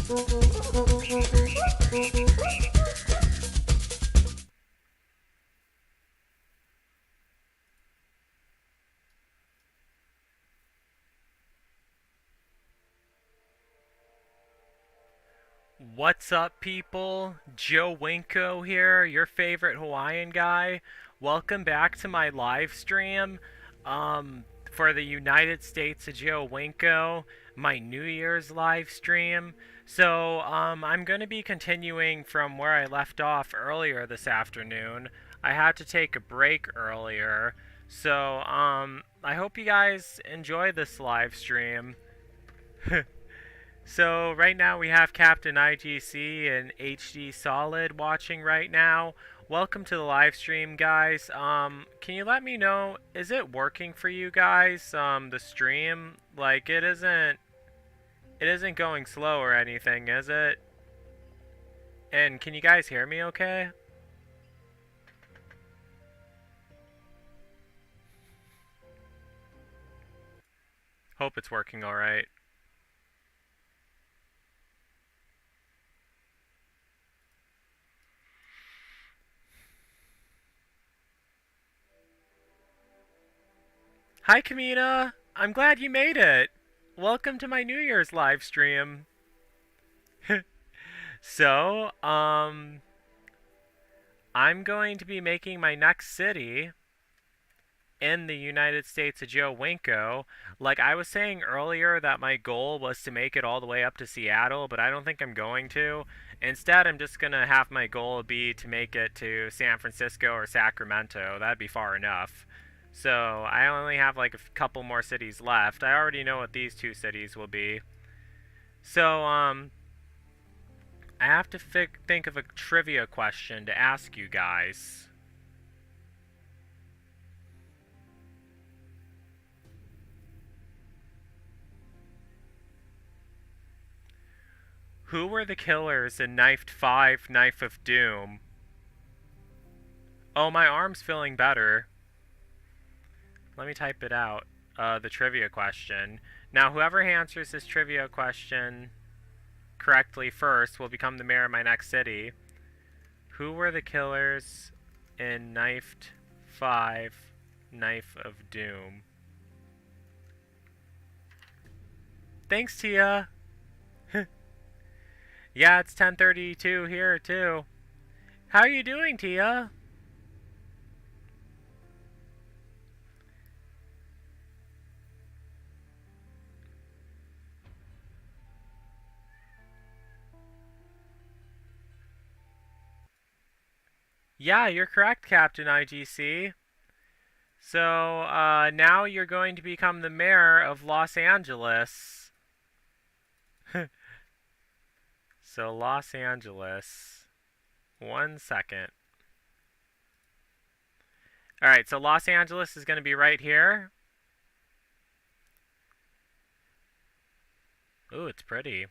What's up, people? Joe Winko here, your favorite Hawaiian guy. Welcome back to my live stream for the United States of Joe Winko, my New Year's live stream. I'm going to be continuing from where I left off earlier this afternoon. I had to take a break earlier, I hope you guys enjoy this live stream. So right now we have Captain IGC and HD Solid watching right now. Welcome to the live stream, guys. Can you let me know, is it working for you guys? The stream, like it isn't going slow or anything, is it? And can you guys hear me okay? Hope it's working all right. Hi, Kamina. I'm glad you made it. Welcome to my New Year's live stream. So, I'm going to be making my next city in the United States of Joe Winko. Like I was saying earlier that my goal was to make it all the way up to Seattle, but I don't think I'm going to. Instead, I'm just going to have my goal be to make it to San Francisco or Sacramento. That'd be far enough. So I only have like a couple more cities left. I already know what these two cities will be. So, I have to think of a trivia question to ask you guys. Who were the killers in Knife 5, Knife of Doom? Oh, my arm's feeling better. Let me type it out. The trivia question. Now, whoever answers this trivia question correctly first will become the mayor of my next city. Who were the killers in Knife 5, Knife of Doom? Thanks, Tia. Yeah, it's 10:32 here, too. How are you doing, Tia? Yeah, you're correct, Captain IGC. So, now you're going to become the mayor of Los Angeles. So, Los Angeles. 1 second. Alright, so Los Angeles is going to be right here. Ooh, it's pretty.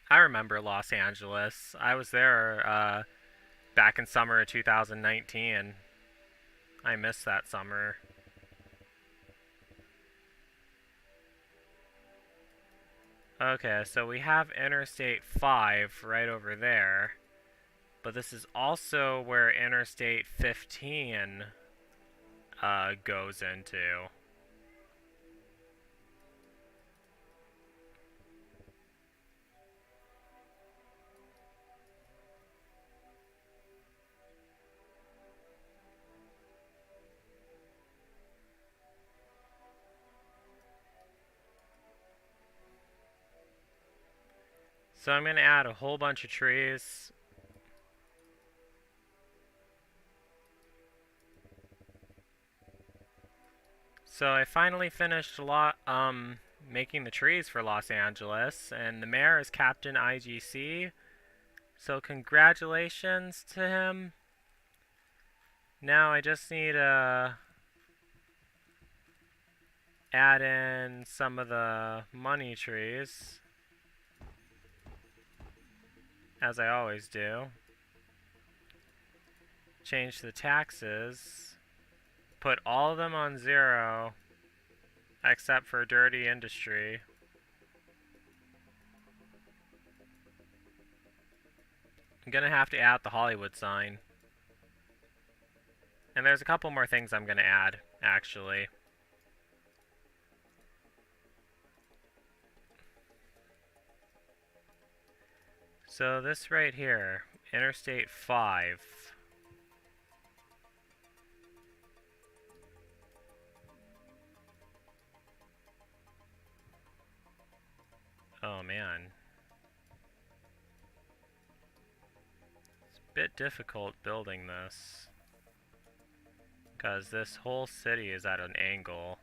I remember Los Angeles. I was there back in summer of 2019. I miss that summer. Okay, so we have Interstate 5 right over there. But this is also where Interstate 15 goes into. So I'm going to add a whole bunch of trees. So I finally finished making the trees for Los Angeles, and the mayor is Captain IGC. So congratulations to him. Now I just need to add in some of the money trees, as I always do. Change the taxes. put all of them on 0, except for dirty industry. I'm gonna have to add the Hollywood sign. And there's a couple more things I'm gonna add, actually. So this right here, Interstate 5. Oh man. It's a bit difficult building this, because this whole city is at an angle.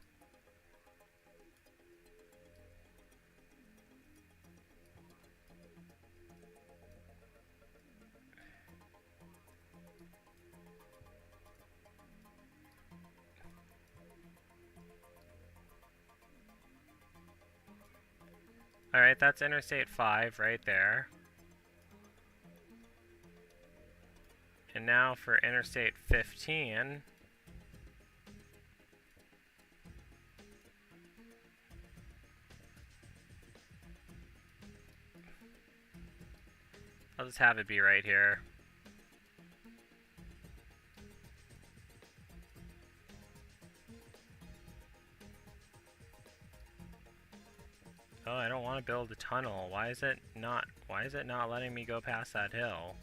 Alright, that's Interstate 5 right there. And now for Interstate 15. I'll just have it be right here. Oh, I don't want to build a tunnel. Why is it not letting me go past that hill?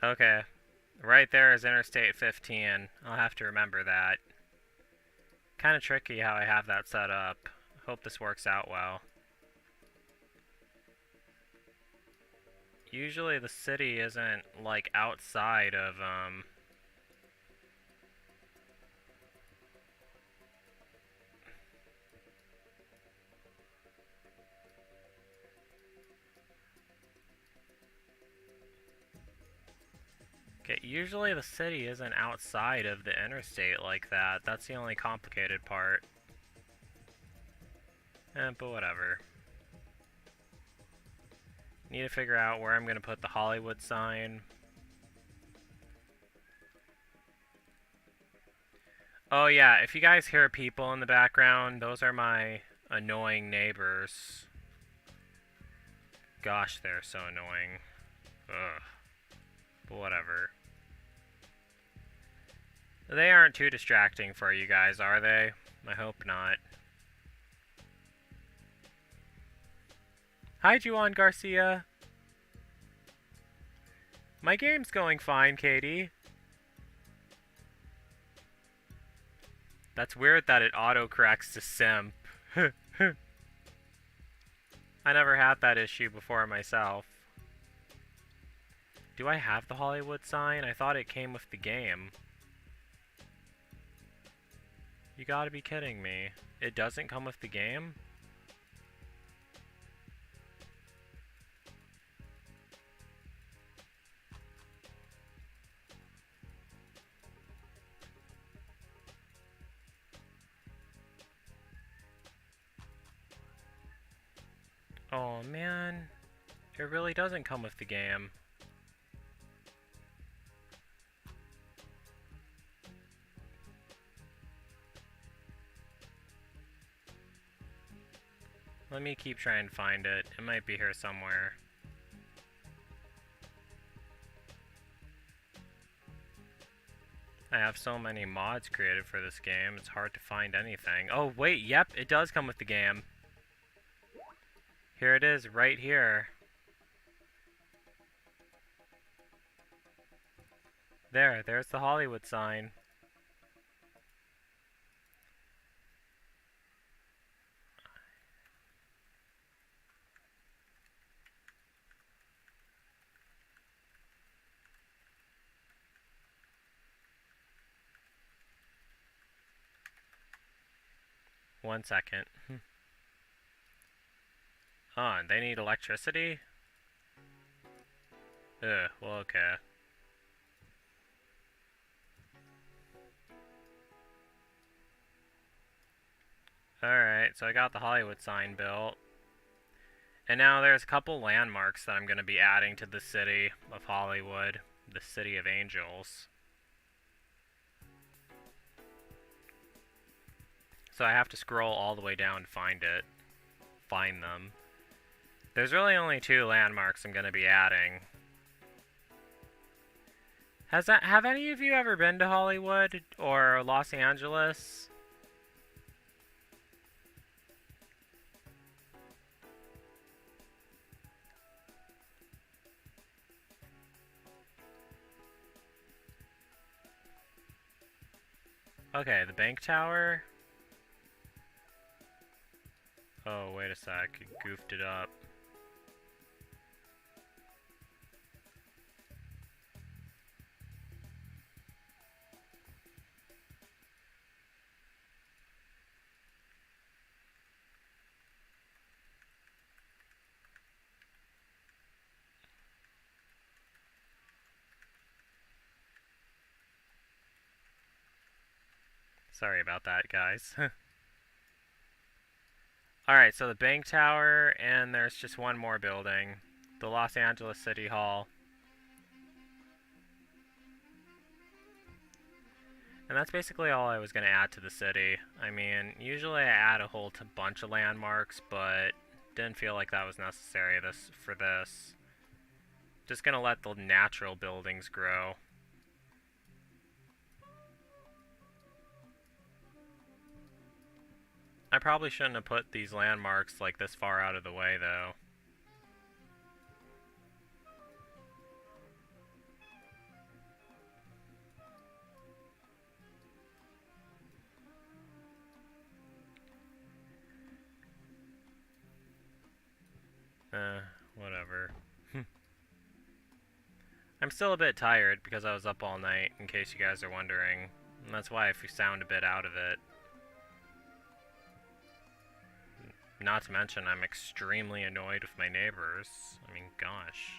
Okay, right there is Interstate 15. I'll have to remember that. Kind of tricky how I have that set up. Hope this works out well. Usually the city isn't, like, outside of, Okay, usually the city isn't outside of the interstate like that. That's the only complicated part. But whatever. Need to figure out where I'm going to put the Hollywood sign. Oh yeah, if you guys hear people in the background, those are my annoying neighbors. Gosh, they're so annoying. Ugh. But whatever. They aren't too distracting for you guys, are they? I hope not. Hi, Juan Garcia. My game's going fine, Katie. That's weird that it auto-corrects to simp. I never had that issue before myself. Do I have the Hollywood sign? I thought it came with the game. You gotta be kidding me. It doesn't come with the game? Oh man, it really doesn't come with the game. Let me keep trying to find it. It might be here somewhere. I have so many mods created for this game, it's hard to find anything. Oh wait, yep, it does come with the game. Here it is, right here. There's the Hollywood sign. 1 second. Oh, they need electricity? Ugh, well, okay. Alright, so I got the Hollywood sign built. And now there's a couple landmarks that I'm going to be adding to the city of Hollywood, the City of Angels. So I have to scroll all the way down to find them. There's really only 2 landmarks I'm going to be adding. Have any of you ever been to Hollywood or Los Angeles? Okay, the bank tower. Oh, wait a sec. I goofed it up. Sorry about that, guys. Alright, so the bank tower, and there's just one more building. The Los Angeles City Hall. And that's basically all I was going to add to the city. I mean, usually I add a whole bunch of landmarks, but didn't feel like that was necessary for this. Just going to let the natural buildings grow. I probably shouldn't have put these landmarks like this far out of the way, though. Whatever. I'm still a bit tired because I was up all night, in case you guys are wondering. And that's why I sound a bit out of it. Not to mention, I'm extremely annoyed with my neighbors. I mean, gosh.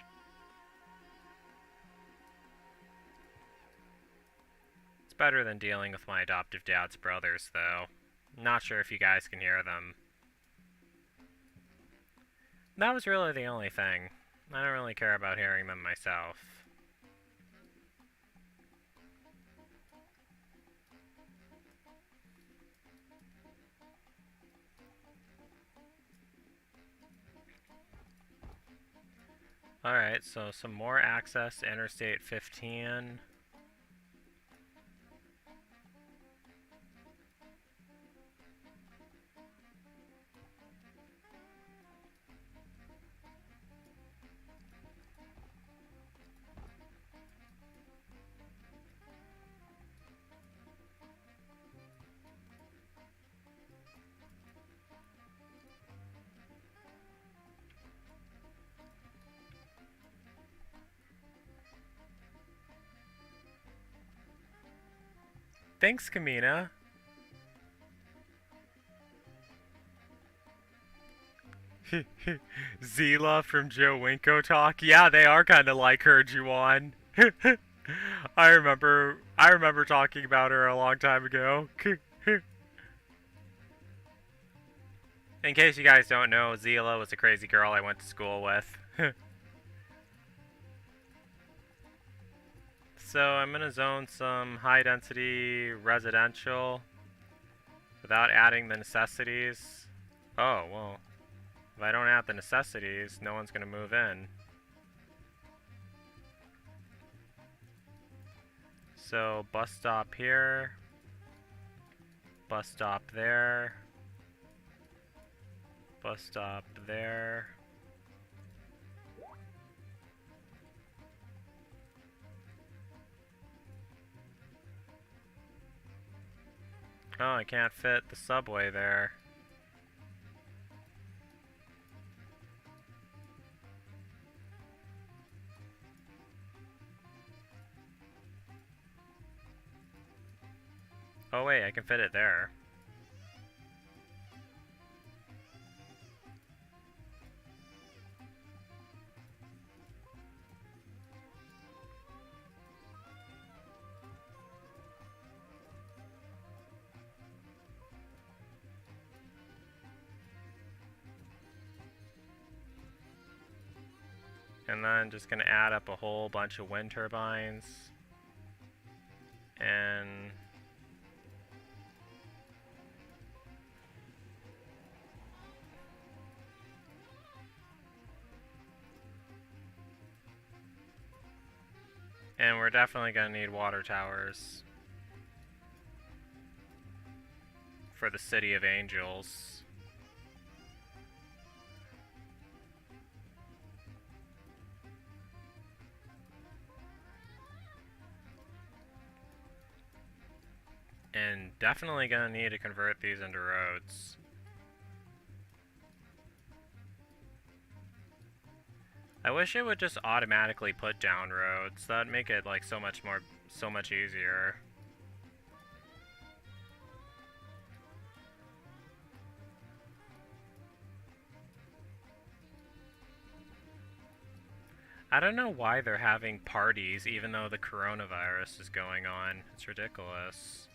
It's better than dealing with my adoptive dad's brothers, though. Not sure if you guys can hear them. That was really the only thing. I don't really care about hearing them myself. Alright, so some more access to Interstate 15. Thanks, Kamina. Zila from Joe Winko talk. Yeah, they are kind of like her, Juwan. I remember talking about her a long time ago. In case you guys don't know, Zila was a crazy girl I went to school with. So I'm gonna zone some high density residential without adding the necessities. Oh, well, if I don't add the necessities, no one's gonna move in. So bus stop here, bus stop there, bus stop there. Oh, I can't fit the subway there. Oh wait, I can fit it there. And then just gonna add up a whole bunch of wind turbines. And we're definitely gonna need water towers for the City of Angels. And definitely gonna need to convert these into roads. I wish it would just automatically put down roads. That'd make it like so much easier. I don't know why they're having parties even though the coronavirus is going on. It's ridiculous.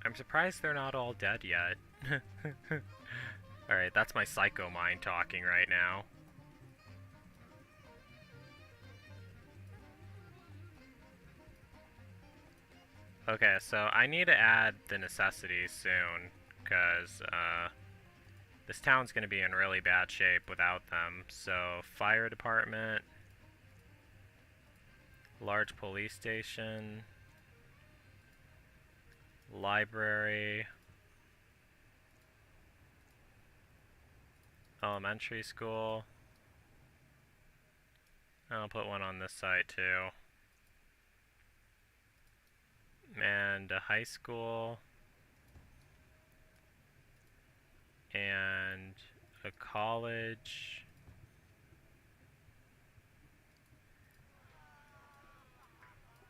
I'm surprised they're not all dead yet. Alright, that's my psycho mind talking right now. Okay, so I need to add the necessities soon, because this town's going to be in really bad shape without them. So, fire department, large police station, library, elementary school. I'll put one on this side too. And a high school. And a college.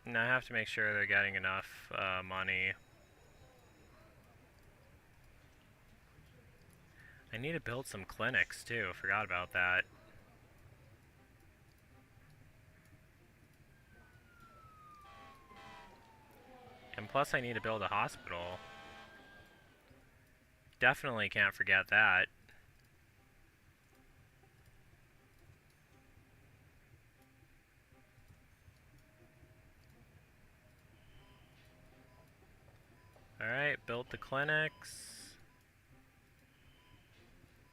And I have to make sure they're getting enough money. I need to build some clinics too, forgot about that. And plus I need to build a hospital. Definitely can't forget that. Alright, built the clinics.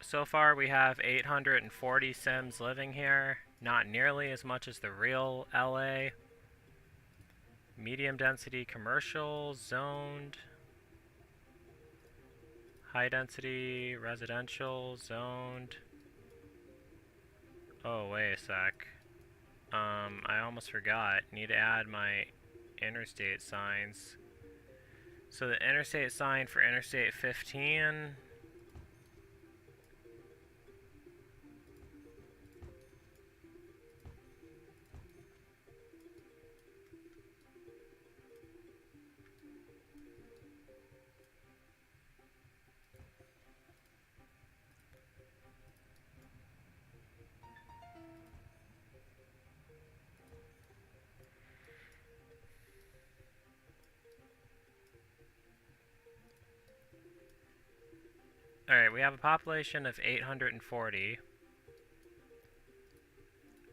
So far we have 840 Sims living here. Not nearly as much as the real LA. Medium density commercial zoned. High density residential zoned. Oh, wait a sec. I almost forgot. Need to add my interstate signs. So the interstate sign for Interstate 15. Alright, we have a population of 840.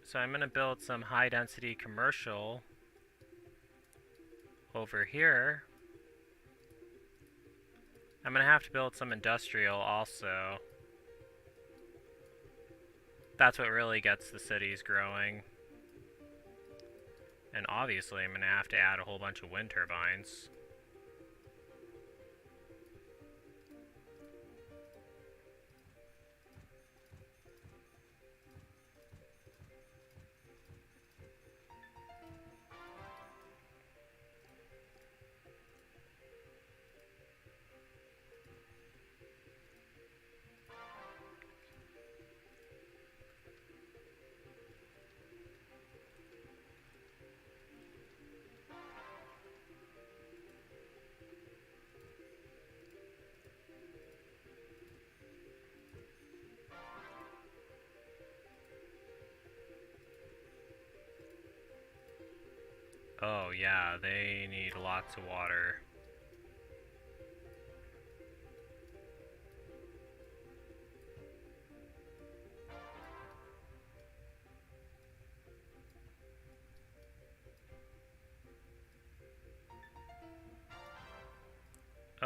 So I'm going to build some high density commercial over here. I'm going to have to build some industrial also. That's what really gets the cities growing. And obviously I'm going to have to add a whole bunch of wind turbines. Oh yeah, they need lots of water.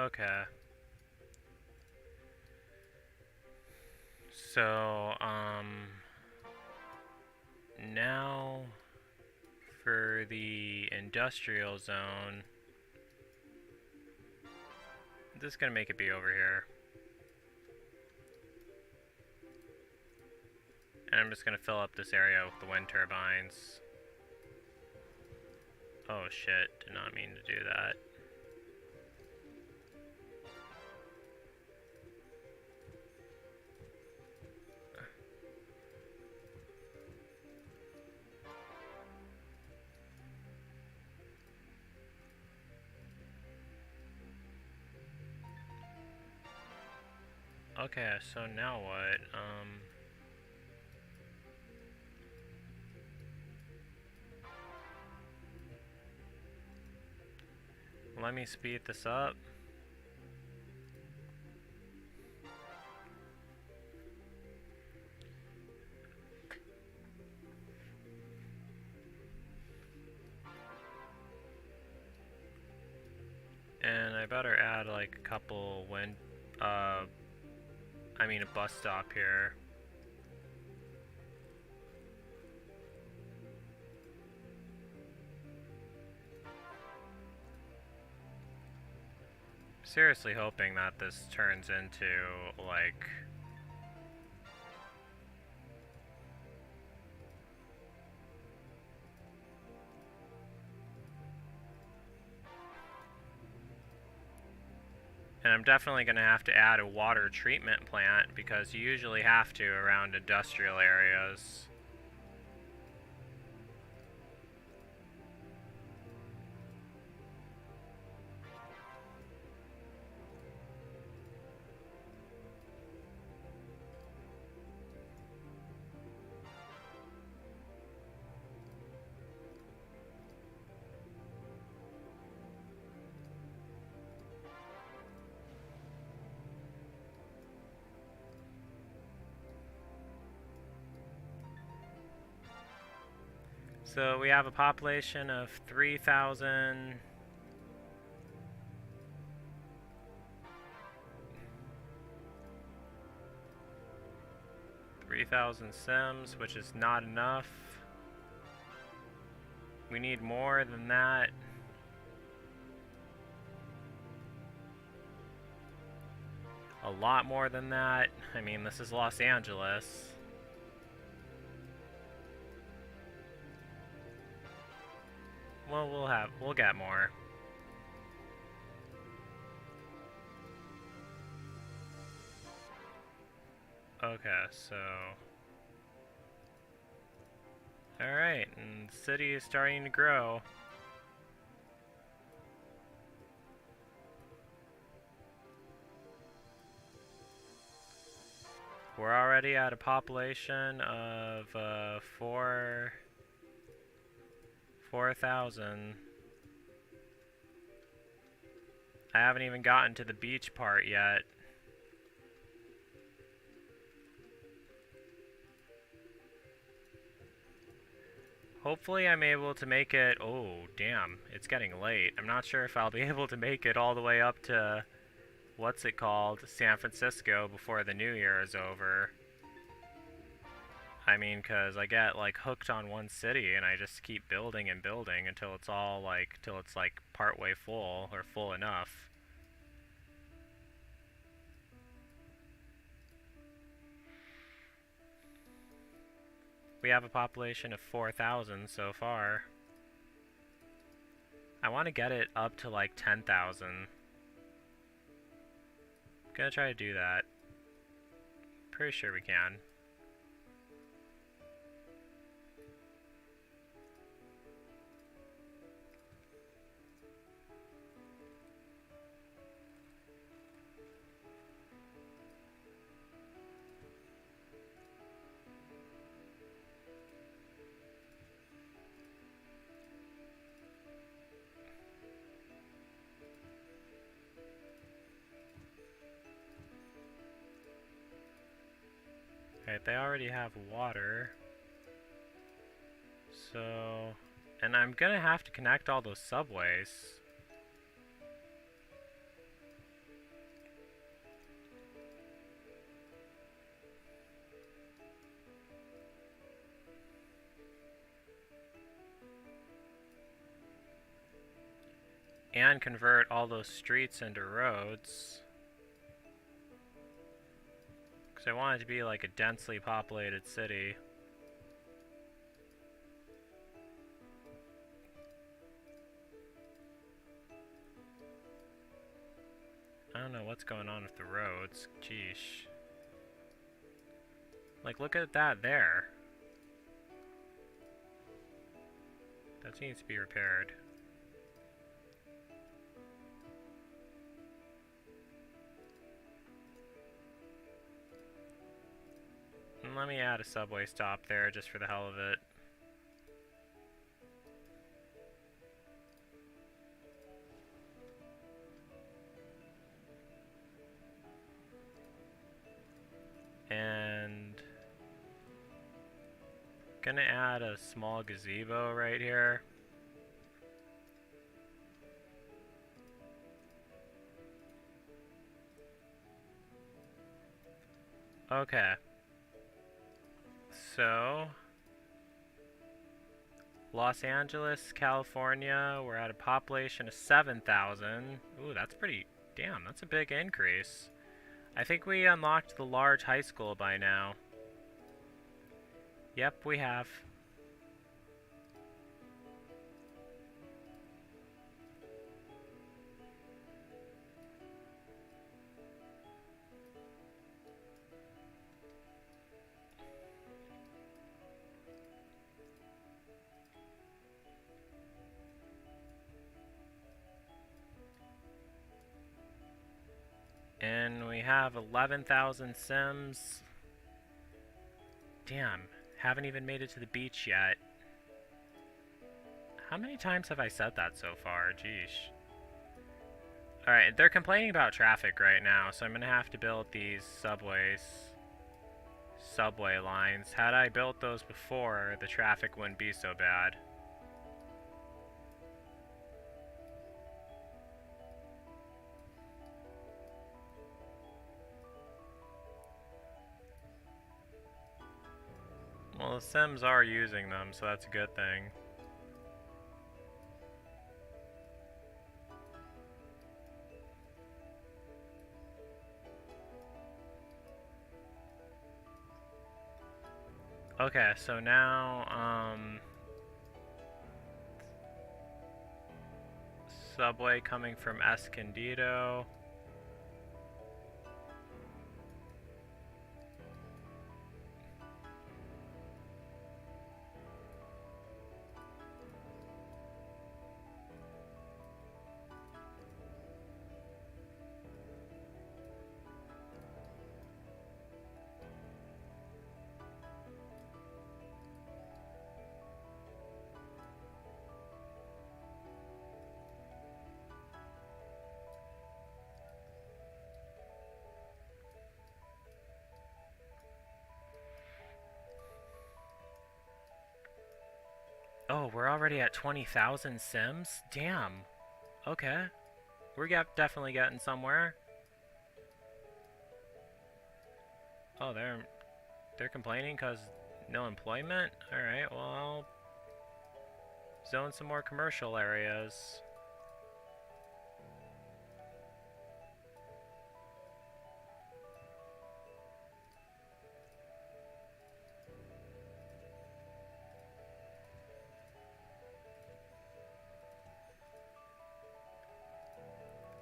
Okay. So, now for the industrial zone, I'm just gonna make it be over here. And I'm just gonna fill up this area with the wind turbines. Oh shit, did not mean to do that. Okay, so now what? Let me speed this up. And I better add like a couple a bus stop here. Seriously hoping that this turns into, like... And I'm definitely going to have to add a water treatment plant, because you usually have to around industrial areas. So we have a population of 3,000... 3,000 Sims, which is not enough. We need more than that. A lot more than that. I mean, this is Los Angeles. Well, we'll get more. Okay, so... Alright, and the city is starting to grow. We're already at a population of 4,000. I haven't even gotten to the beach part yet. Hopefully I'm able to make it... Oh, damn. It's getting late. I'm not sure if I'll be able to make it all the way up to... What's it called? San Francisco before the new year is over. I mean, because I get, like, hooked on one city and I just keep building and building until it's all, like... Till it's, like, partway full, or full enough. We have a population of 4,000 so far. I want to get it up to like 10,000. Gonna try to do that. Pretty sure we can. Alright, they already have water. So... And I'm gonna have to connect all those subways. and convert all those streets into roads. Because I want it to be like a densely populated city. I don't know what's going on with the roads. Jeesh. Like, look at that there. That needs to be repaired. And let me add a subway stop there just for the hell of it. And gonna add a small gazebo right here. Okay. So, Los Angeles, California, we're at a population of 7,000. Ooh, that's pretty, damn, that's a big increase. I think we unlocked the large high school by now. Yep, we have. And we have 11,000 Sims. Damn, haven't even made it to the beach yet. How many times have I said that so far? Jeesh. Alright, they're complaining about traffic right now, so I'm gonna have to build these subway lines. Had I built those before, the traffic wouldn't be so bad. Well, the Sims are using them, so that's a good thing. Okay, so now, subway coming from Escondido. Oh, we're already at 20,000 Sims? Damn. Okay. We're definitely getting somewhere. Oh, they're complaining because no employment? Alright, well, I'll zone some more commercial areas.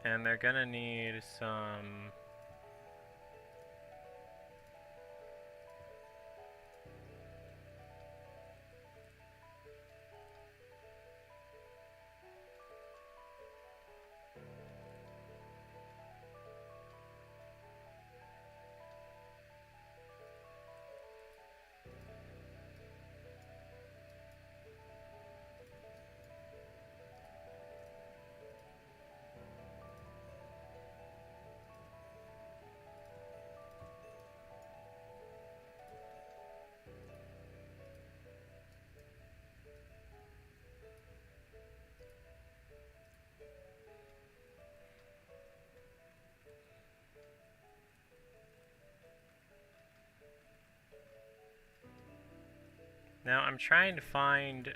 And they're gonna need some... Now I'm trying to find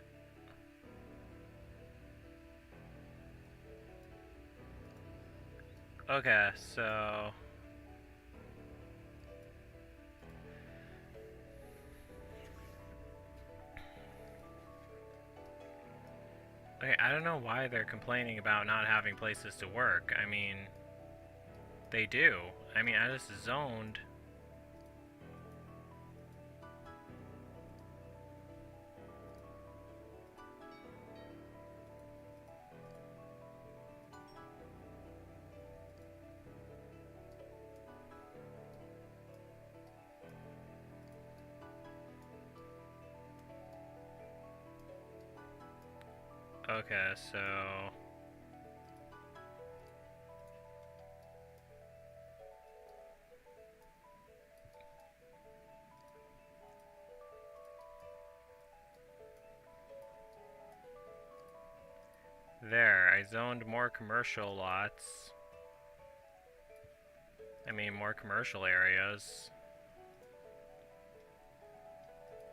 Okay, so... Okay, I don't know why they're complaining about not having places to work. I mean, they do. I mean, I just zoned. Okay, so... There, I zoned more commercial lots. I mean, more commercial areas.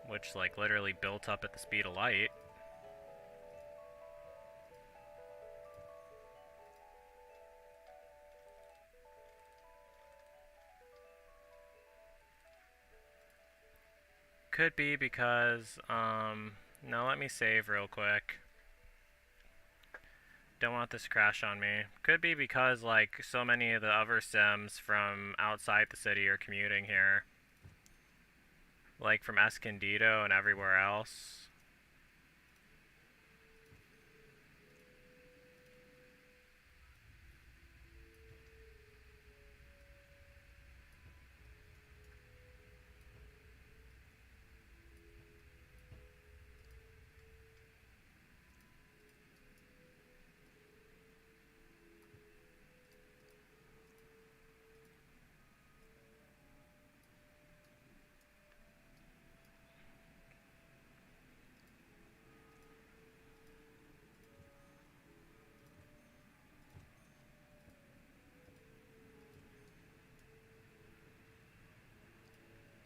Which, like, literally built up at the speed of light. Could be because, no, let me save real quick. Don't want this to crash on me. Could be because, like, so many of the other sims from outside the city are commuting here. Like, from Escondido and everywhere else.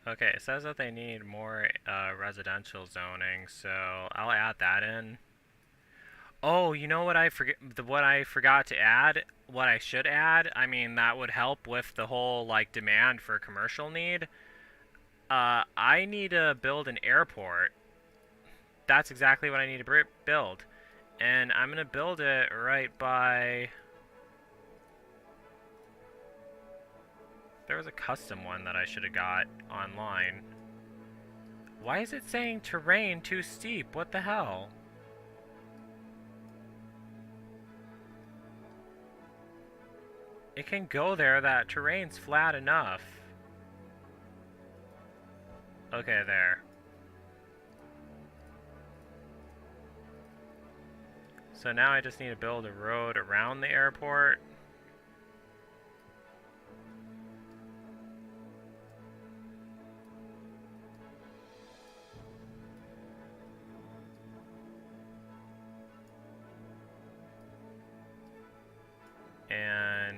Okay, it says that they need more residential zoning, so I'll add that in. Oh, you know what what I forgot to add? What I should add? I mean, that would help with the whole like demand for commercial need. I need to build an airport. That's exactly what I need to build. And I'm going to build it right by... There was a custom one that I should have got online. Why is it saying terrain too steep? What the hell? It can go there, that terrain's flat enough. Okay, there. So now I just need to build a road around the airport. And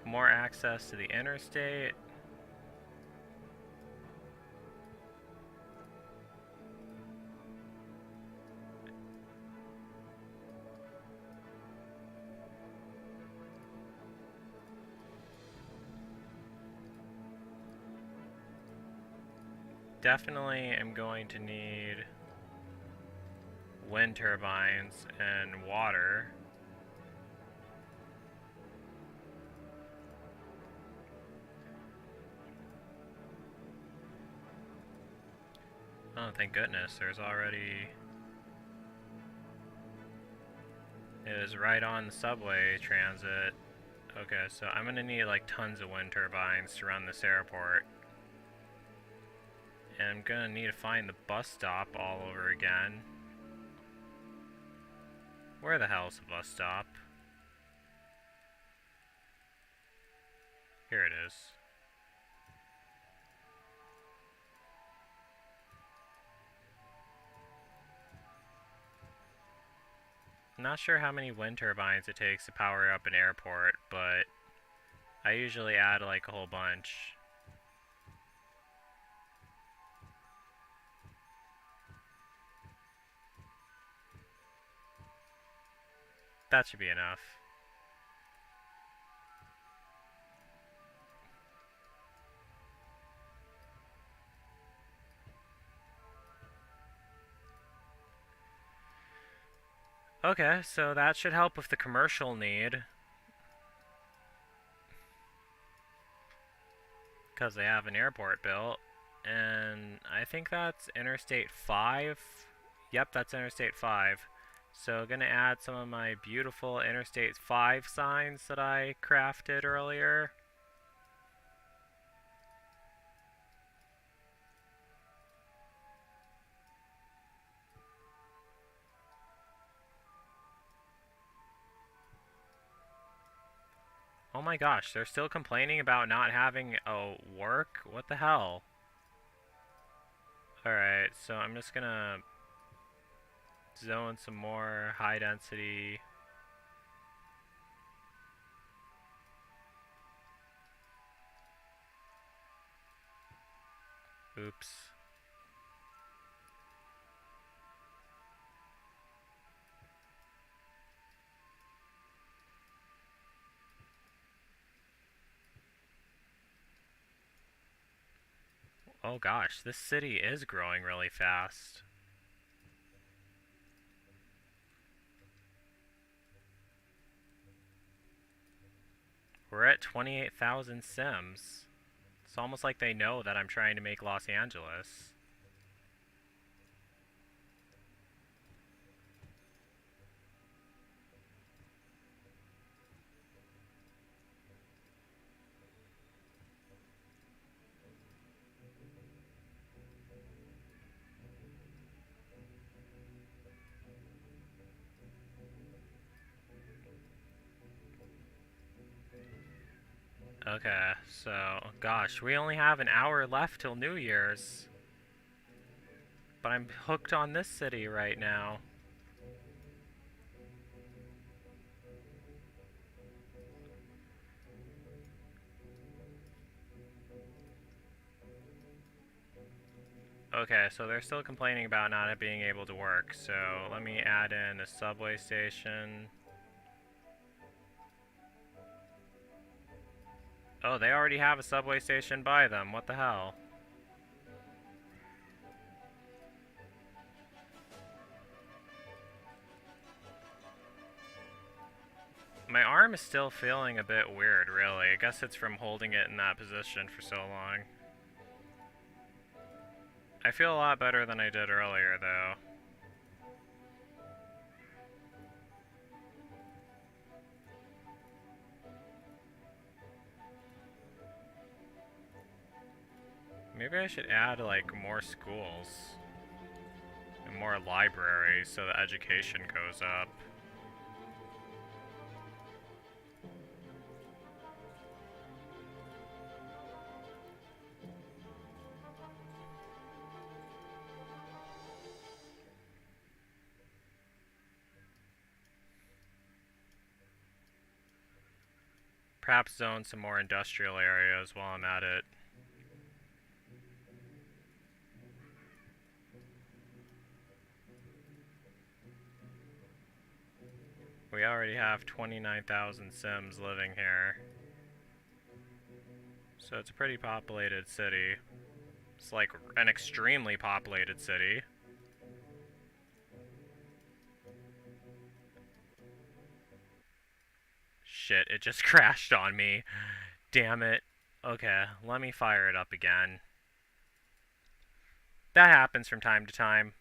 more access to the interstate. Definitely am going to need wind turbines and water. Oh, thank goodness, there's already... It is right on the subway transit. Okay, so I'm gonna need like tons of wind turbines to run this airport. And I'm gonna need to find the bus stop all over again. Where the hell's the bus stop? Here it is. I'm not sure how many wind turbines it takes to power up an airport, but I usually add like a whole bunch. That should be enough. Okay, so that should help with the commercial need. Because they have an airport built. And I think that's Interstate 5. Yep, that's Interstate 5. So gonna add some of my beautiful Interstate 5 signs that I crafted earlier. Oh my gosh, they're still complaining about not having a work? What the hell? Alright, so I'm just gonna zone some more high density. Oops. Oh gosh, this city is growing really fast. We're at 28,000 Sims. It's almost like they know that I'm trying to make Los Angeles. Okay, so, gosh, we only have an hour left till New Year's. But I'm hooked on this city right now. Okay, so they're still complaining about not being able to work, so let me add in a subway station. Oh, they already have a subway station by them. What the hell? My arm is still feeling a bit weird, really. I guess it's from holding it in that position for so long. I feel a lot better than I did earlier, though. Maybe I should add, like, more schools and more libraries so the education goes up. Perhaps zone some more industrial areas while I'm at it. We already have 29,000 Sims living here. So it's a pretty populated city. It's like an extremely populated city. Shit, it just crashed on me. Damn it. Okay, let me fire it up again. That happens from time to time.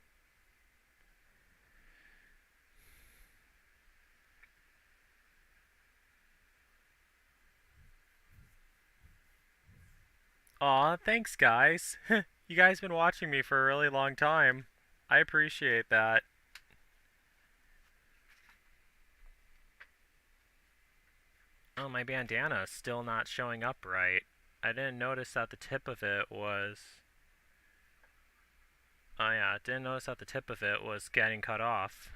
Aw, thanks guys. You guys been watching me for a really long time. I appreciate that. Oh, my bandana is still not showing up right. I didn't notice that the tip of it was... Oh yeah, I didn't notice that the tip of it was getting cut off.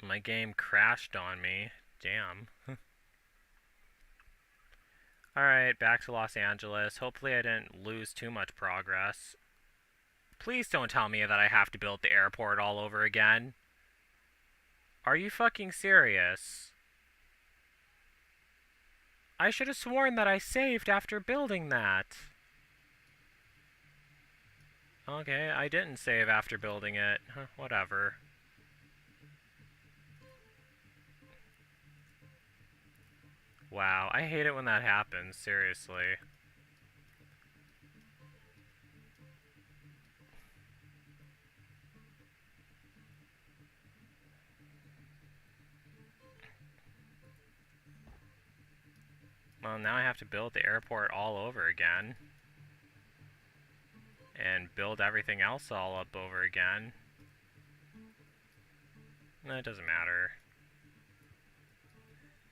My game crashed on me. Damn. Alright, back to Los Angeles. Hopefully I didn't lose too much progress. Please don't tell me that I have to build the airport all over again. Are you fucking serious? I should have sworn that I saved after building that. Okay, I didn't save after building it. Huh, whatever. Wow, I hate it when that happens, seriously. Well, now I have to build the airport all over again. And build everything else all up over again. No, it doesn't matter.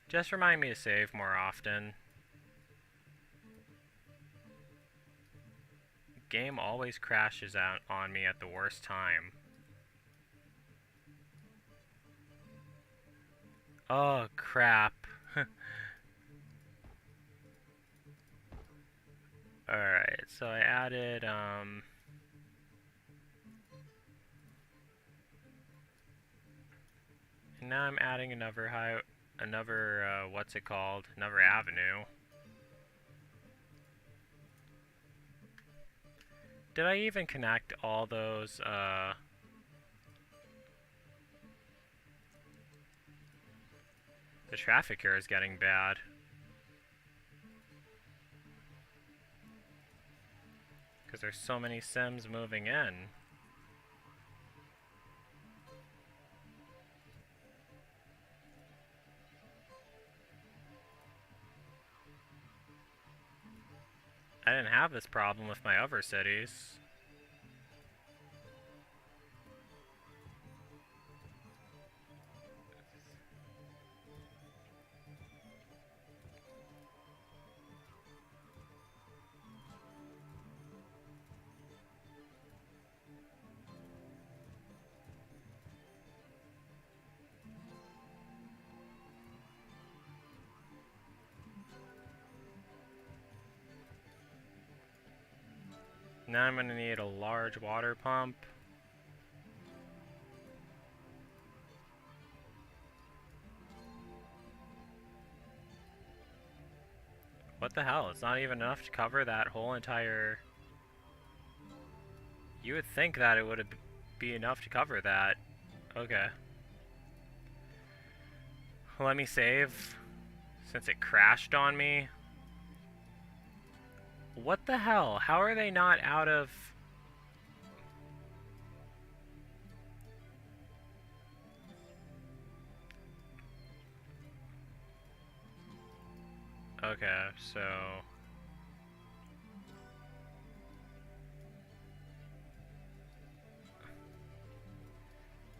Just remind me to save more often. Game always crashes out on me at the worst time. Oh, crap. Alright, so I added, and now I'm adding another what's it called? Another avenue. Did I even connect all those, The traffic here is getting bad. Because there's so many Sims moving in. I didn't have this problem with my other cities. Now I'm going to need a large water pump. What the hell? It's not even enough to cover that whole entire... You would think that it would be enough to cover that. Okay. Let me save, since it crashed on me. What the hell? How are they not out of... Okay, so...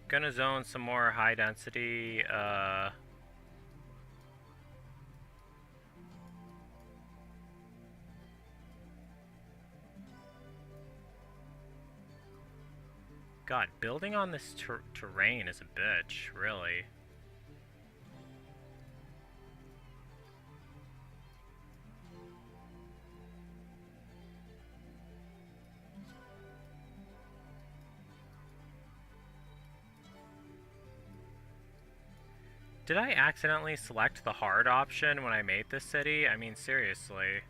Gonna zone some more high density, God, building on this terrain is a bitch, really. Did I accidentally select the hard option when I made this city? I mean, seriously.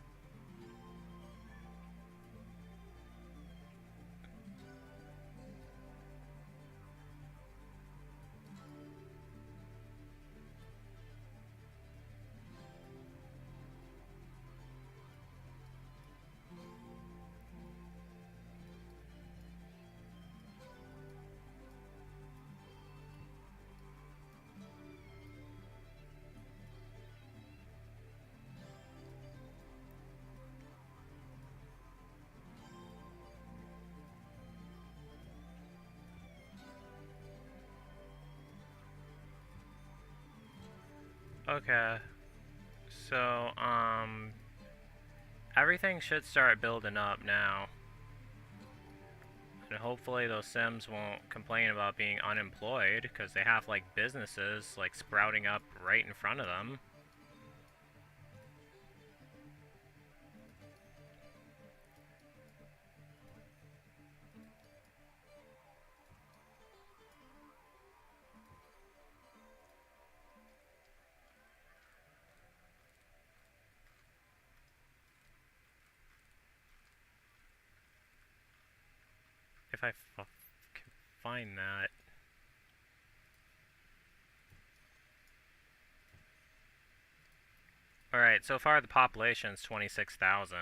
Okay. So, everything should start building up now. And hopefully those Sims won't complain about being unemployed, because they have, like, businesses, like, sprouting up right in front of them. if I can find that. Alright, so far the population's 26,000.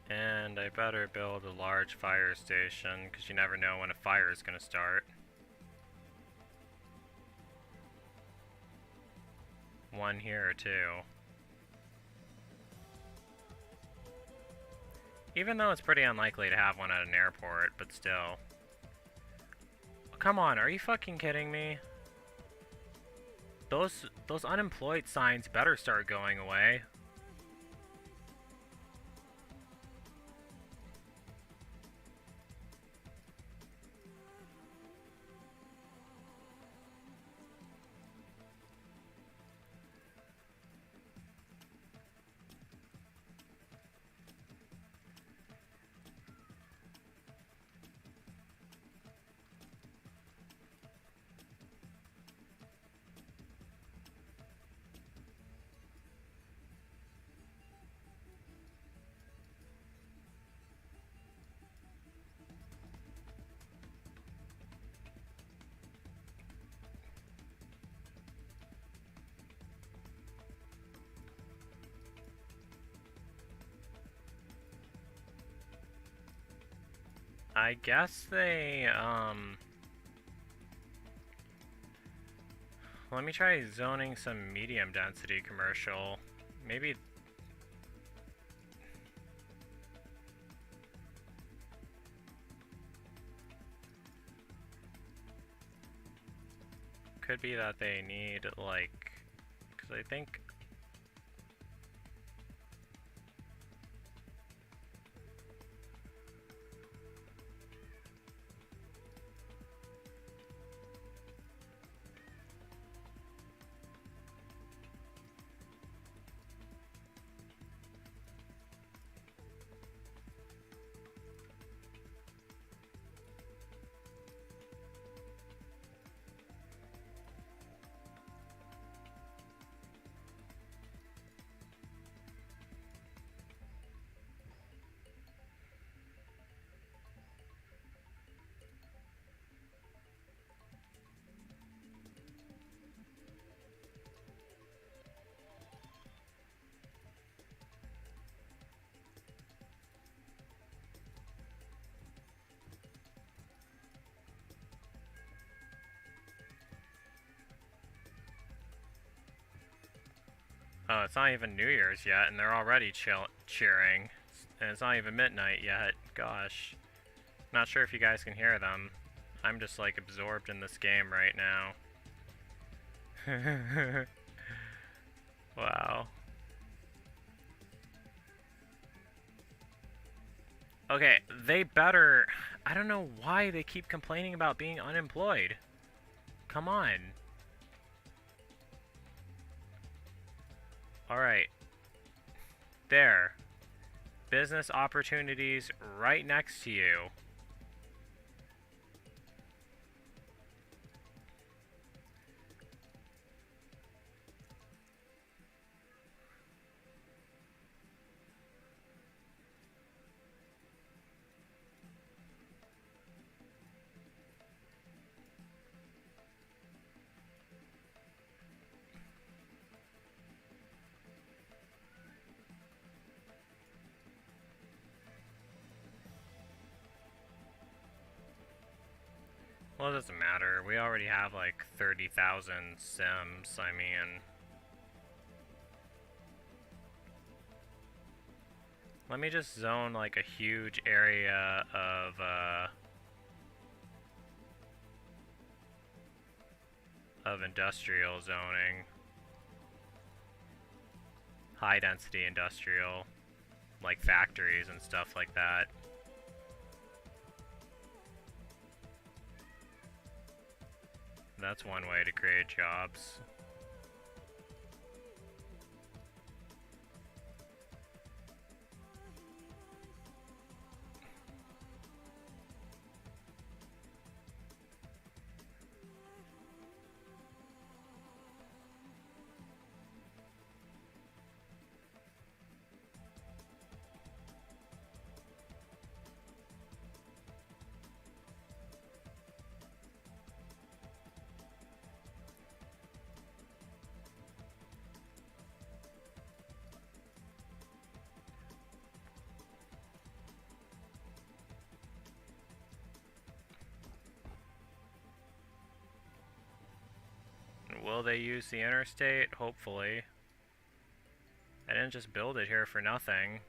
And I better build a large fire station, because you never know when a fire is going to start. One here or two. Even though it's pretty unlikely to have one at an airport, but still. Come on, are you fucking kidding me? Those unemployed signs better start going away. I guess they, let me try zoning some medium density commercial. Maybe... Could be that they need, like... Because I think... Oh, it's not even New Year's yet, and they're already cheering. And it's not even midnight yet. Gosh. Not sure if you guys can hear them. I'm just, like, absorbed in this game right now. Wow. Okay, they better... I don't know why they keep complaining about being unemployed. Come on. Alright. There. Business opportunities right next to you. Well, it doesn't matter. We already have like 30,000 Sims, I mean... Let me just zone like a huge area of industrial zoning. high density industrial, like factories and stuff like that. That's one way to create jobs. Will they use the interstate? Hopefully. I didn't just build it here for nothing.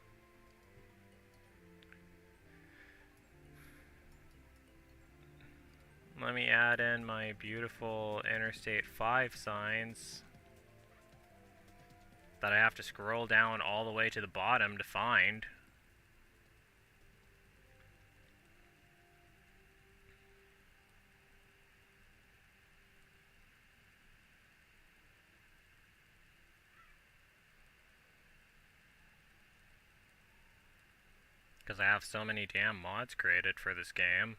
Let me add in my beautiful Interstate 5 signs that I have to scroll down all the way to the bottom to find. Because I have so many damn mods created for this game.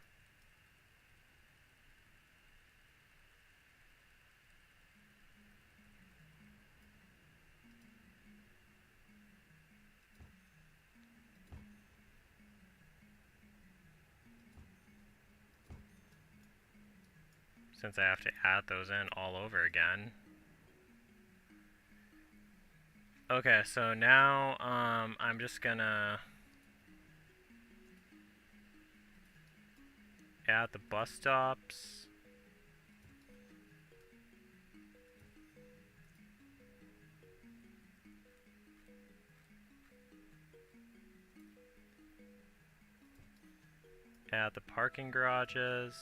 Since I have to add those in all over again. Okay, so now I'm just gonna add the bus stops. Add the parking garages.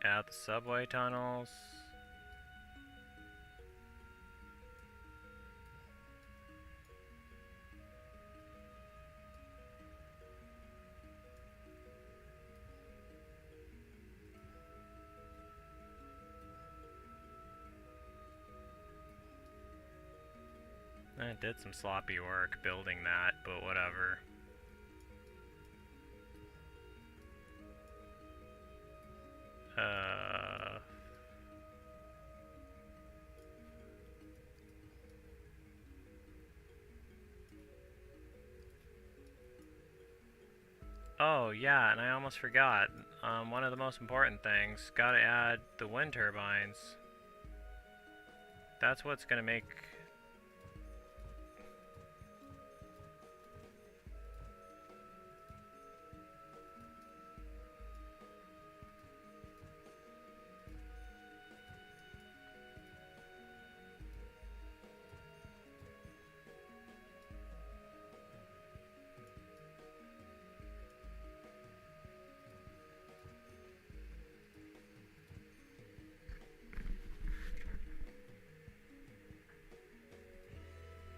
Add the subway tunnels. I did some sloppy work building that, but whatever. Oh yeah, and I almost forgot. One of the most important things, gotta add the wind turbines. That's what's gonna make...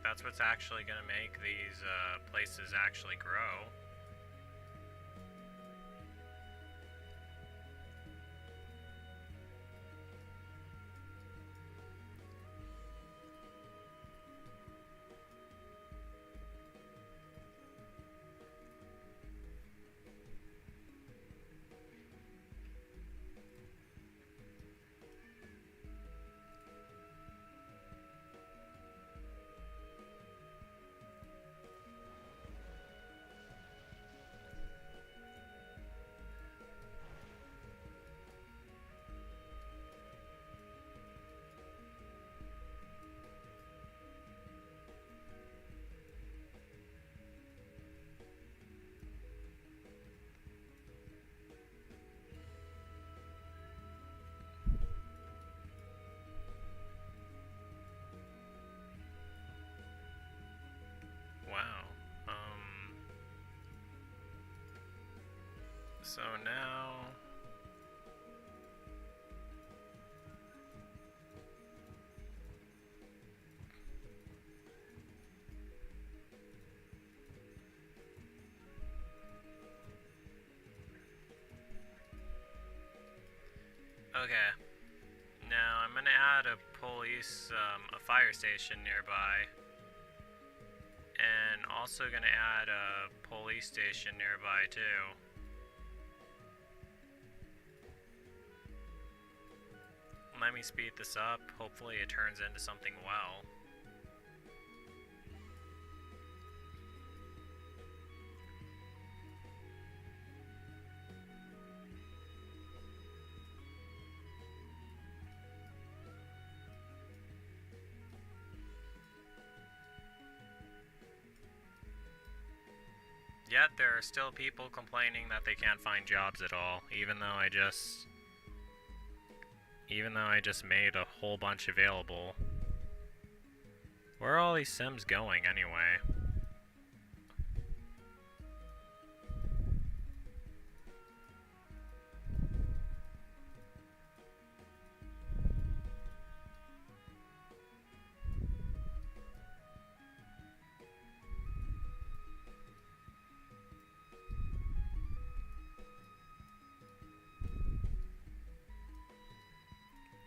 That's what's actually gonna make these places actually grow. So now... Okay. Now I'm gonna add a police, a fire station nearby. And also gonna add a police station nearby too. Let me speed this up. Hopefully it turns into something well. Yet there are still people complaining that they can't find jobs at all, even though I just made a whole bunch available. Where are all these Sims going anyway?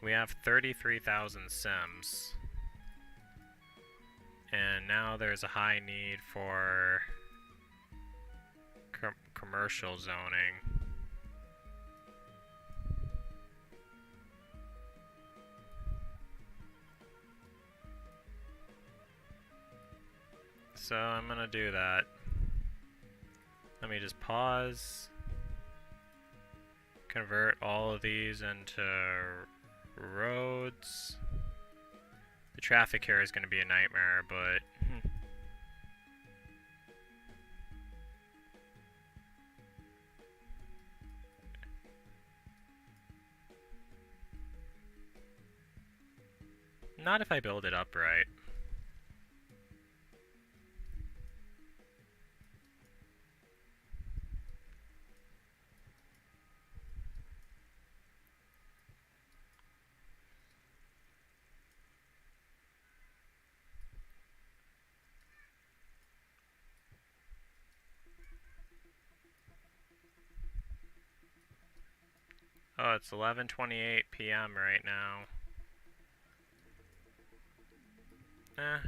We have 33,000 Sims. And now there's a high need for commercial zoning. So I'm gonna do that. Let me just pause. Convert all of these into roads. The traffic here is going to be a nightmare, but not if I build it up right. Oh, it's 11:28 p.m. right now.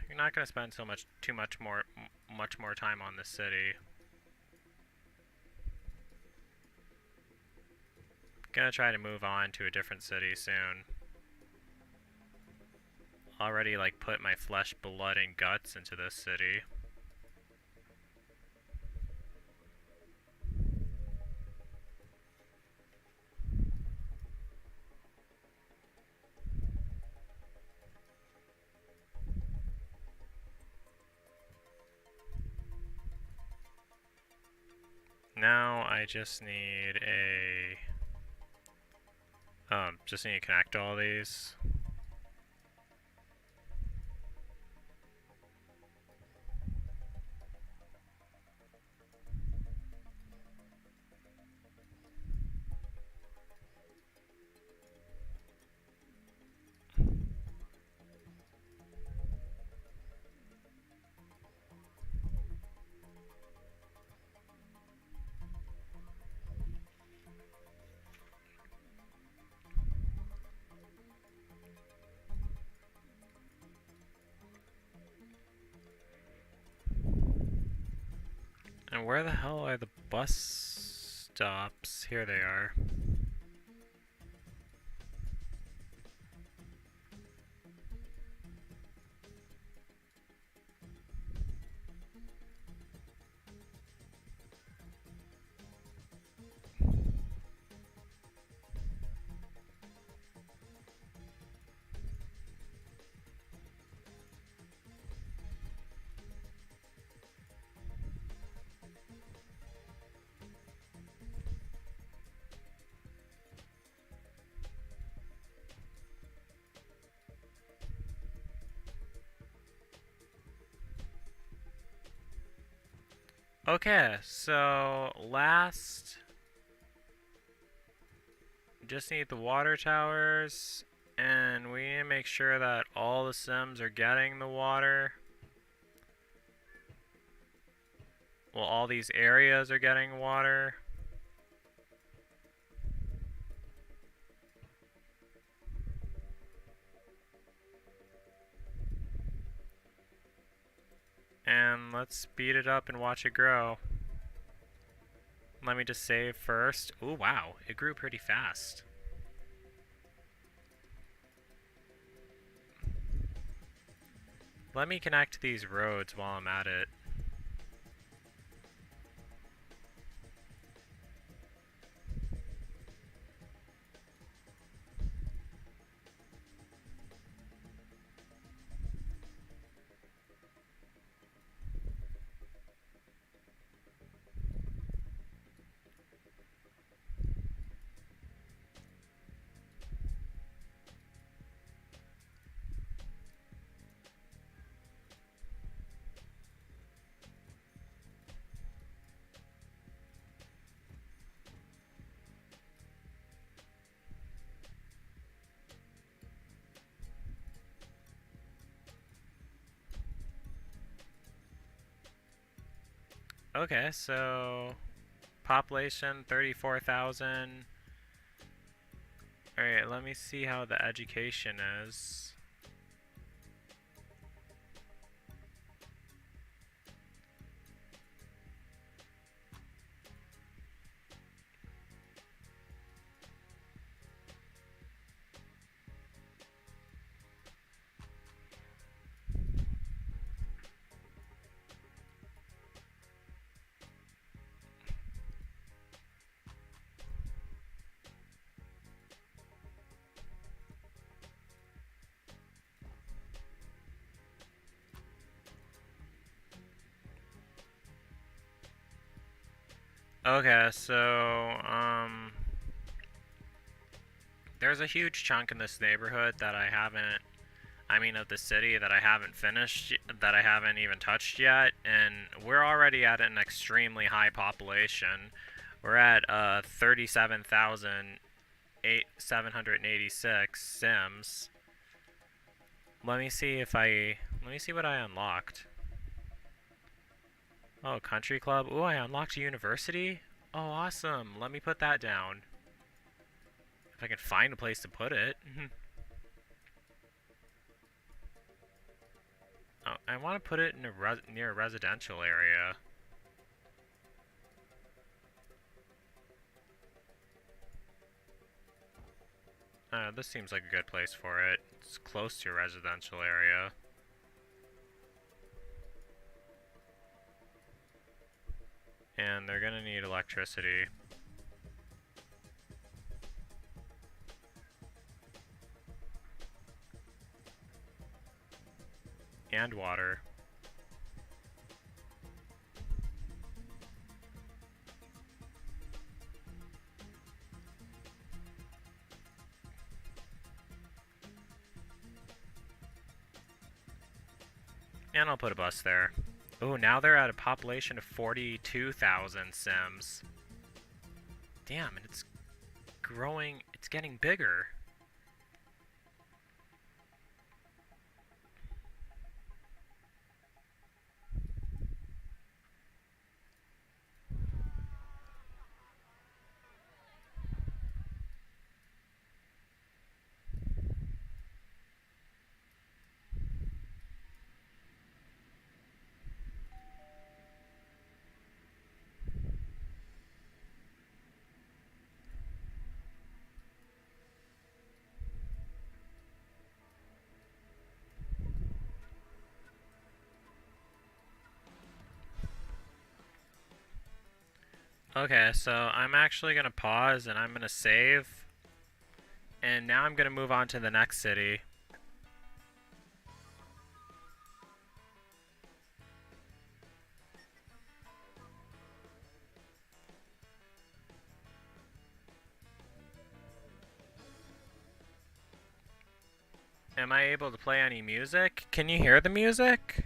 You're not gonna spend too much more time on this city. Gonna try to move on to a different city soon. Already like put my flesh, blood, and guts into this city. Now I just need to connect all these. And where the hell are the bus stops? Here they are. Okay, so last Just need the water towers, and we need to make sure that all the Sims are getting the water. Well, all these areas are getting water. And let's speed it up and watch it grow. Let me just save first. Ooh, wow, it grew pretty fast. Let me connect these roads while I'm at it. Okay, so population 34,000. Alright, let me see how the education is. Okay, so, there's a huge chunk in this neighborhood that I haven't, of the city that I haven't finished, that I haven't even touched yet, and we're already at an extremely high population. We're at, 37,786 Sims. Let me see what I unlocked. Oh, country club. Ooh, I unlocked a university? Oh, awesome. Let me put that down. If I can find a place to put it. Oh, I want to put it in near a residential area. This seems like a good place for it. It's close to a residential area. And they're gonna need electricity. And water. And I'll put a bus there. Oh, now they're at a population of 42,000 Sims. Damn, and it's growing, it's getting bigger. Okay, so I'm actually going to pause and I'm going to save. And now I'm going to move on to the next city. Am I able to play any music? Can you hear the music?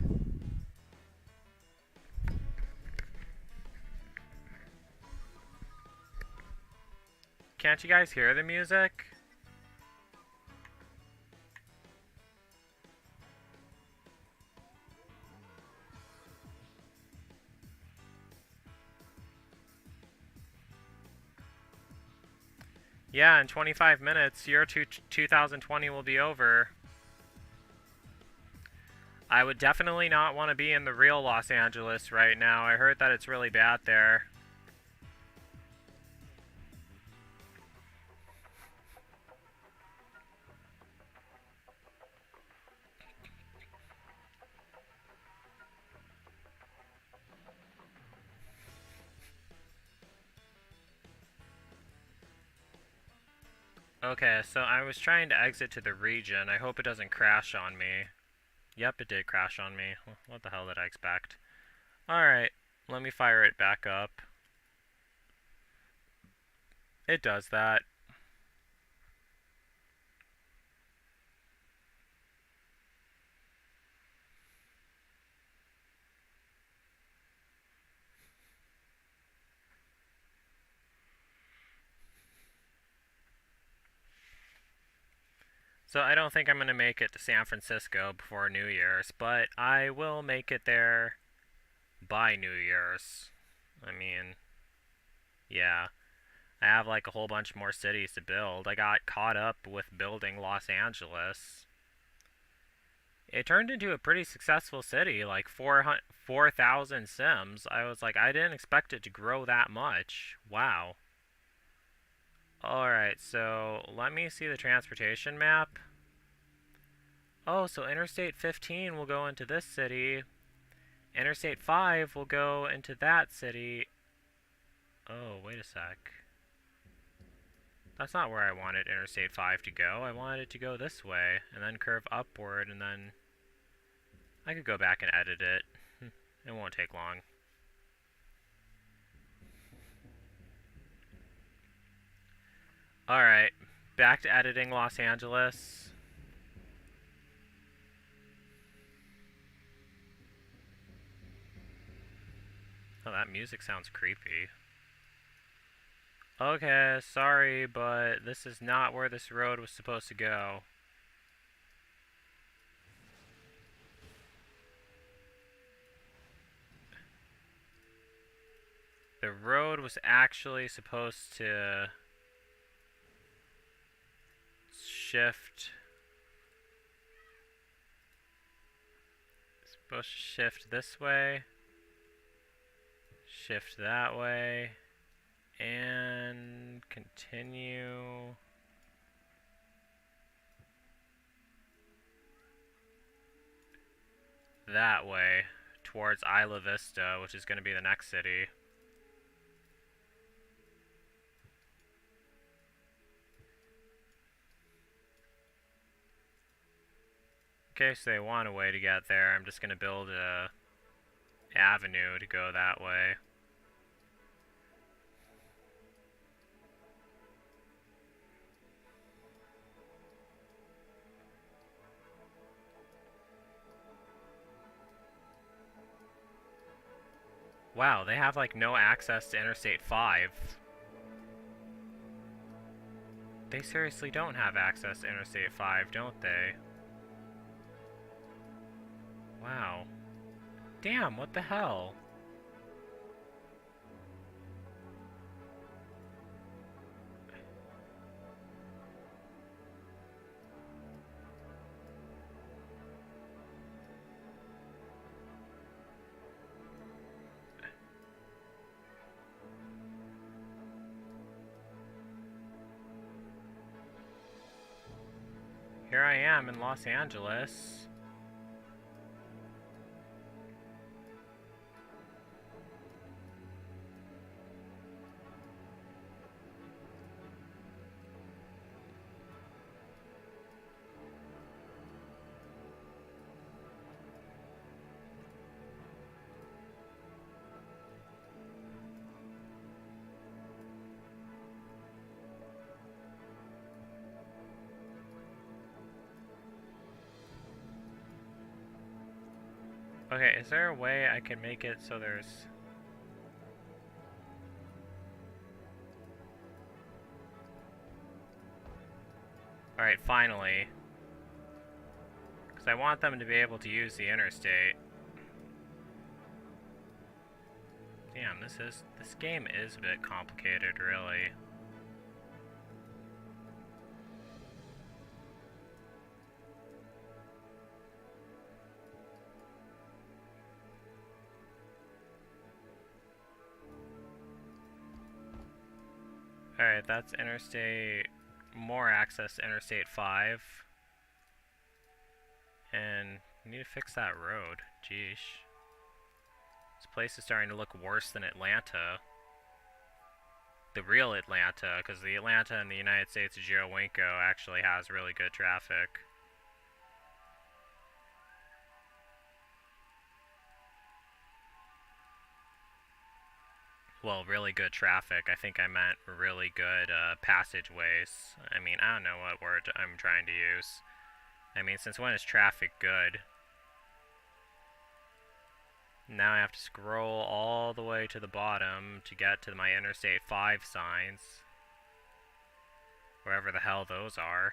can't you guys hear the music? Yeah, in 25 minutes, year 2020 will be over. I would definitely not want to be in the real Los Angeles right now. I heard that it's really bad there. Okay, so I was trying to exit to the region. I hope it doesn't crash on me. Yep, it did crash on me. What the hell did I expect? Alright, let me fire it back up. It does that. So I don't think I'm going to make it to San Francisco before New Year's, but I will make it there by New Year's. I mean, yeah. I have like a whole bunch more cities to build. I got caught up with building Los Angeles. It turned into a pretty successful city, like 4,000 Sims. I was like, I didn't expect it to grow that much. Wow. Alright, so let me see the transportation map. Oh, so Interstate 15 will go into this city. Interstate 5 will go into that city. Oh, wait a sec. That's not where I wanted Interstate 5 to go. I wanted it to go this way, and then curve upward, and then... I could go back and edit it. It won't take long. Alright, back to editing Los Angeles. Oh, that music sounds creepy. Okay, sorry, but this is not where this road was supposed to go. The road was actually supposed to shift. It's supposed to shift this way. Shift that way. And continue. That way. Towards Isla Vista, which is going to be the next city. In case they want a way to get there, I'm just going to build a avenue to go that way. Wow, they have like no access to Interstate 5. They seriously don't have access to Interstate 5, don't they? Wow. Damn, what the hell? Here I am in Los Angeles. Okay, is there a way I can make it so there's... Alright, finally. Because I want them to be able to use the interstate. Damn, this game is a bit complicated, really. Alright, that's Interstate... more access to Interstate 5. And we need to fix that road. Jeesh. This place is starting to look worse than Atlanta. The real Atlanta, because the Atlanta in the United States of Winko actually has really good traffic. Well, really good traffic. I think I meant really good passageways. I mean, I don't know what word I'm trying to use. I mean, since when is traffic good? Now I have to scroll all the way to the bottom to get to my Interstate 5 signs. Wherever the hell those are.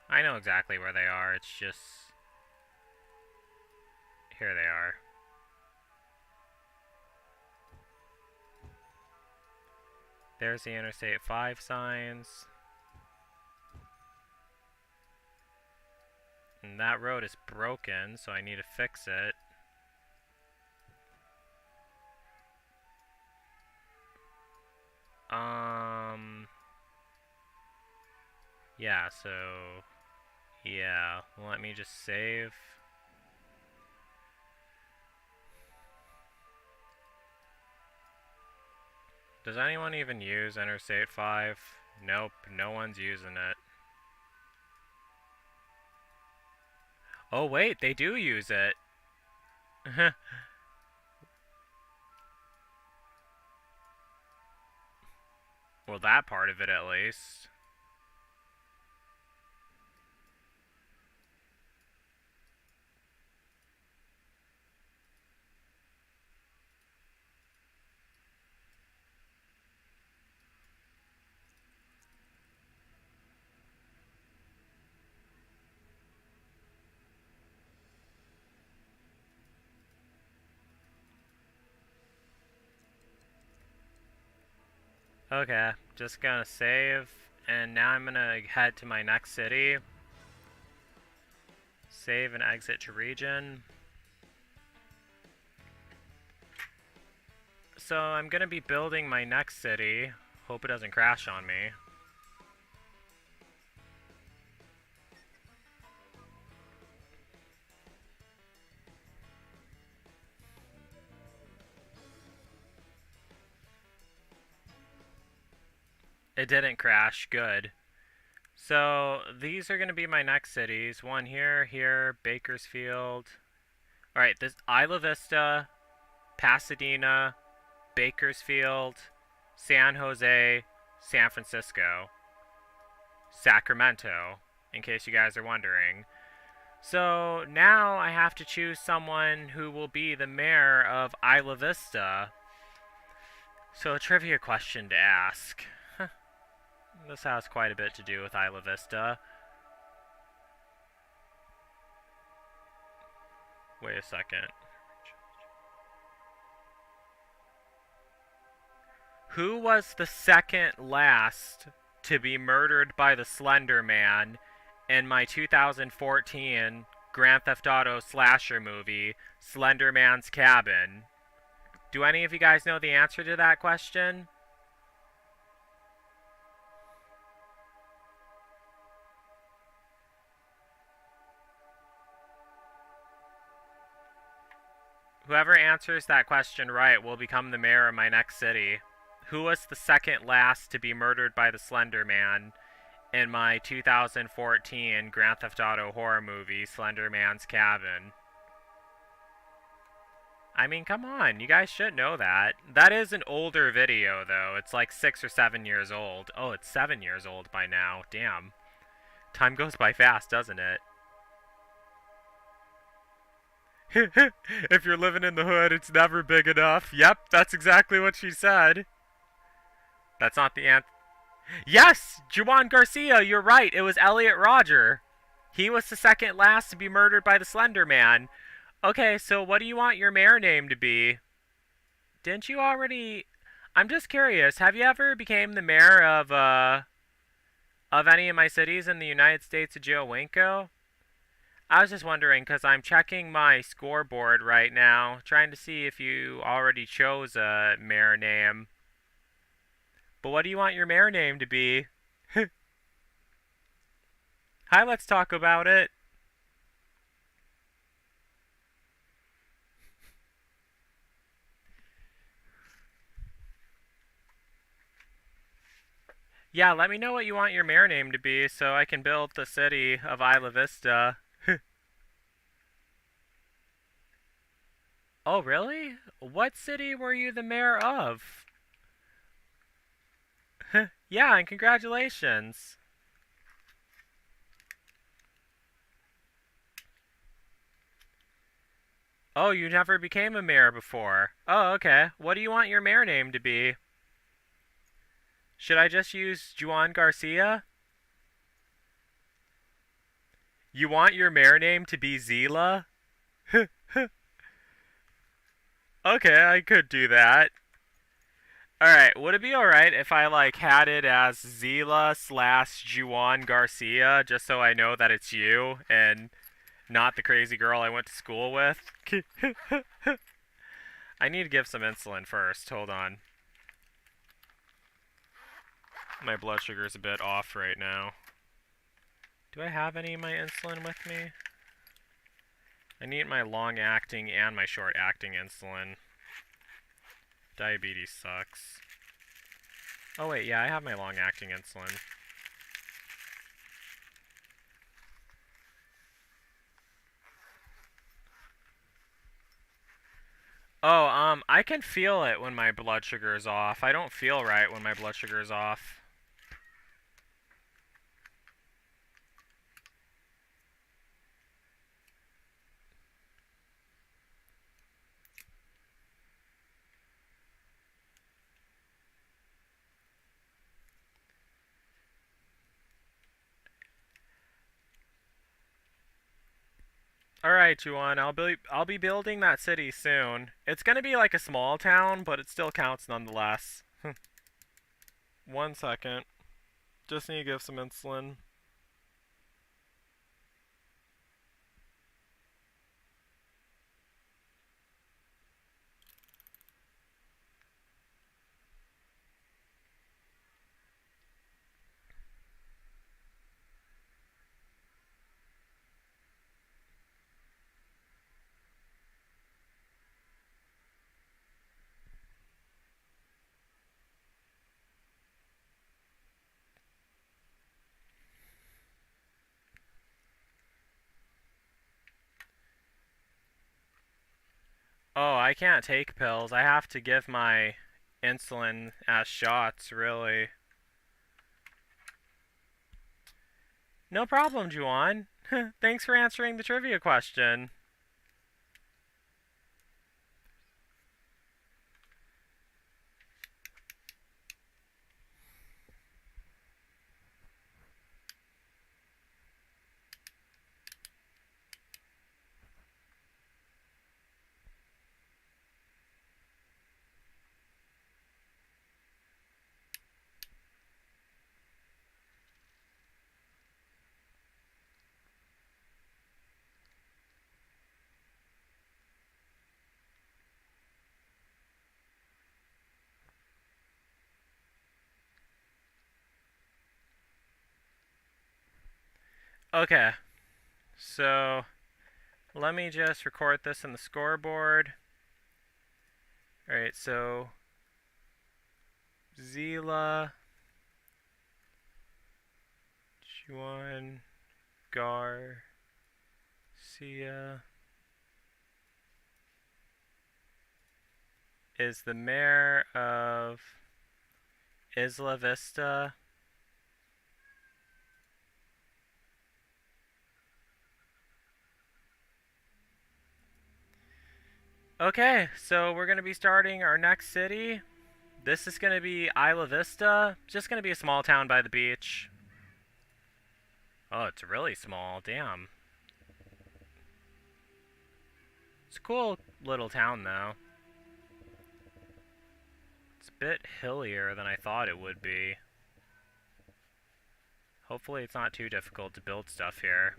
I know exactly where they are, it's just... Here they are. There's the Interstate 5 signs. And that road is broken, so I need to fix it. Yeah, so... Yeah, let me just save. Does anyone even use Interstate 5? Nope, no one's using it. Oh wait, they do use it! Well, that part of it at least. Okay, just gonna save, and now I'm gonna head to my next city. Save and exit to region. So I'm gonna be building my next city. Hope it doesn't crash on me. It didn't crash, good. So these are going to be my next cities. One here, here, Bakersfield. Alright, this Isla Vista, Pasadena, Bakersfield, San Jose, San Francisco, Sacramento, in case you guys are wondering. So now I have to choose someone who will be the mayor of Isla Vista. So a trivia question to ask. This has quite a bit to do with Isla Vista. Wait a second. Who was the second last to be murdered by the Slender Man in my 2014 Grand Theft Auto slasher movie, Slender Man's Cabin? Do any of you guys know the answer to that question? Whoever answers that question right will become the mayor of my next city. Who was the second last to be murdered by the Slender Man in my 2014 Grand Theft Auto horror movie, Slender Man's Cabin? I mean, come on, you guys should know that. That is an older video, though. It's like 6 or 7 years old. Oh, it's 7 years old by now. Damn. Time goes by fast, doesn't it? If you're living in the hood, it's never big enough. Yep, that's exactly what she said. That's not the answer. Yes, Juan Garcia, you're right. It was Elliot Rodger. He was the second last to be murdered by the Slender Man. Okay, so what do you want your mayor name to be? Didn't you already? I'm just curious. Have you ever became the mayor of any of my cities in the United States of Joe Winko? I was just wondering because I'm checking my scoreboard right now, trying to see if you already chose a mayor name. But what do you want your mayor name to be? Hi, let's talk about it. Yeah, let me know what you want your mayor name to be so I can build the city of Isla Vista. Oh, really? What city were you the mayor of? Yeah, and congratulations. Oh, you never became a mayor before. Oh, okay. What do you want your mayor name to be? Should I just use Juan Garcia? You want your mayor name to be Zila? Okay, I could do that. Alright, would it be alright if I like had it as Zila slash Juan Garcia just so I know that it's you and not the crazy girl I went to school with? I need to give some insulin first. Hold on. My blood sugar is a bit off right now. Do I have any of my insulin with me? I need my long-acting and my short-acting insulin. Diabetes sucks. Oh wait, yeah, I have my long-acting insulin. Oh, I can feel it when my blood sugar is off. I don't feel right when my blood sugar is off. All right, Juan, I'll be building that city soon. It's gonna be like a small town, but it still counts nonetheless. 1 second. Just need to give some insulin. Oh, I can't take pills. I have to give my insulin as shots, really. No problem, Juan. Thanks for answering the trivia question. Okay, so let me just record this in the scoreboard. Alright, so Zila, Juan, Garcia is the mayor of Isla Vista. Okay, so we're going to be starting our next city. This is going to be Isla Vista. Just going to be a small town by the beach. Oh, it's really small. Damn. It's a cool little town, though. It's a bit hillier than I thought it would be. Hopefully it's not too difficult to build stuff here.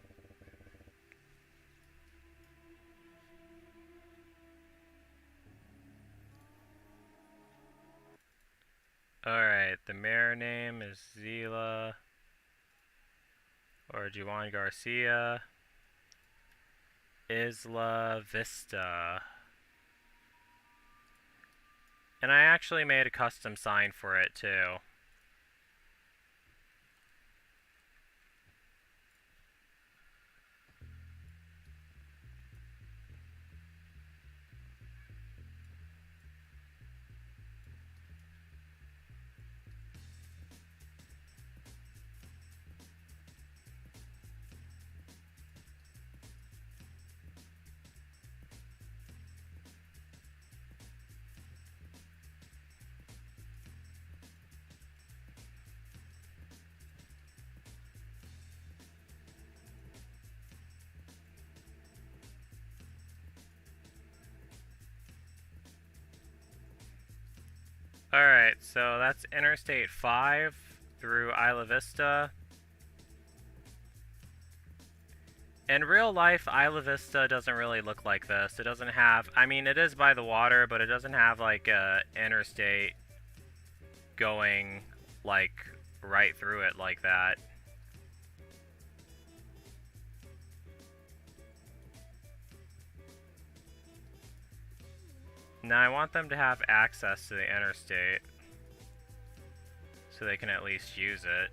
Alright, the mayor name is Zila. Or Juan Garcia. Isla Vista. And I actually made a custom sign for it, too. Alright, so that's Interstate 5 through Isla Vista. In real life, Isla Vista doesn't really look like this. It doesn't have, I mean, it is by the water, but it doesn't have like a interstate going like right through it like that. Now I want them to have access to the interstate so they can at least use it.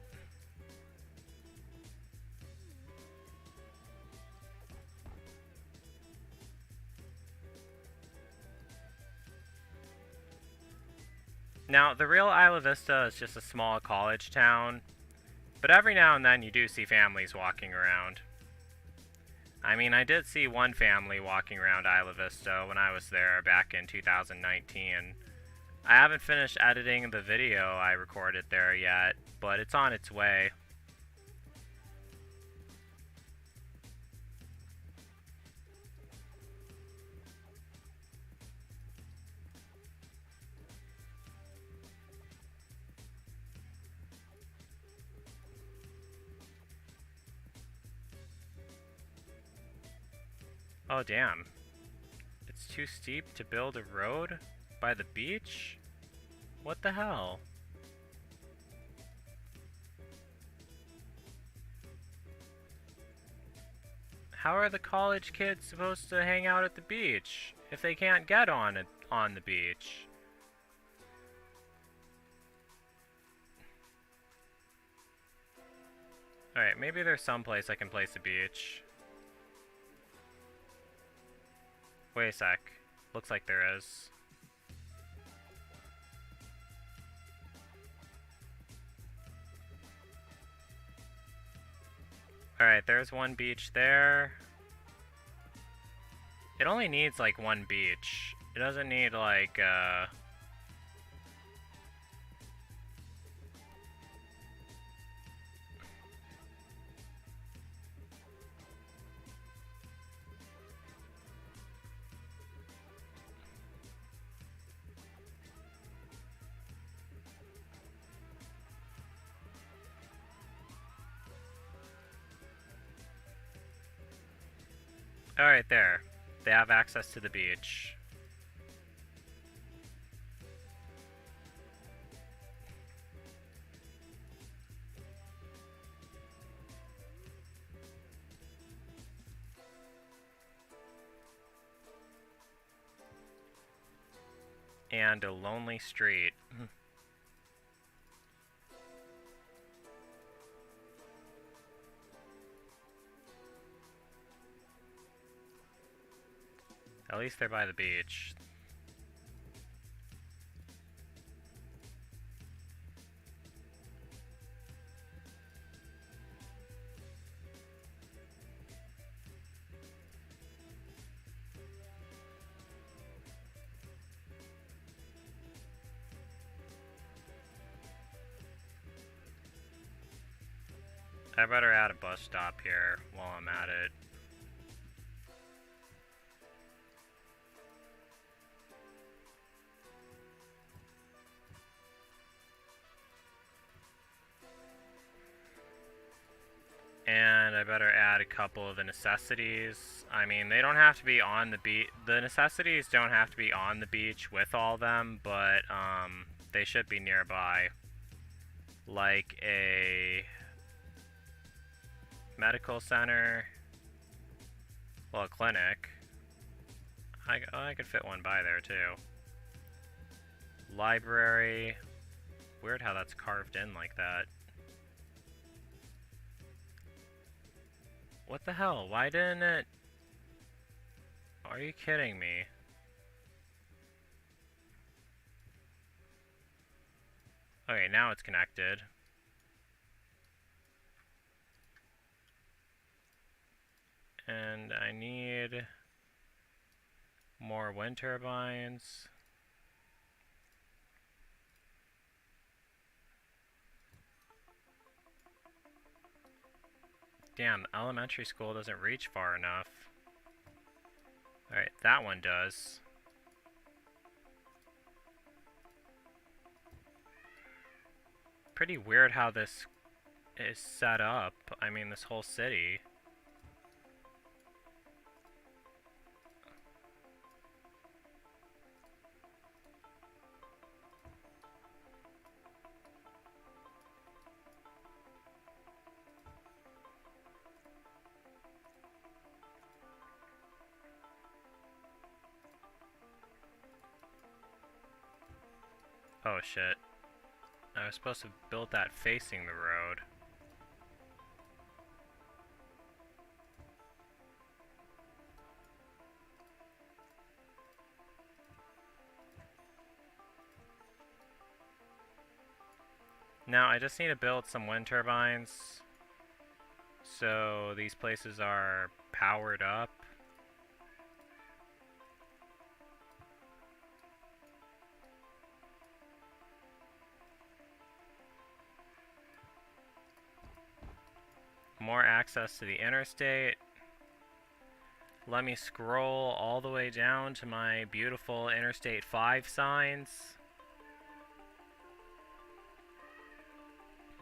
Now, the real Isla Vista is just a small college town, but every now and then you do see families walking around. I mean, I did see one family walking around Isla Vista when I was there back in 2019. I haven't finished editing the video I recorded there yet, but it's on its way. Oh, damn. It's too steep to build a road by the beach? What the hell? How are the college kids supposed to hang out at the beach if they can't get on the beach? Alright, maybe there's some place I can place a beach. Wait a sec. Looks like there is. Alright, there's one beach there. It only needs like one beach. It doesn't need like Alright, there. They have access to the beach. And a lonely street. At least they're by the beach. I better add a bus stop here while I'm at it. And I better add a couple of the necessities. I mean, they don't have to be on the beach. The necessities don't have to be on the beach with all of them, but they should be nearby. Like a medical center. Well, a clinic. I could fit one by there, too. Library. Weird how that's carved in like that. What the hell? Why didn't it... Are you kidding me? Okay, now it's connected. And I need more wind turbines. Damn, the elementary school doesn't reach far enough. Alright, that one does. Pretty weird how this is set up. I mean, this whole city. Oh shit. I was supposed to build that facing the road. Now I just need to build some wind turbines so these places are powered up. More access to the interstate. Let me scroll all the way down to my beautiful Interstate 5 signs.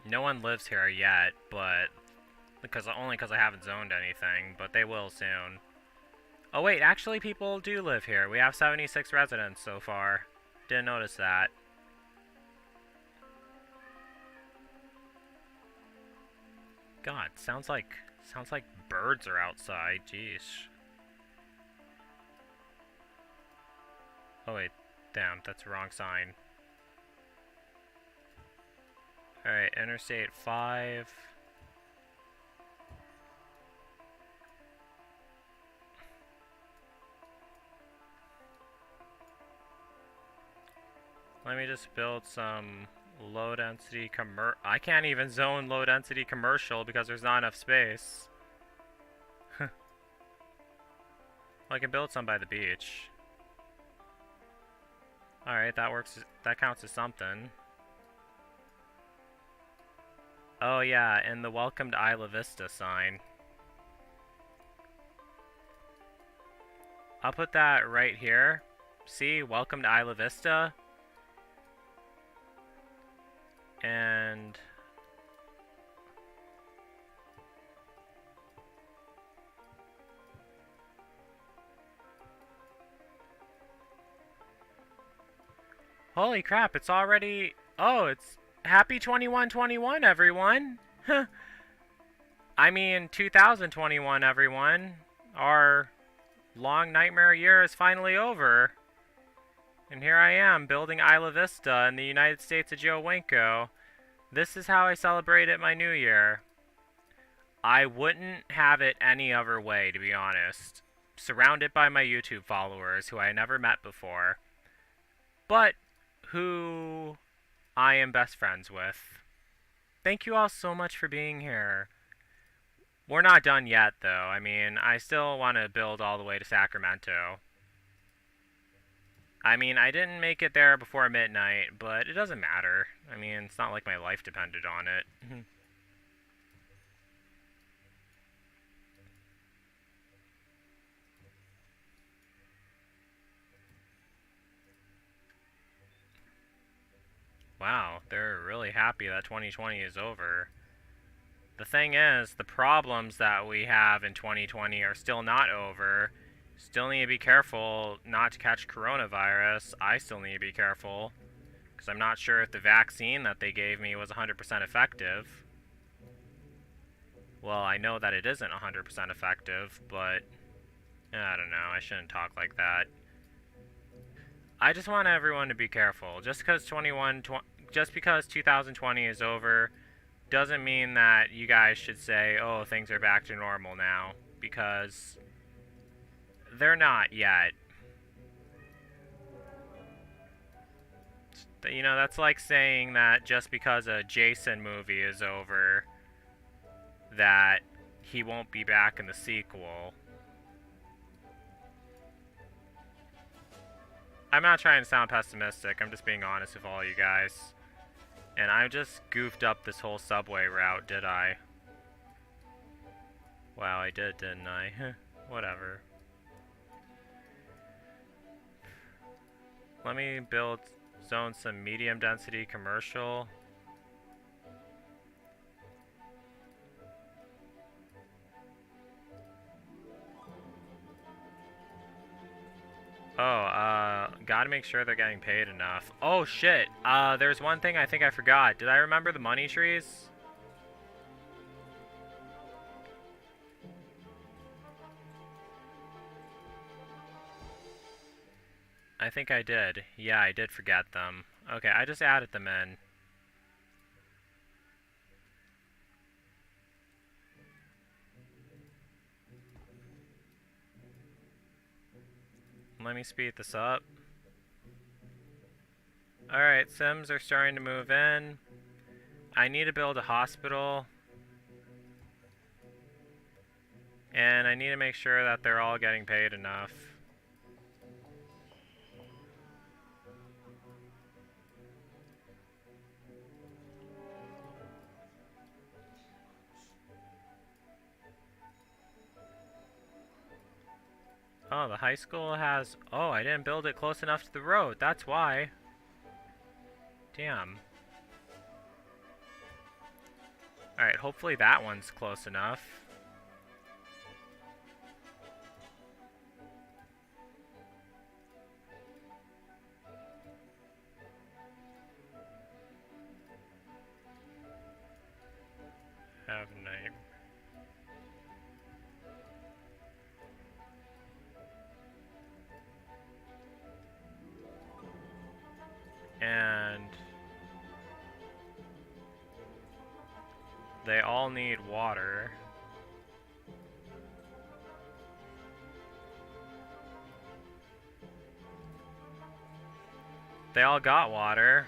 No one lives here yet, but only because I haven't zoned anything, but they will soon. Oh wait, actually people do live here. We have 76 residents so far. Didn't notice that. God, sounds like birds are outside. Jeez. Oh wait, damn, that's the wrong sign. Alright, Interstate 5. Let me just build some low-density I can't even zone low-density commercial because there's not enough space. I can build some by the beach. Alright, that works. That counts as something. Oh yeah, and the Welcome to Isla Vista sign. I'll put that right here. See? Welcome to Isla Vista. And... holy crap, it's already... Oh, it's... Happy 2121, everyone! I mean, 2021, everyone. Our long nightmare year is finally over. And here I am, building Isla Vista in the United States of Joe Winko. This is how I celebrated my new year. I wouldn't have it any other way, to be honest. Surrounded by my YouTube followers, who I never met before. But who I am best friends with. Thank you all so much for being here. We're not done yet, though. I mean, I still want to build all the way to Sacramento. I mean, I didn't make it there before midnight, but it doesn't matter. I mean, it's not like my life depended on it. Wow, they're really happy that 2020 is over. The thing is, the problems that we have in 2020 are still not over. Still need to be careful not to catch coronavirus. I still need to be careful because I'm not sure if the vaccine that they gave me was 100% effective. Well, I know that it isn't 100% effective, but I don't know. I shouldn't talk like that. I just want everyone to be careful. Just because 2020 is over doesn't mean that you guys should say, "Oh, things are back to normal now," because they're not yet. You know, that's like saying that just because a Jason movie is over, that he won't be back in the sequel. I'm not trying to sound pessimistic, I'm just being honest with all you guys. And I just goofed up this whole subway route, did I? Wow, I did, didn't I? Whatever. Let me zone some medium density commercial. Oh, gotta make sure they're getting paid enough. Oh shit, there's one thing I think I forgot. Did I remember the money trees? I think I did. Yeah, I did forget them. Okay, I just added them in. Let me speed this up. Alright, Sims are starting to move in. I need to build a hospital. And I need to make sure that they're all getting paid enough. Oh, the high school has... Oh, I didn't build it close enough to the road. That's why. Damn. Alright, hopefully that one's close enough. Have night. And they all need water. They all got water.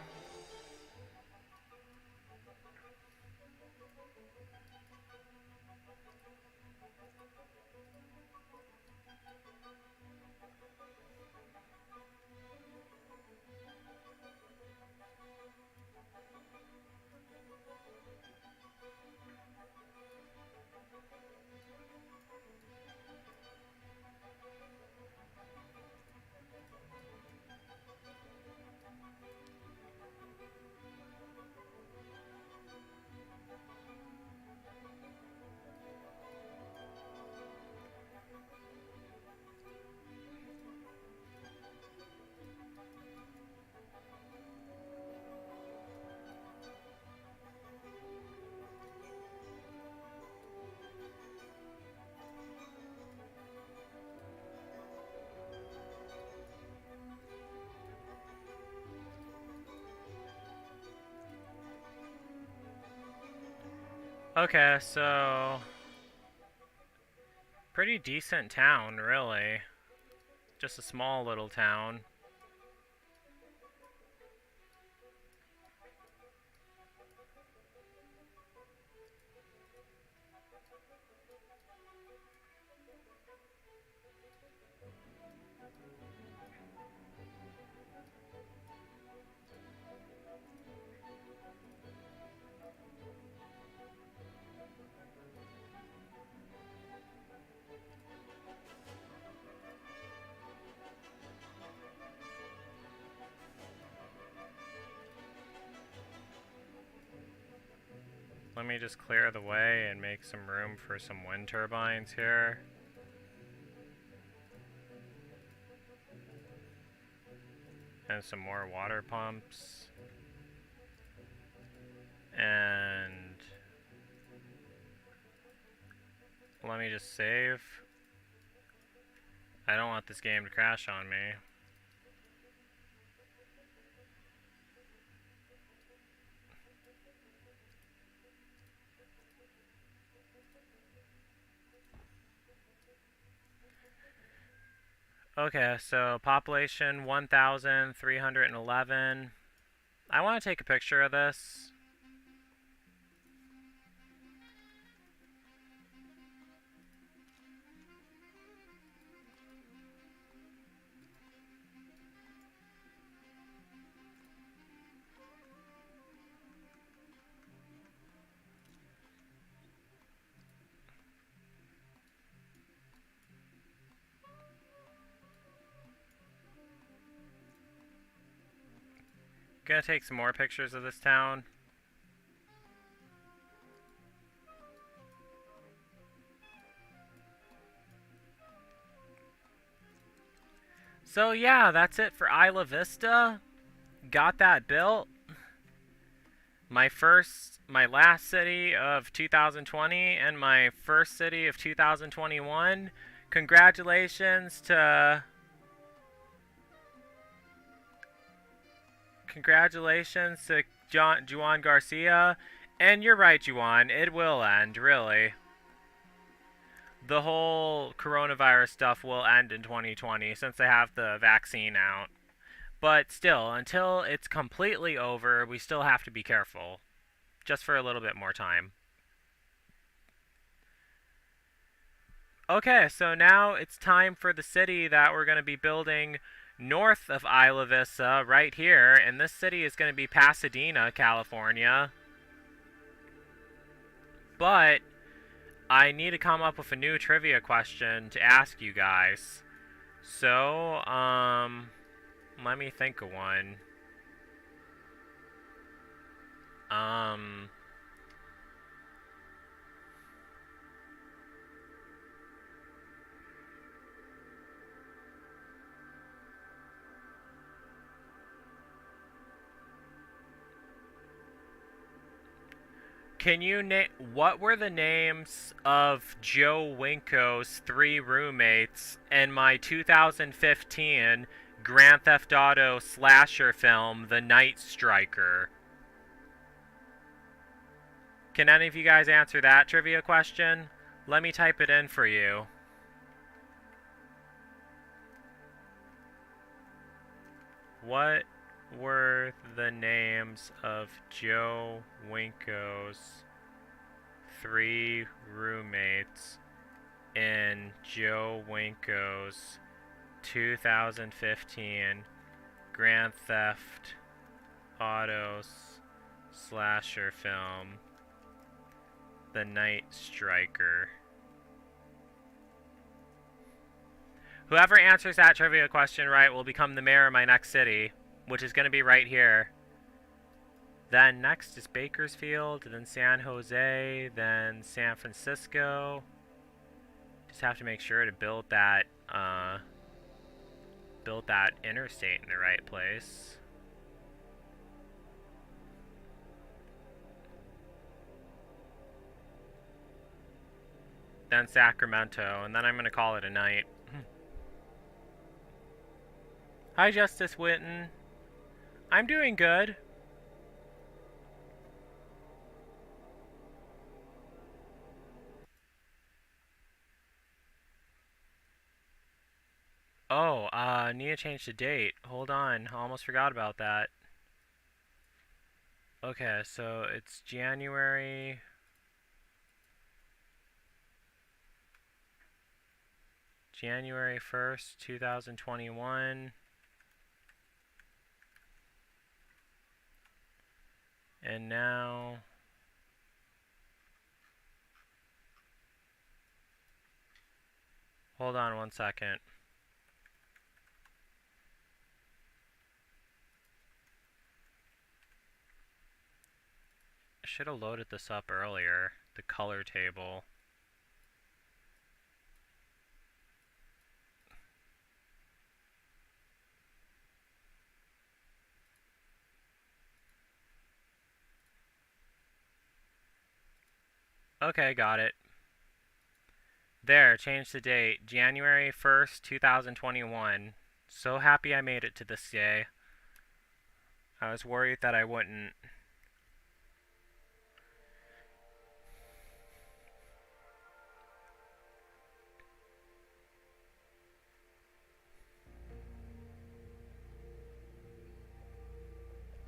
Okay, so... Pretty decent town, really. Just a small little town. let me just clear the way and make some room for some wind turbines here. And some more water pumps. And let me just save. I don't want this game to crash on me. Okay, so population 1,311. I want to take a picture of this. Gonna take some more pictures of this town. So yeah, that's it for Isla Vista. Got that built. My last city of 2020 and my first city of 2021. Congratulations to Juan Garcia. And you're right, Juan, it will end, really. The whole coronavirus stuff will end in 2020 since they have the vaccine out. But still, until it's completely over, we still have to be careful. Just for a little bit more time. Okay, so now it's time for the city that we're going to be building north of Isla Vista, right here. And this city is going to be Pasadena, California. But I need to come up with a new trivia question to ask you guys. So, let me think of one. Can you name what were the names of Joe Winko's 3 roommates in my 2015 Grand Theft Auto slasher film, The Night Striker? Can any of you guys answer that trivia question? Let me type it in for you. What were the names of Joe Winko's 3 roommates in Joe Winko's 2015 Grand Theft Auto slasher film, The Night Striker? Whoever answers that trivia question right will become the mayor of my next city, which is going to be right here. Then next is Bakersfield, then San Jose, then San Francisco. Just have to make sure to build that interstate in the right place. Then Sacramento, and then I'm going to call it a night. Hi, Justice Witten. I'm doing good. Oh, need to change the date. Hold on, I almost forgot about that. Okay, so it's January 1st, 2021. And now hold on one second. should have loaded this up earlier. The color table. Okay, got it. There, change the date. January 1st, 2021. So happy I made it to this day. I was worried that I wouldn't.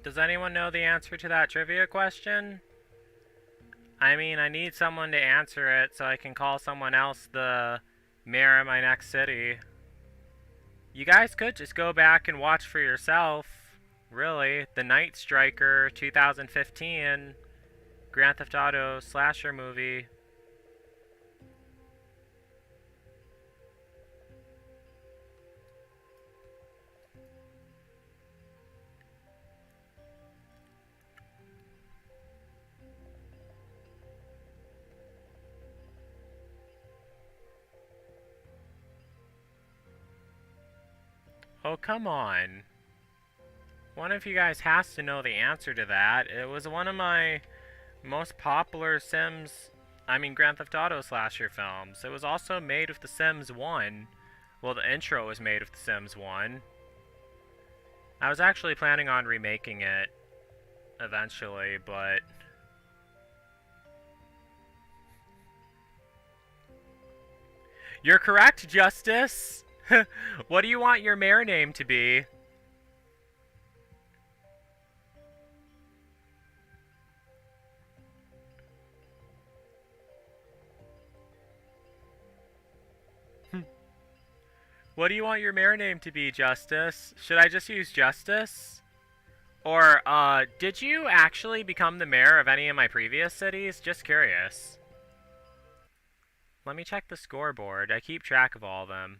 Does anyone know the answer to that trivia question? I mean, I need someone to answer it so I can call someone else the mayor of my next city. You guys could just go back and watch for yourself. Really. The Night Striker 2015 Grand Theft Auto slasher movie. Oh, come on. One of you guys has to know the answer to that. It was one of my most popular Grand Theft Auto slasher films. It was also made with The Sims 1. Well, the intro was made with The Sims 1. I was actually planning on remaking it eventually, but... You're correct, Justice! What do you want your mayor name to be? What do you want your mayor name to be, Justice? Should I just use Justice? Or, did you actually become the mayor of any of my previous cities? Just curious. Let me check the scoreboard. I keep track of all of them.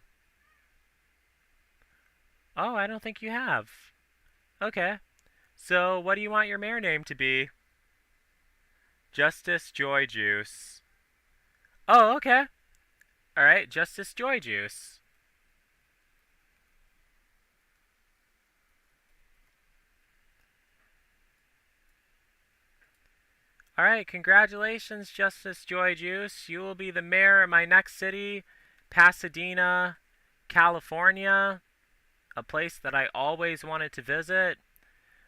Oh, I don't think you have. Okay. So, what do you want your mayor name to be? Justice Joy Juice. Oh, okay. Alright, Justice Joy Juice. Alright, congratulations, Justice Joy Juice. You will be the mayor of my next city, Pasadena, California. A place that I always wanted to visit.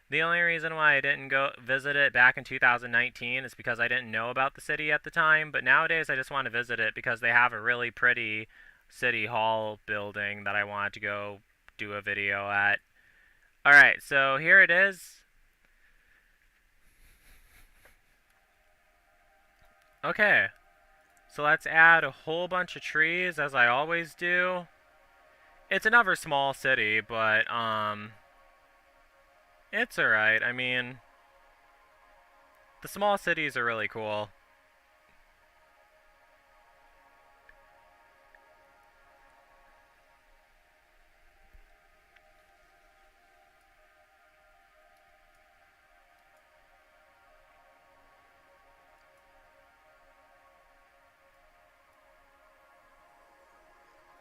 The only reason why I didn't go visit it back in 2019 is because I didn't know about the city at the time, but nowadays I just want to visit it because they have a really pretty city hall building that I wanted to go do a video at. Alright, so here it is. Okay, so let's add a whole bunch of trees as I always do. It's another small city, but it's alright. I mean, the small cities are really cool.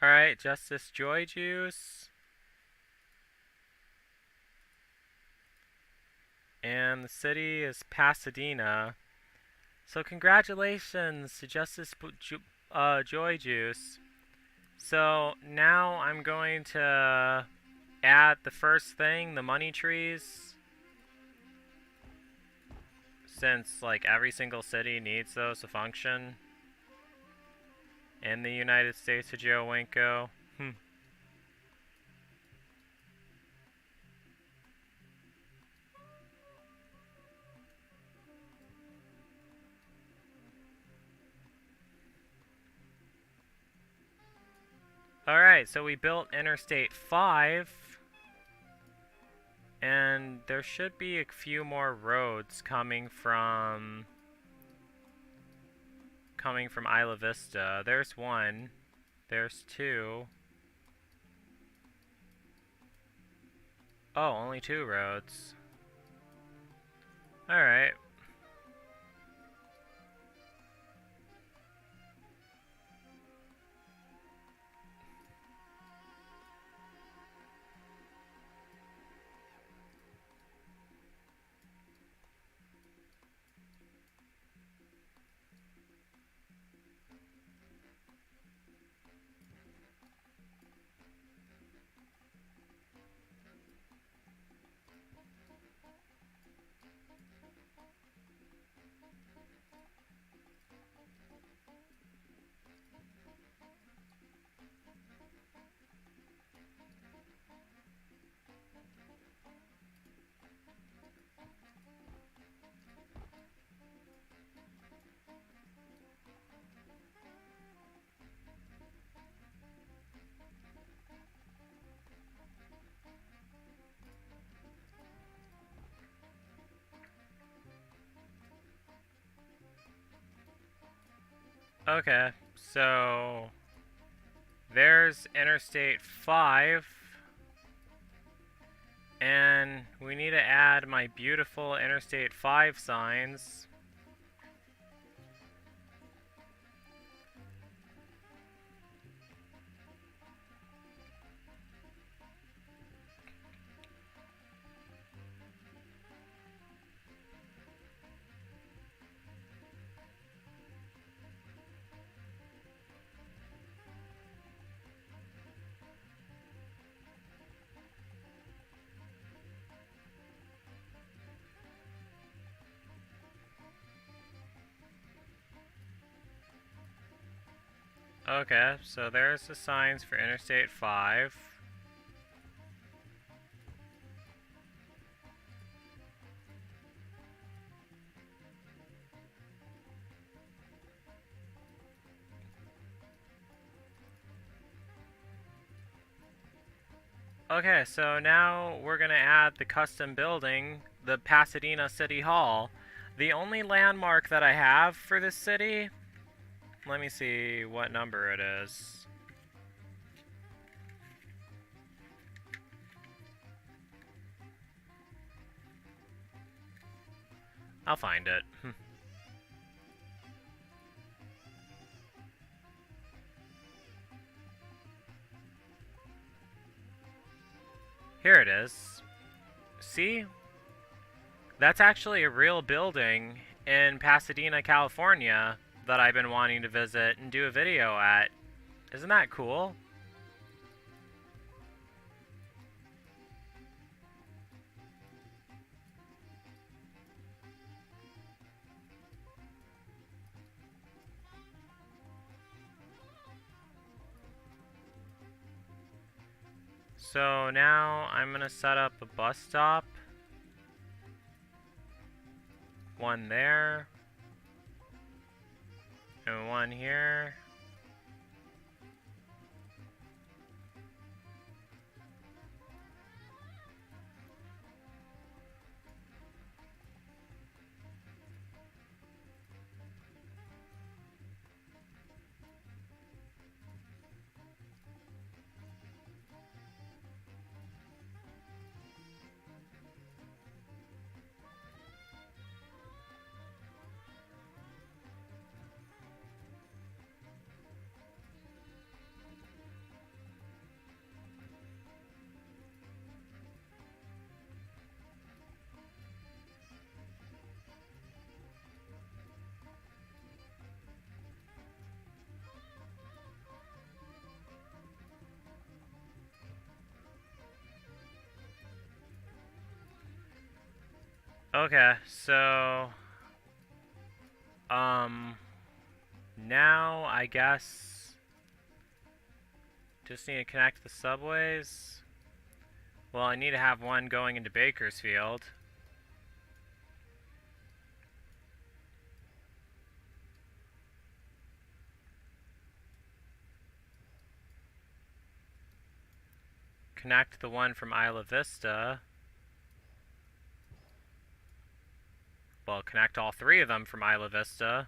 Alright, Justice Joy Juice. And the city is Pasadena. So congratulations to Justice Joy Juice. So now I'm going to add the first thing, the money trees. Since like every single city needs those to function. In the United States of Joe Winko. Alright, so we built Interstate 5. And there should be a few more roads coming from Isla Vista. There's one. There's two. Oh, only two roads. Alright. Okay, so there's Interstate 5. And we need to add my beautiful Interstate 5 signs. Okay, so there's the signs for Interstate 5. Okay, so now we're going to add the custom building, the Pasadena City Hall. The only landmark that I have for this city, let me see what number it is. I'll find it. Here it is. See? That's actually a real building in Pasadena, California that I've been wanting to visit and do a video at. Isn't that cool? So now I'm going to set up a bus stop. One there. And one here. Okay, so now I guess just need to connect the subways. Well, I need to have one going into Bakersfield. Connect the one from Isla Vista. Well, connect all three of them from Isla Vista.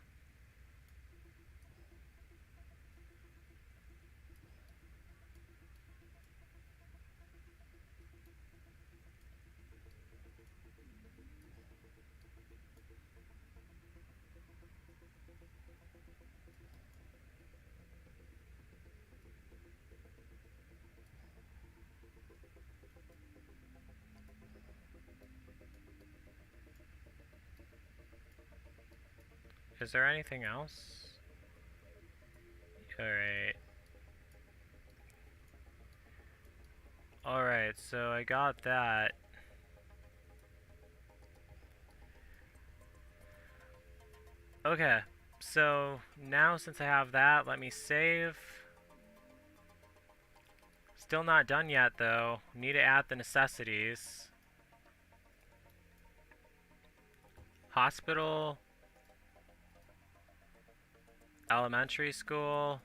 Is there anything else? Alright. Alright, so I got that. Okay, so now since I have that, let me save. Still not done yet though. Need to add the necessities. Hospital. Elementary school.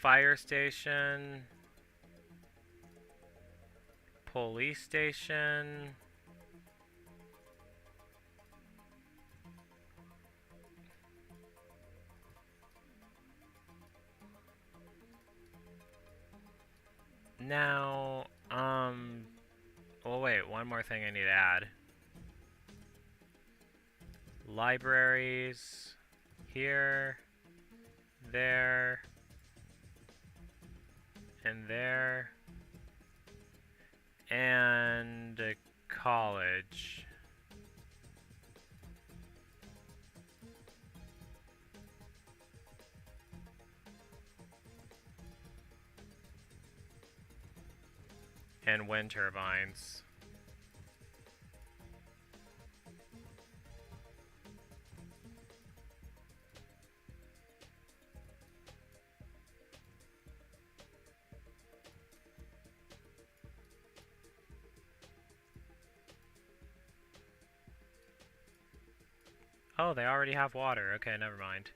Fire station. Police station. Now, well, wait, one more thing I need to add. Libraries here, there, and there, and a college. And wind turbines. Oh, they already have water. Okay, never mind.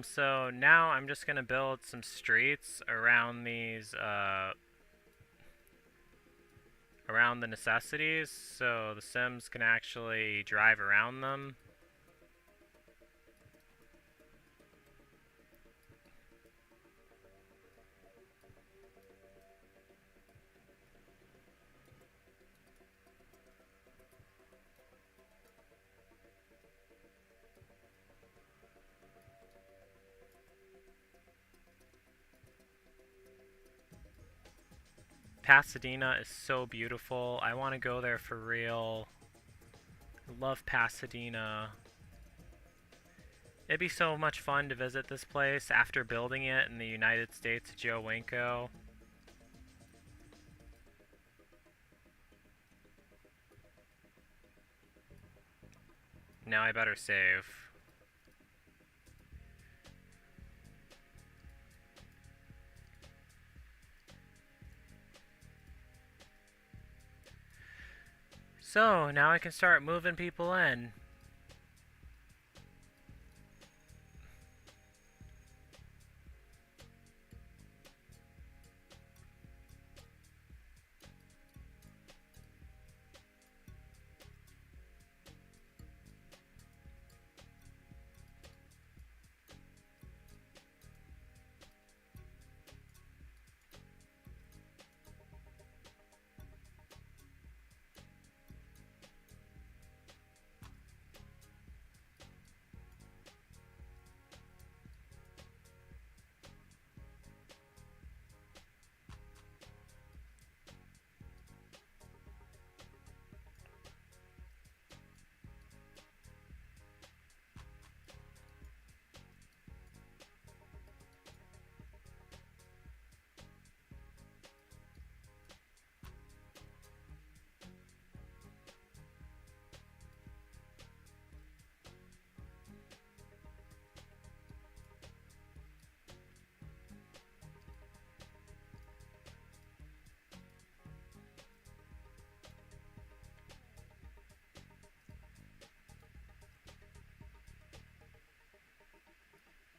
So now I'm just gonna build some streets around these, around the necessities, so the Sims can actually drive around them. Pasadena is so beautiful. I want to go there for real. I love Pasadena. It'd be so much fun to visit this place after building it in the United States of Joe Winko. Now I better save. So, now I can start moving people in.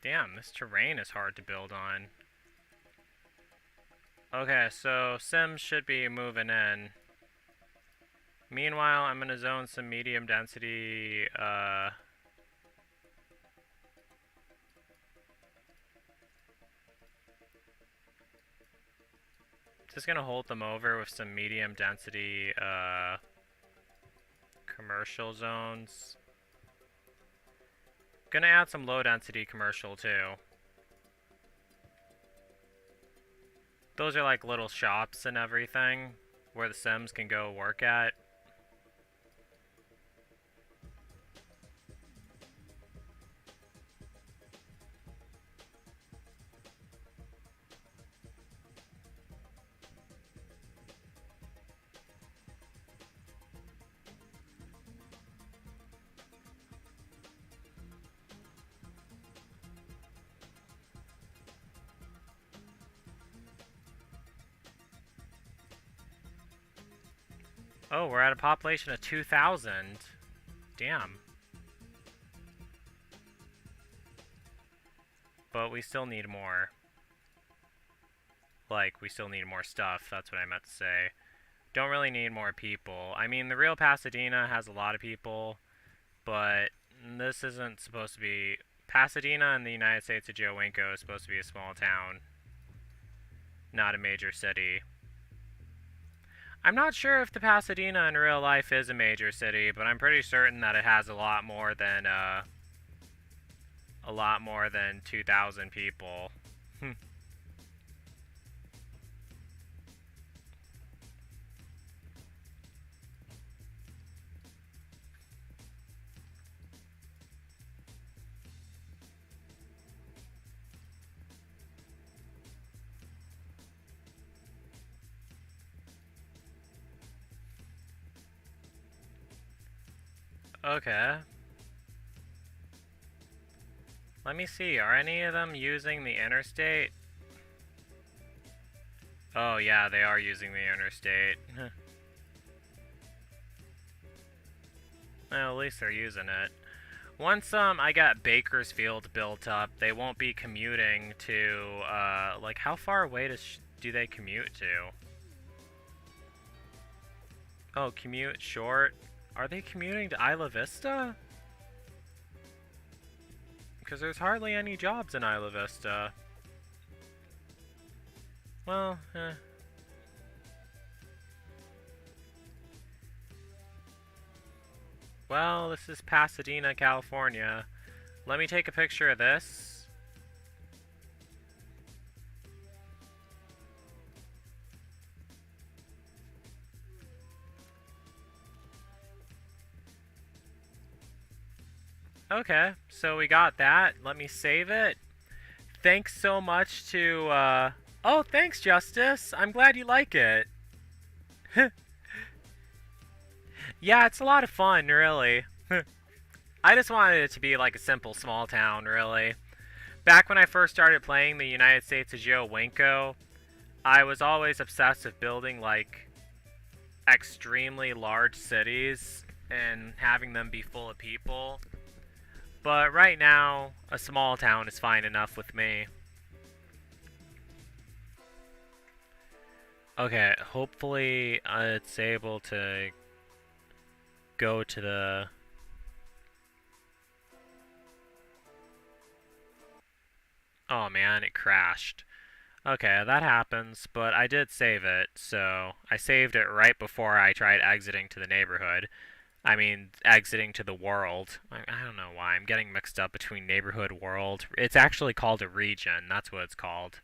Damn, this terrain is hard to build on. Okay, so Sims should be moving in. Meanwhile, I'm gonna zone some medium density, just gonna hold them over with some medium density, commercial zones. Gonna add some low density commercial too. Those are like little shops and everything where the Sims can go work at. Oh, we're at a population of 2,000. Damn. But we still need more. Like, we still need more stuff, that's what I meant to say. Don't really need more people. I mean, the real Pasadena has a lot of people, but this isn't supposed to be... Pasadena in the United States of Joe Winko is supposed to be a small town. not a major city. I'm not sure if the Pasadena in real life is a major city, but I'm pretty certain that it has a lot more than 2,000 people. Okay. Let me see. Are any of them using the interstate? Oh, yeah, they are using the interstate. Well, at least they're using it. Once I got Bakersfield built up, they won't be commuting to like how far away do they commute to? Oh, commute short. Are they commuting to Isla Vista? Because there's hardly any jobs in Isla Vista. Well, Well, this is Pasadena, California. Let me take a picture of this. Okay, so we got that. Let me save it. Thanks so much to, Oh, thanks, Justice. I'm glad you like it. Yeah, it's a lot of fun, really. I just wanted it to be like a simple small town, really. Back when I first started playing the United States of Joe Winko, I was always obsessed with building, like, extremely large cities and having them be full of people. But right now, a small town is fine enough with me. Okay, hopefully it's able to go to the... Oh man, it crashed. Okay, that happens, but I did save it, so I saved it right before I tried exiting to the neighborhood. I mean, exiting to the world. I don't know why. I'm getting mixed up between neighborhood, world. It's actually called a region. That's what it's called.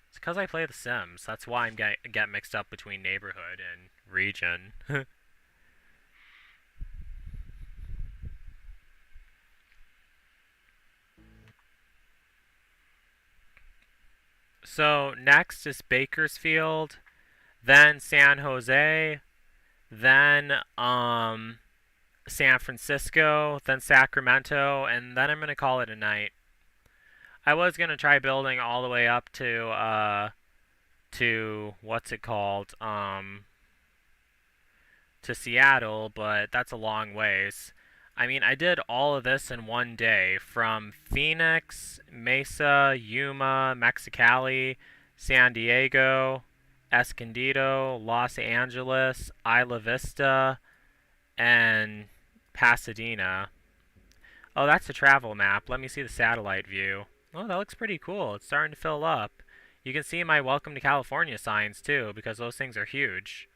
It's because I play The Sims. That's why I'm get mixed up between neighborhood and region. So next is Bakersfield, then San Jose, then San Francisco, then Sacramento, and then I'm gonna call it a night. I was gonna try building all the way up to what's it called? To Seattle, but that's a long ways. I mean, I did all of this in one day from Phoenix, Mesa, Yuma, Mexicali, San Diego, Escondido, Los Angeles, Isla Vista, and Pasadena. Oh, that's a travel map. Let me see the satellite view. Oh, that looks pretty cool. It's starting to fill up. You can see my Welcome to California signs too, because those things are huge.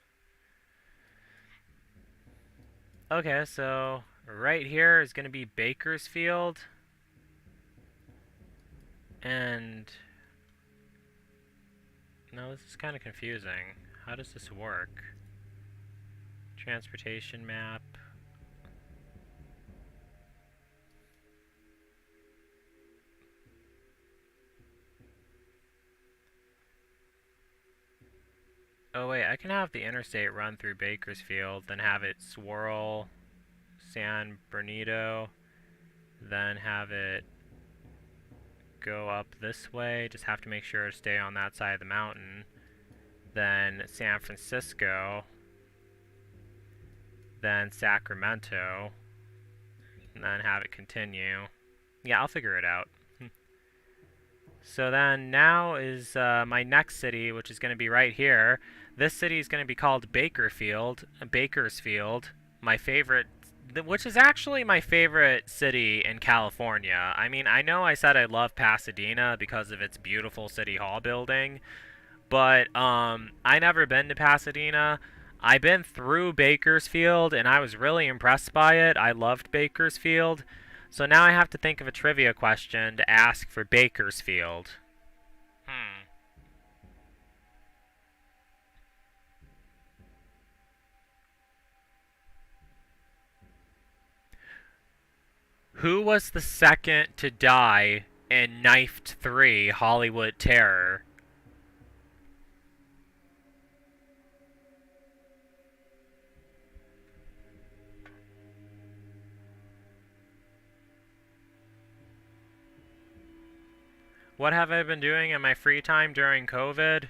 Okay, so right here is going to be Bakersfield. And... No, this is kind of confusing. How does this work? Transportation map. Oh wait, I can have the interstate run through Bakersfield, then have it swirl San Bernardino, then have it go up this way. Just have to make sure to stay on that side of the mountain. Then San Francisco, then Sacramento, and then have it continue. Yeah, I'll figure it out. So then now is my next city, which is going to be right here. This city is going to be called Bakersfield, my favorite, which is actually my favorite city in California. I mean, I know I said I love Pasadena because of its beautiful city hall building, But I never been to Pasadena. I've been through Bakersfield and I was really impressed by it. I loved Bakersfield. So now I have to think of a trivia question to ask for Bakersfield. Hmm. Who was the second to die in Knifed 3 Hollywood Terror? What have I been doing in my free time during COVID?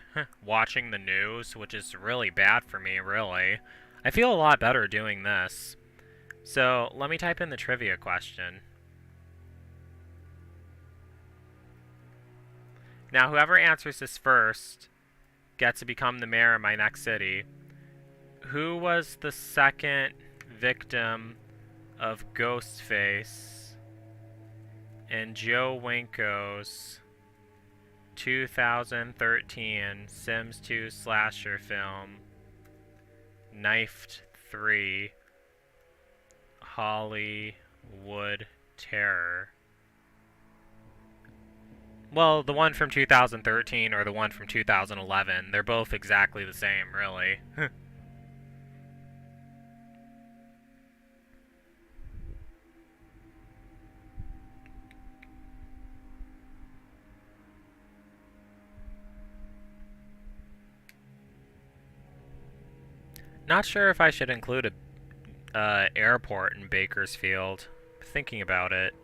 Watching the news, which is really bad for me, really. I feel a lot better doing this. So, let me type in the trivia question. Now, whoever answers this first gets to become the mayor of my next city. Who was the second victim of Ghostface in Joe Winko's 2013 Sims 2 slasher film, Knifed 3 Hollywood Terror? Well, the one from 2013 or the one from 2011, they're both exactly the same, really. Not sure if I should include a airport in Bakersfield. Thinking about it.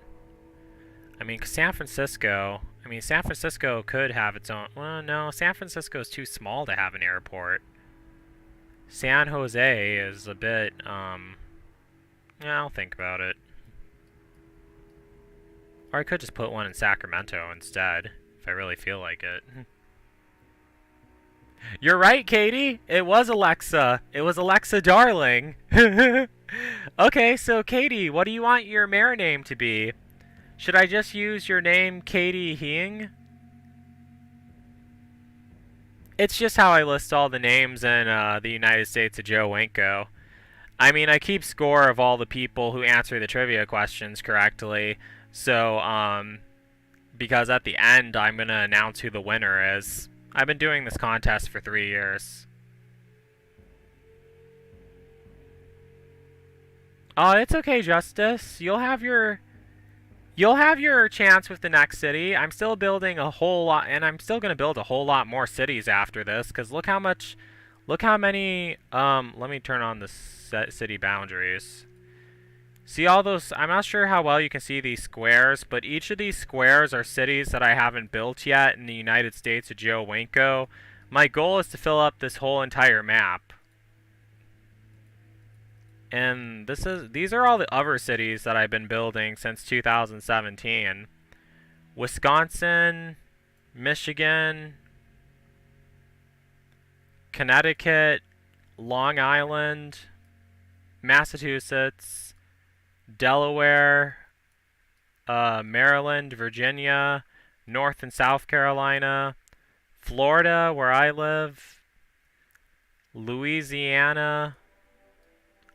I mean, San Francisco. I mean, San Francisco could have its own. Well, no, San Francisco is too small to have an airport. San Jose is a bit. Yeah, I'll think about it. Or I could just put one in Sacramento instead, if I really feel like it. You're right, Katie. It was Alexa. It was Alexa Darling. Okay, so Katie, what do you want your mayor name to be? Should I just use your name, Katie Hing? It's just how I list all the names in the United States of Joe Winko. I mean, I keep score of all the people who answer the trivia questions correctly. So, because at the end, I'm going to announce who the winner is. I've been doing this contest for 3 years. Oh, it's okay, Justice. You'll have your chance with the next city. I'm still building a whole lot, and I'm still going to build a whole lot more cities after this, because look how many, let me turn on the city boundaries. See all those, I'm not sure how well you can see these squares, but each of these squares are cities that I haven't built yet in the United States of Joe Winko. My goal is to fill up this whole entire map. And these are all the other cities that I've been building since 2017. Wisconsin, Michigan, Connecticut, Long Island, Massachusetts, Delaware, Maryland, Virginia, North and South Carolina, Florida, where I live, Louisiana.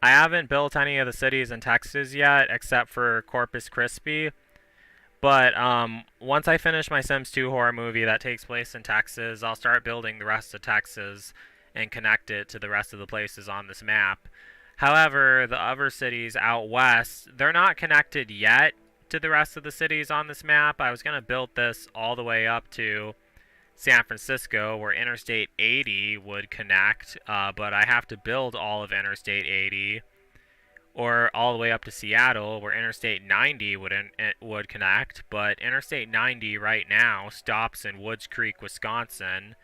I haven't built any of the cities in Texas yet, except for Corpus Christi. But once I finish my Sims 2 horror movie that takes place in Texas, I'll start building the rest of Texas and connect it to the rest of the places on this map. However, the other cities out west, they're not connected yet to the rest of the cities on this map. I was going to build this all the way up to San Francisco, where Interstate 80 would connect, but I have to build all of Interstate 80, or all the way up to Seattle, where Interstate 90 would connect, but Interstate 90 right now stops in Woods Creek, Wisconsin,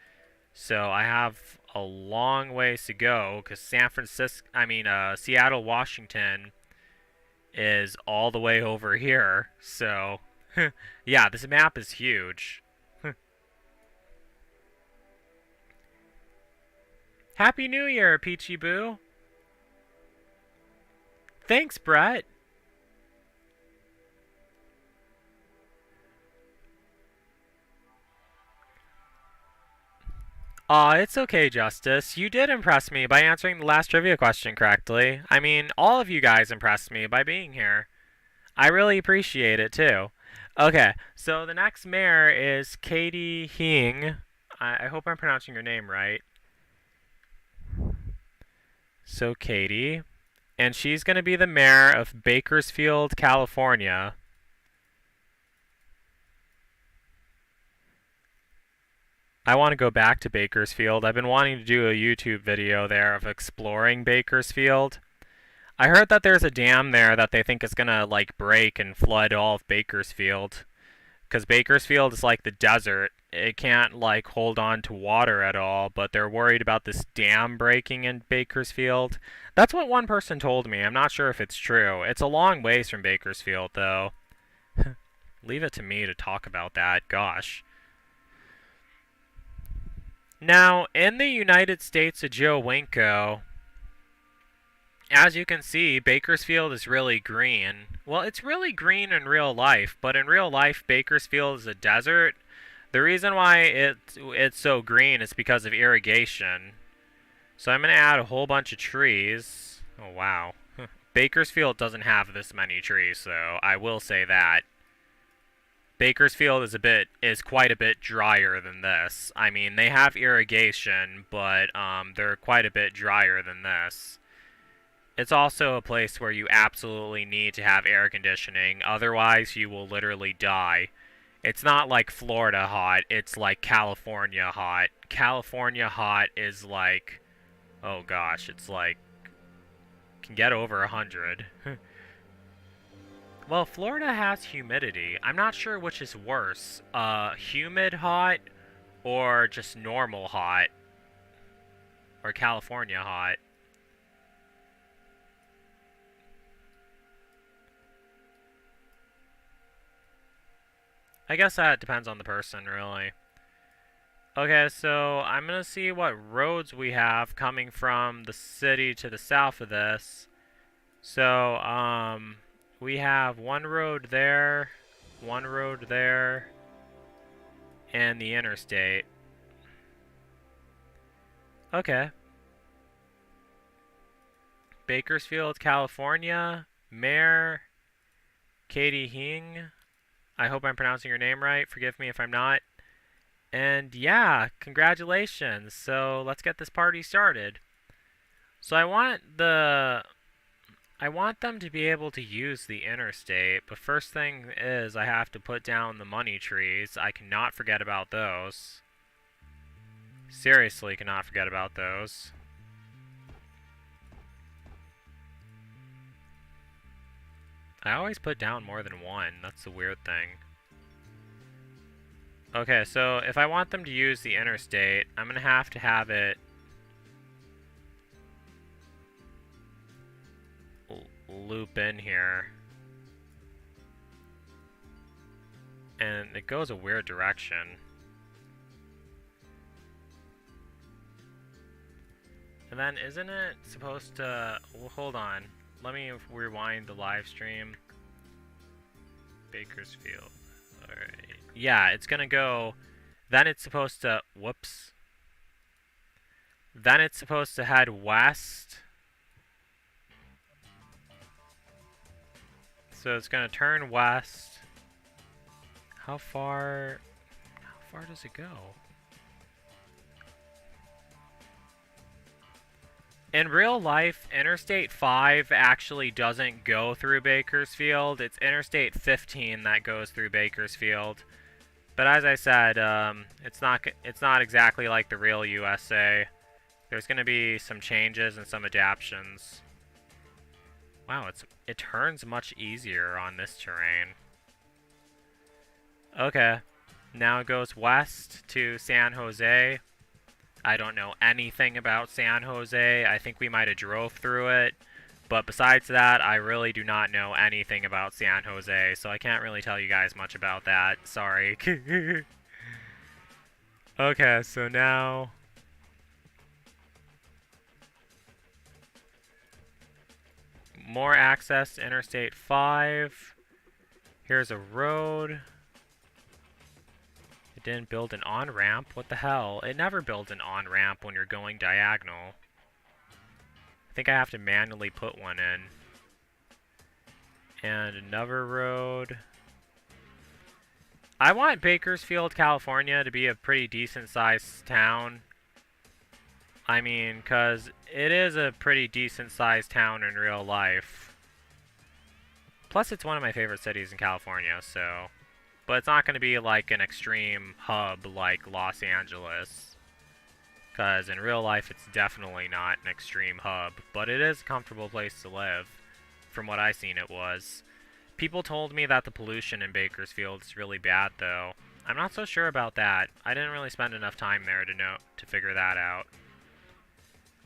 so I have a long ways to go, because Seattle, Washington is all the way over here, so yeah, this map is huge. Happy New Year, Peachy Boo. Thanks, Brett. Aw, it's okay, Justice. You did impress me by answering the last trivia question correctly. I mean, all of you guys impressed me by being here. I really appreciate it, too. Okay, so the next mayor is Katie Hing. I hope I'm pronouncing your name right. So, Katie. And she's going to be the mayor of Bakersfield, California. I want to go back to Bakersfield. I've been wanting to do a YouTube video there of exploring Bakersfield. I heard that there's a dam there that they think is going to like break and flood all of Bakersfield. Because Bakersfield is like the desert. It can't like hold on to water at all, but they're worried about this dam breaking in Bakersfield. That's what one person told me. I'm not sure if it's true. It's a long ways from Bakersfield, though. Leave it to me to talk about that. Gosh. Now, in the United States of Joe Winko, as you can see, Bakersfield is really green. Well, it's really green in real life, but in real life, Bakersfield is a desert. The reason why it's so green is because of irrigation. So I'm going to add a whole bunch of trees. Oh, wow. Bakersfield doesn't have this many trees, though. I will say that. Bakersfield is quite a bit drier than this. I mean, they have irrigation, but they're quite a bit drier than this. It's also a place where you absolutely need to have air conditioning, otherwise you will literally die. It's not like Florida hot, it's like California hot. California hot is like, oh gosh, it's like, can get over 100. Well, Florida has humidity. I'm not sure which is worse, humid hot or just normal hot, or California hot. I guess that depends on the person, really. Okay, so I'm going to see what roads we have coming from the city to the south of this. So, we have one road there, and the interstate. Okay. Bakersfield, California, Mayor Katie Hing. I hope I'm pronouncing your name right. Forgive me if I'm not. And yeah, congratulations. So let's get this party started. So I want them to be able to use the interstate, but first thing is I have to put down the money trees. I cannot forget about those. Seriously, cannot forget about those. I always put down more than one. That's the weird thing. Okay, so if I want them to use the interstate, I'm going to have it loop in here. And it goes a weird direction. And then isn't it supposed to... Well, hold on. Let me rewind the live stream. Bakersfield. Alright. Yeah, it's gonna go... Then it's supposed to... Whoops. Then it's supposed to head west. So it's gonna turn west. How far does it go? In real life, Interstate 5 actually doesn't go through Bakersfield. It's Interstate 15 that goes through Bakersfield. But as I said, it's not exactly like the real USA. There's going to be some changes and some adaptations. Wow, it turns much easier on this terrain. Okay, now it goes west to San Jose. I don't know anything about San Jose. I think we might have drove through it. But besides that, I really do not know anything about San Jose, so I can't really tell you guys much about that. Sorry. Okay, so now... More access to Interstate 5. Here's a road. It didn't build an on-ramp. What the hell? It never builds an on-ramp when you're going diagonal. I think I have to manually put one in. And another road. I want Bakersfield, California to be a pretty decent-sized town. I mean, because it is a pretty decent-sized town in real life. Plus, it's one of my favorite cities in California, so... But it's not going to be like an extreme hub like Los Angeles. Because in real life, it's definitely not an extreme hub. But it is a comfortable place to live. From what I seen, it was. People told me that the pollution in Bakersfield is really bad, though. I'm not so sure about that. I didn't really spend enough time there to figure that out.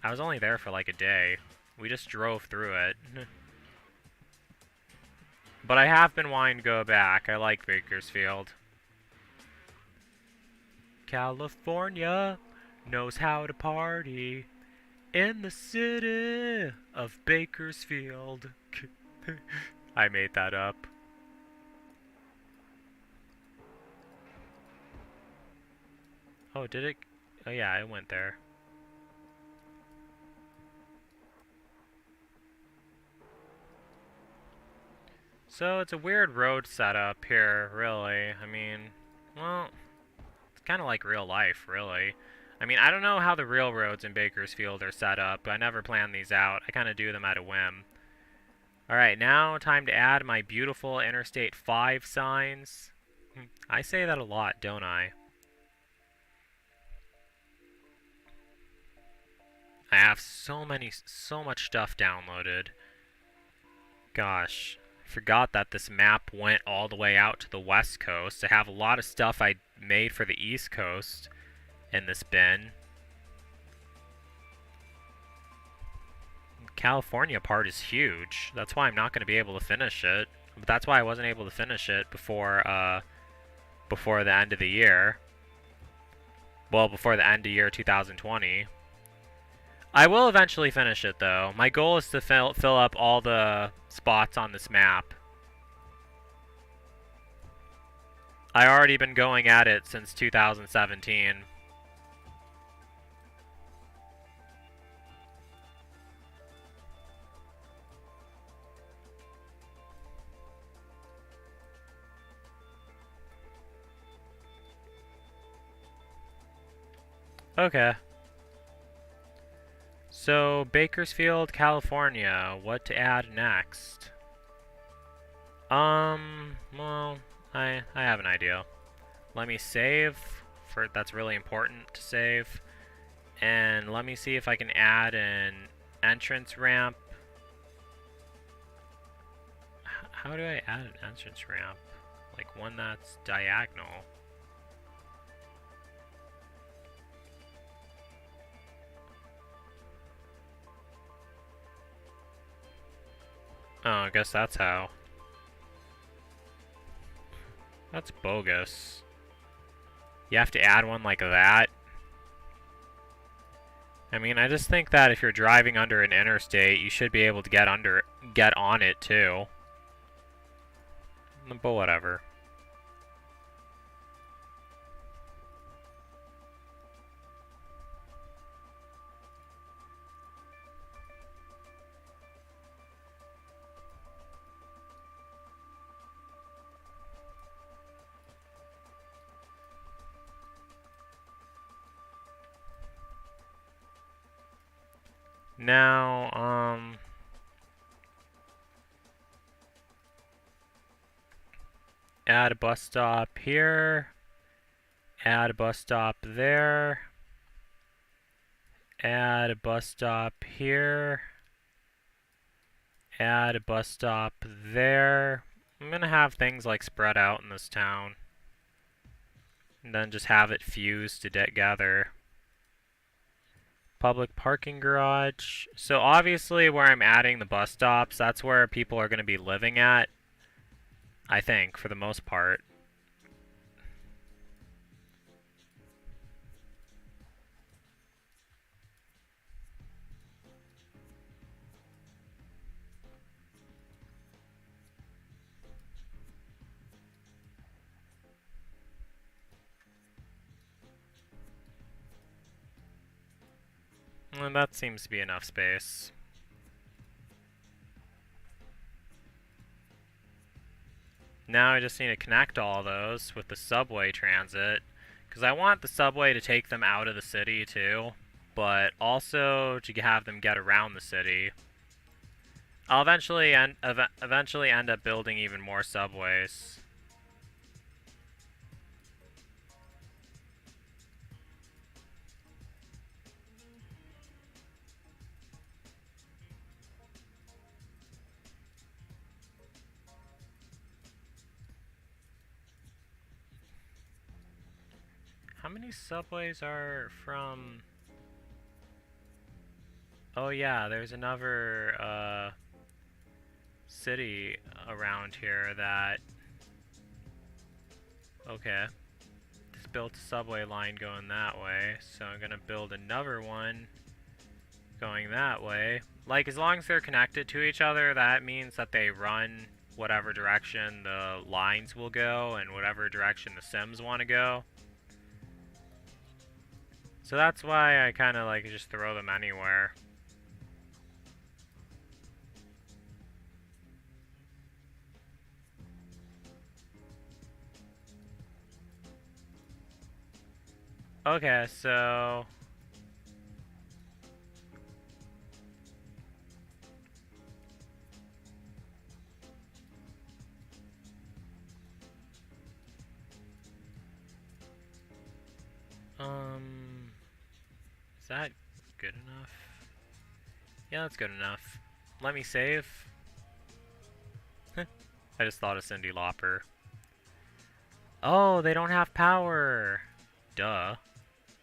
I was only there for like a day. We just drove through it. But I have been wanting to go back. I like Bakersfield. California knows how to party in the city of Bakersfield. I made that up. Oh, did it? Oh yeah, it went there. So it's a weird road setup here, really. I mean, well, it's kind of like real life, really. I mean, I don't know how the real roads in Bakersfield are set up. I never plan these out. I kind of do them at a whim. Alright, now time to add my beautiful Interstate 5 signs. I say that a lot, don't I? I have so much stuff downloaded. Gosh, I forgot that this map went all the way out to the West Coast. I have a lot of stuff I made for the East Coast in this bin. California part is huge. That's why I'm not going to be able to finish it. But that's why I wasn't able to finish it before the end of the year. Well, before the end of year 2020. I will eventually finish it, though. My goal is to fill up all the spots on this map. I've already been going at it since 2017. Okay. So, Bakersfield, California. What to add next? Well, I have an idea. Let me save. That's really important to save. And let me see if I can add an entrance ramp. How do I add an entrance ramp? Like one that's diagonal. Oh, I guess that's how. That's bogus. You have to add one like that? I mean, I just think that if you're driving under an interstate, you should be able to get on it too. But whatever. Now, add a bus stop here, add a bus stop there, add a bus stop here, add a bus stop there. I'm gonna have things like spread out in this town, and then just have it fused together. Public parking garage. So obviously where I'm adding the bus stops, that's where people are going to be living at. I think, for the most part. And that seems to be enough space. Now I just need to connect all those with the subway transit, because I want the subway to take them out of the city too, but also to have them get around the city. I'll eventually end up building even more subways. How many subways are from... Oh yeah, there's another city around here that... Okay. Just built a subway line going that way, so I'm gonna build another one going that way. Like, as long as they're connected to each other, that means that they run whatever direction the lines will go and whatever direction the Sims want to go. So that's why I kind of like just throw them anywhere. Okay, so... Is that good enough? Yeah, that's good enough. Let me save. I just thought of Cyndi Lauper. Oh, they don't have power! Duh.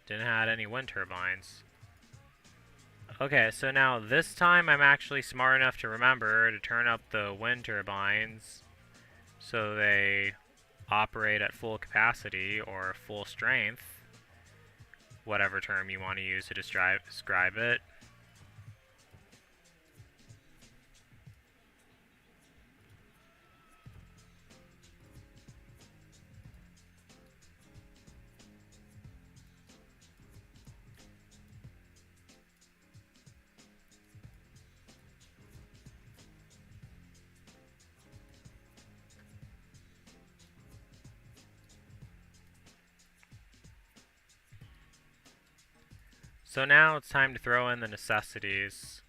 Didn't have any wind turbines. Okay, so now this time I'm actually smart enough to remember to turn up the wind turbines so they operate at full capacity or full strength, whatever term you want to use to describe it. So now it's time to throw in the necessities.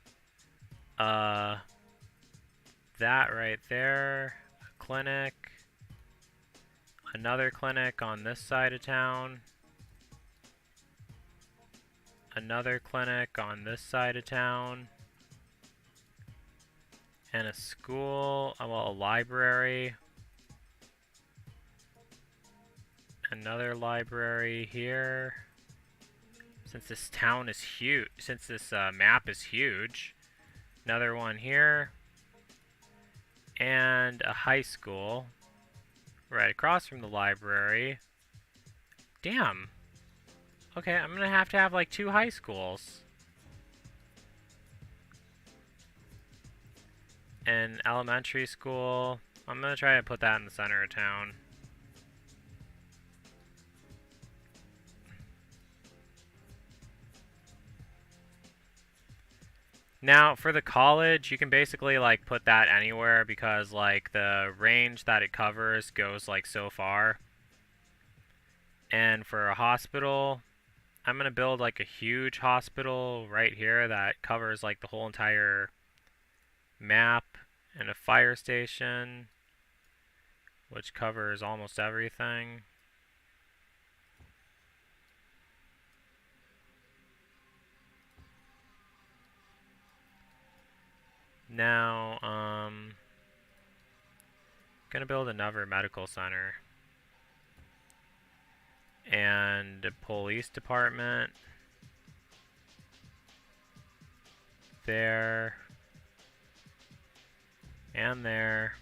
That right there, a clinic, another clinic on this side of town, another clinic on this side of town, and a school, well, a library, another library here. Since this town is huge, since this map is huge, another one here, and a high school right across from the library. Damn. Okay, I'm gonna have to have like 2 high schools. An elementary school. I'm gonna try to put that in the center of town. Now, for the college, you can basically, like, put that anywhere because, like, the range that it covers goes, like, so far. And for a hospital, I'm going to build, like, a huge hospital right here that covers, like, the whole entire map. And a fire station, which covers almost everything. Now, gonna build another medical center. And a police department. There. And there.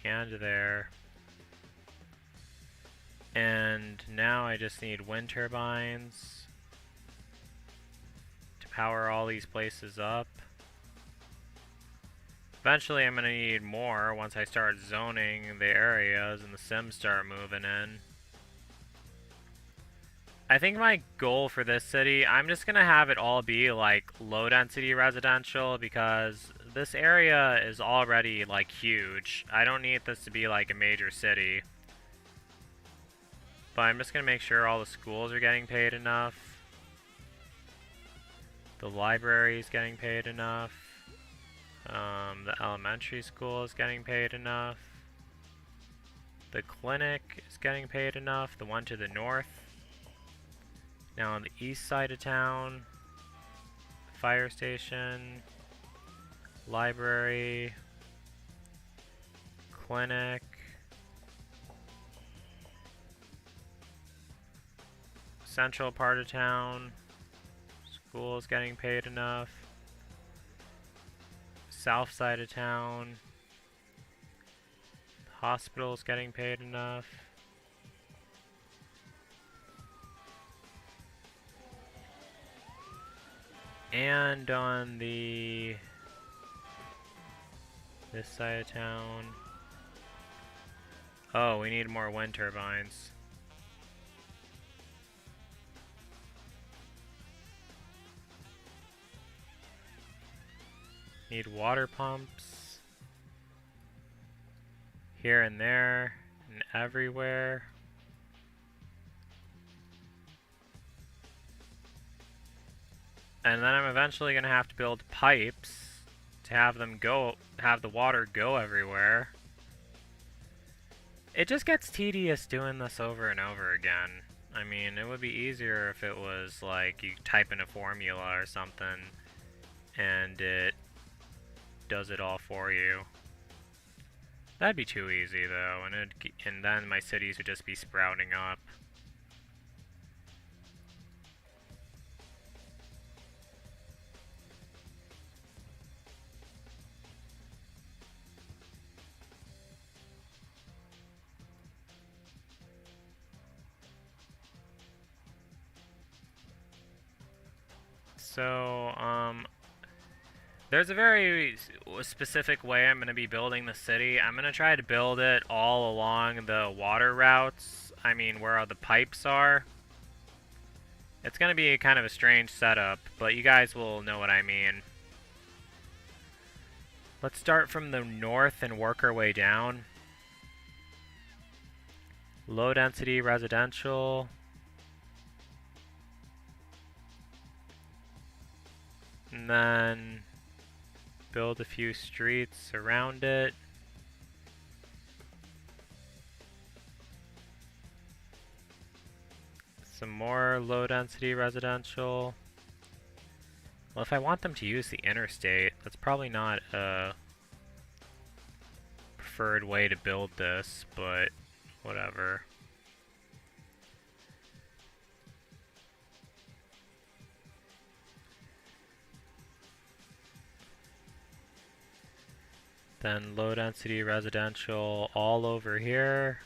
And there. And now I just need wind turbines to power all these places up. Eventually I'm going to need more once I start zoning the areas and the Sims start moving in. I think my goal for this city, I'm just gonna have it all be like low density residential because this area is already like huge. I don't need this to be like a major city. But I'm just gonna make sure all the schools are getting paid enough. The library is getting paid enough. The elementary school is getting paid enough. The clinic is getting paid enough. The one to the north. Now on the east side of town, fire station, library, clinic, central part of town, school is getting paid enough. South side of town, hospital is getting paid enough. And on this side of town, oh, we need more wind turbines. Need water pumps here and there and everywhere. And then I'm eventually going to have to build pipes to have the water go everywhere. It just gets tedious doing this over and over again. I mean, it would be easier if it was like you type in a formula or something and it does it all for you. That'd be too easy though, and then my cities would just be sprouting up. So, there's a very specific way I'm going to be building the city. I'm going to try to build it all along the water routes. I mean, where all the pipes are. It's going to be kind of a strange setup, but you guys will know what I mean. Let's start from the north and work our way down. Low density residential. And then build a few streets around it. Some more low density residential. Well, if I want them to use the interstate, that's probably not a preferred way to build this, but whatever. Then low density residential all over here.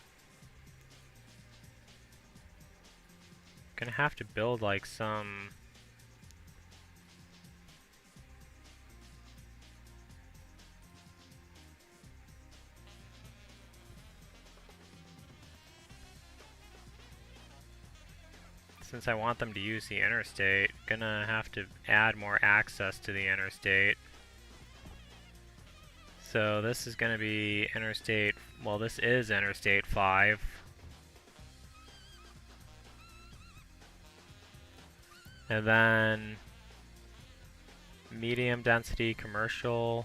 Gonna have to build like some since I want them to use the interstate, gonna have to add more access to the interstate. So this is going to be Interstate, well this is Interstate 5. And then medium density commercial.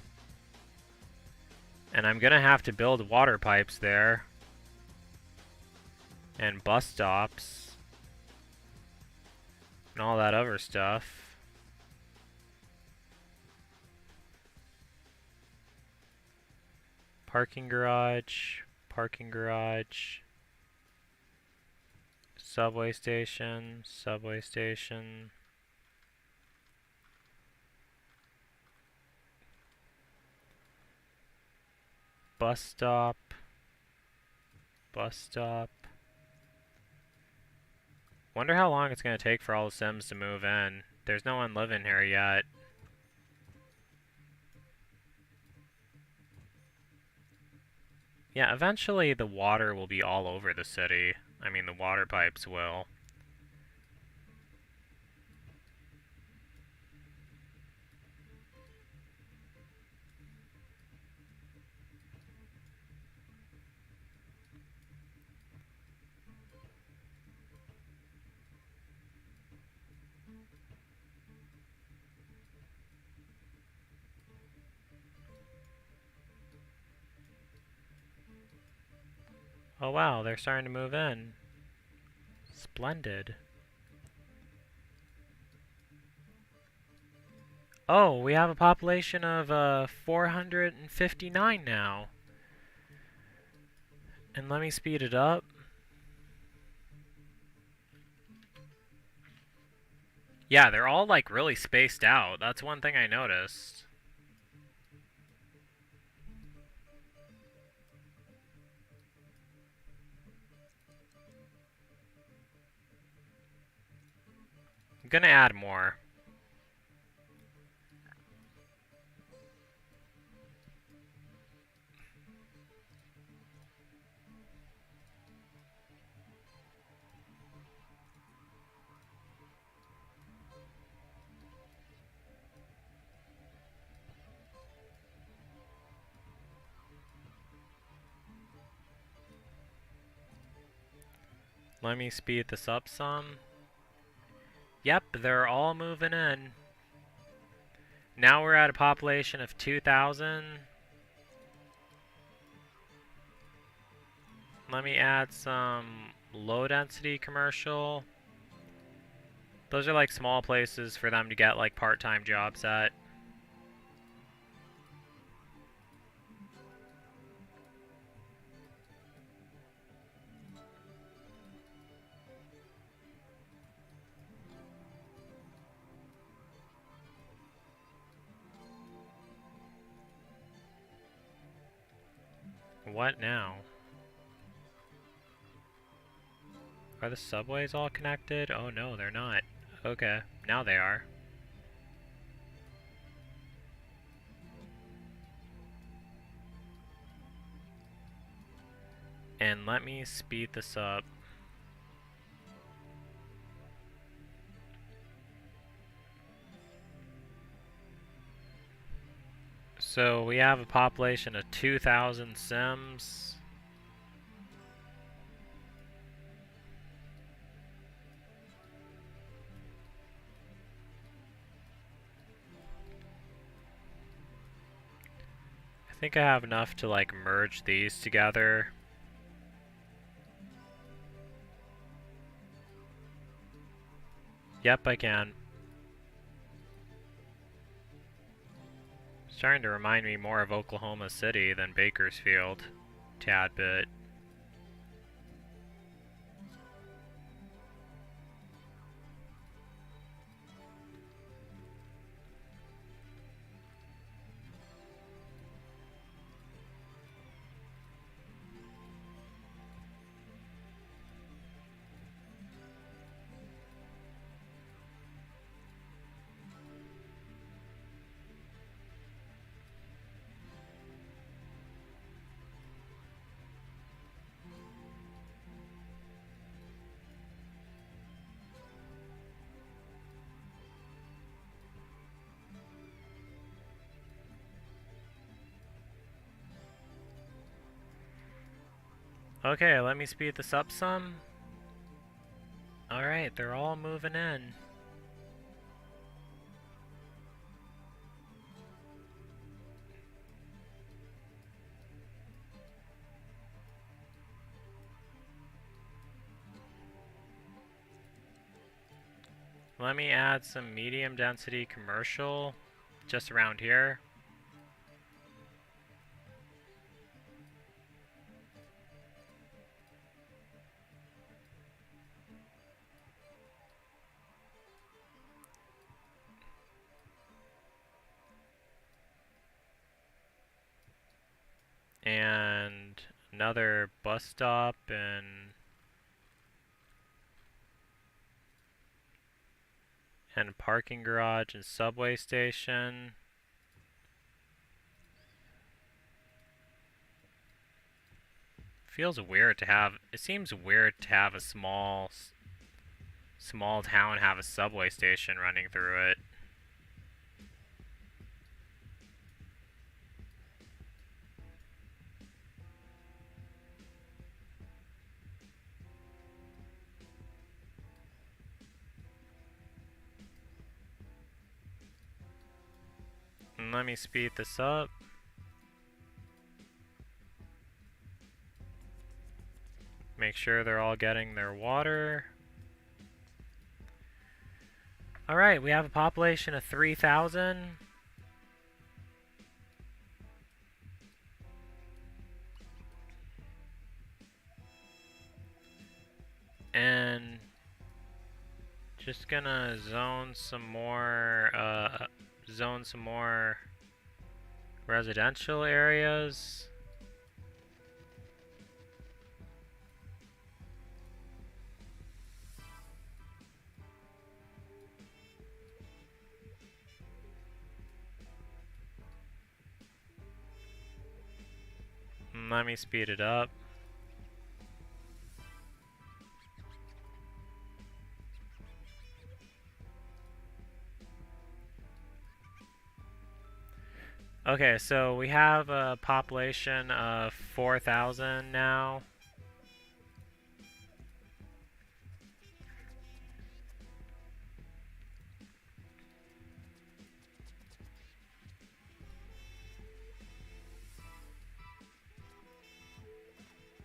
And I'm going to have to build water pipes there. And bus stops. And all that other stuff. Parking garage, subway station, bus stop. Wonder how long it's going to take for all the Sims to move in. There's no one living here yet. Yeah, eventually the water will be all over the city. I mean, the water pipes will. Oh wow, they're starting to move in. Splendid. Oh, we have a population of 459 now. And let me speed it up. Yeah, they're all like really spaced out. That's one thing I noticed. I'm gonna add more. Let me speed this up some. Yep, they're all moving in. Now we're at a population of 2,000. Let me add some low density commercial. Those are like small places for them to get like part-time jobs at. What now? Are the subways all connected? Oh no, they're not. Okay, now they are. And let me speed this up. So we have a population of 2,000 Sims. I think I have enough to like merge these together. Yep, I can. Starting to remind me more of Oklahoma City than Bakersfield. Tad bit. Okay, let me speed this up some. Alright, they're all moving in. Let me add some medium density commercial just around here. And another bus stop and a parking garage and subway station. Feels weird to have, it seems weird to have a small town have a subway station running through it. And let me speed this up. Make sure they're all getting their water. Alright, we have a population of 3,000. And just gonna zone some more residential areas. Let me speed it up. Okay, so we have a population of 4,000 now.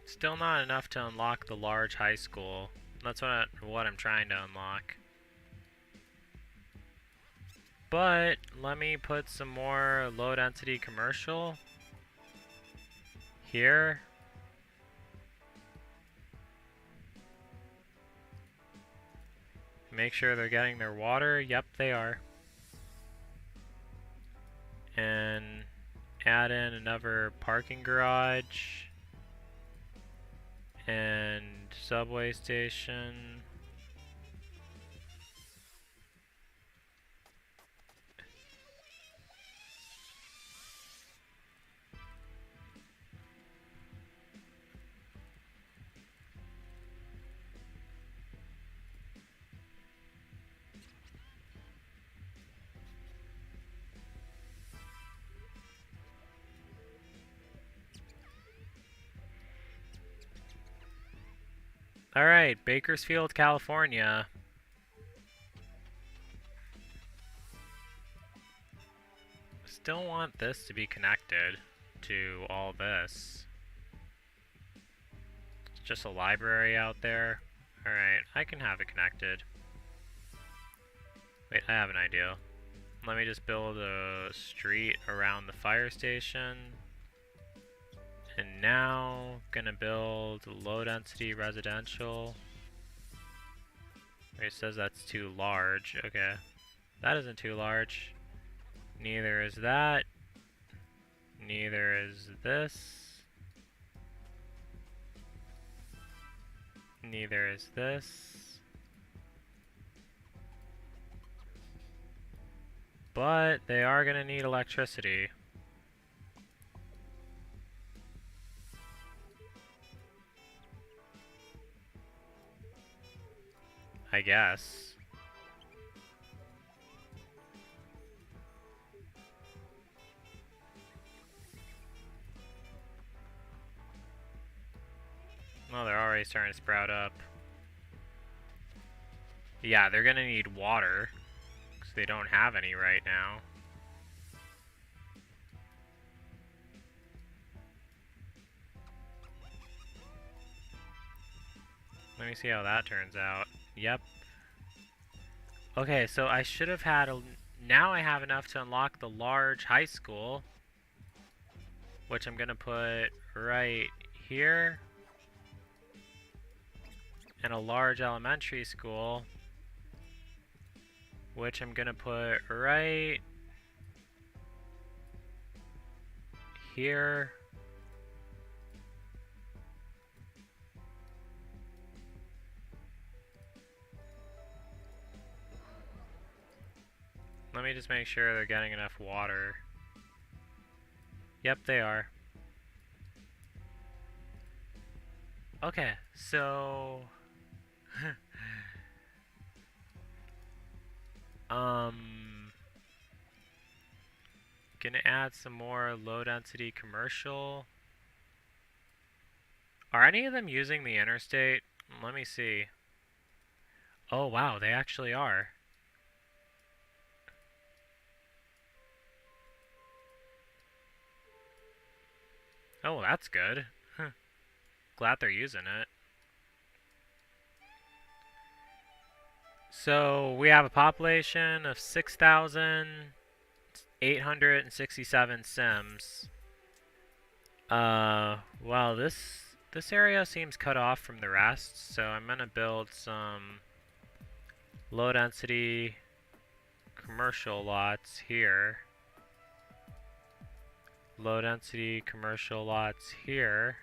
Still not enough to unlock the large high school. That's what I'm trying to unlock. But let me put some more low density commercial here. Make sure they're getting their water. Yep, they are. And add in another parking garage and subway station. Alright, Bakersfield, California. Still want this to be connected to all this. It's just a library out there. Alright, I can have it connected. Wait, I have an idea. Let me just build a street around the fire station. And now, gonna build low density residential. It says that's too large. Okay. That isn't too large. Neither is that. Neither is this. Neither is this. But they are gonna need electricity. I guess. Well, they're already starting to sprout up. Yeah, they're gonna need water, because they don't have any right now. Let me see how that turns out. Yep. Okay, so I should have had now I have enough to unlock the large high school, which I'm gonna put right here, and a large elementary school, which I'm gonna put right here. Let me just make sure they're getting enough water. Yep, they are. Okay, so gonna add some more low density commercial. Are any of them using the interstate? Let me see. Oh wow, they actually are. Oh, that's good. Glad they're using it. So we have a population of 6,867 Sims. Well, this area seems cut off from the rest, so I'm gonna build some low density commercial lots here. Low density commercial lots here.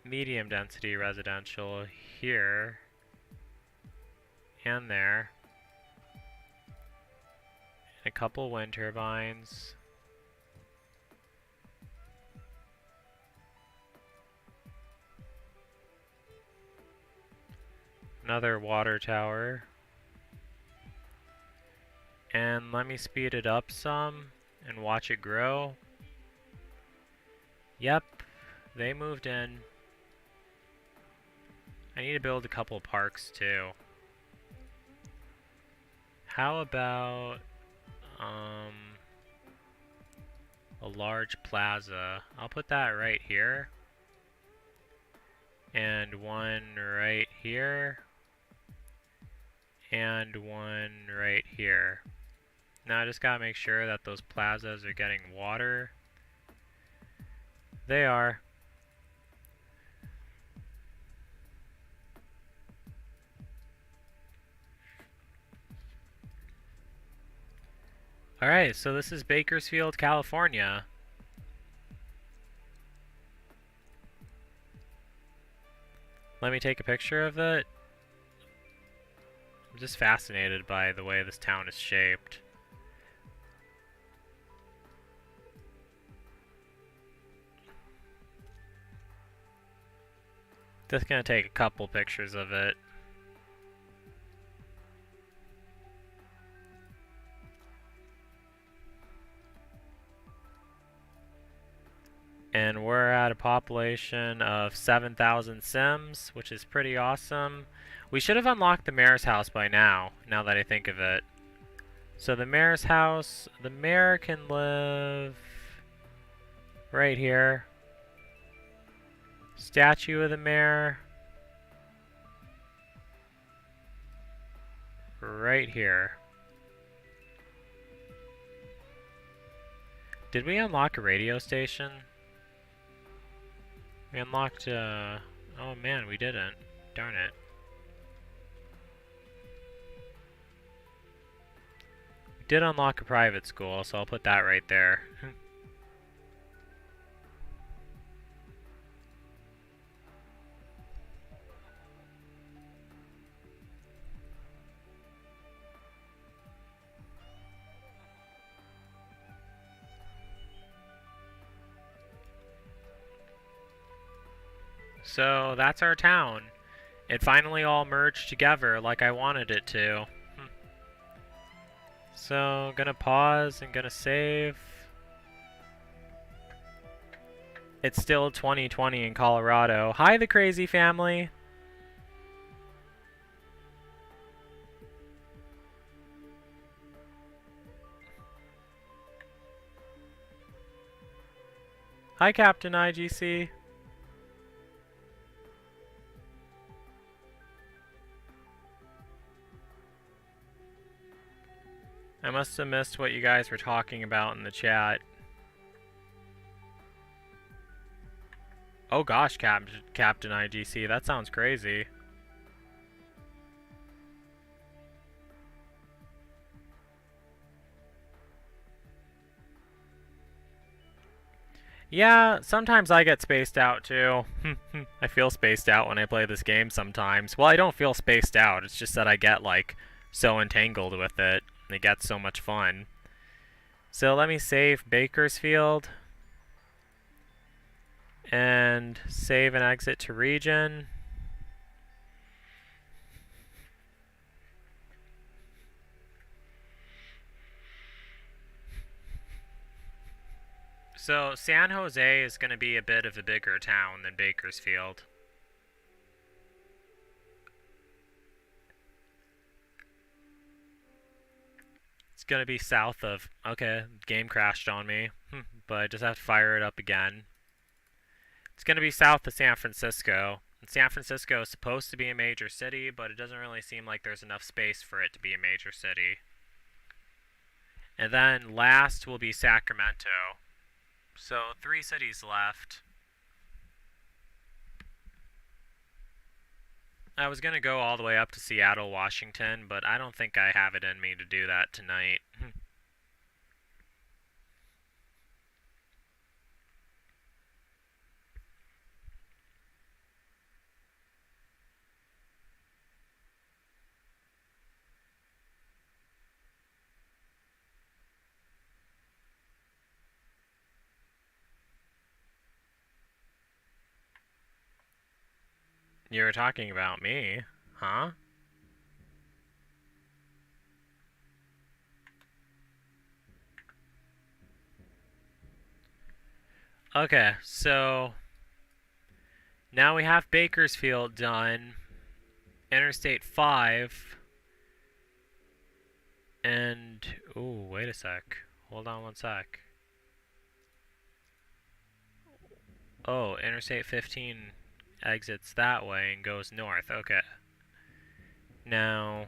Medium density residential here and there. A couple wind turbines. Another water tower. And let me speed it up some and watch it grow. Yep, they moved in. I need to build a couple parks too. How about a large plaza? I'll put that right here. And one right here. And one right here. Now I just gotta make sure that those plazas are getting water. They are. Alright, so this is Bakersfield, California. Let me take a picture of it. I'm just fascinated by the way this town is shaped. Just gonna take a couple pictures of it. And we're at a population of 7,000 Sims, which is pretty awesome. We should have unlocked the mayor's house by now that I think of it. So the mayor's house, the mayor can live right here. Statue of the mayor right here. Did we unlock a radio station? We unlocked, oh man, we didn't. Darn it. We did unlock a private school, so I'll put that right there. So that's our town. It finally all merged together like I wanted it to. So, gonna pause and gonna save. It's still 2020 in Colorado. Hi, the crazy family. Hi, Captain IGC. I must have missed what you guys were talking about in the chat. Oh gosh, Captain IGC, that sounds crazy. Yeah, sometimes I get spaced out too. I feel spaced out when I play this game sometimes. Well, I don't feel spaced out, it's just that I get like so entangled with it. It gets so much fun. So let me save Bakersfield. And save and exit to region. So San Jose is going to be a bit of a bigger town than Bakersfield. It's going to be south of... Okay, game crashed on me. But I just have to fire it up again. It's going to be south of San Francisco. San Francisco is supposed to be a major city, but it doesn't really seem like there's enough space for it to be a major city. And then last will be Sacramento. So 3 cities left. I was going to go all the way up to Seattle, Washington, but I don't think I have it in me to do that tonight. You were talking about me, huh? Okay, so now we have Bakersfield done, Interstate 5, and... Ooh, wait a sec. Hold on one sec. Oh, Interstate 15 exits that way and goes north. Okay. Now,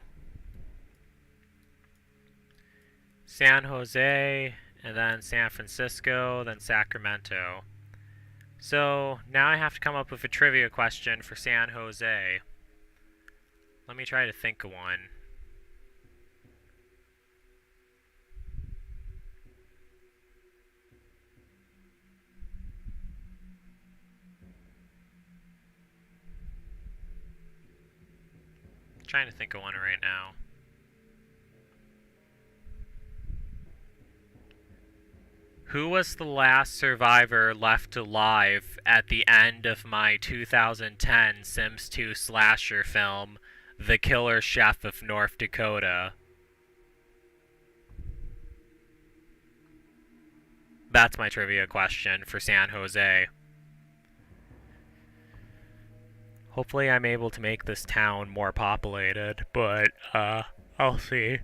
San Jose, and then San Francisco, then Sacramento. So now I have to come up with a trivia question for San Jose. Let me try to think of one. Trying to think of one right now. Who was the last survivor left alive at the end of my 2010 Sims 2 slasher film, The Killer Chef of North Dakota? That's my trivia question for San Jose. Hopefully I'm able to make this town more populated, but, I'll see.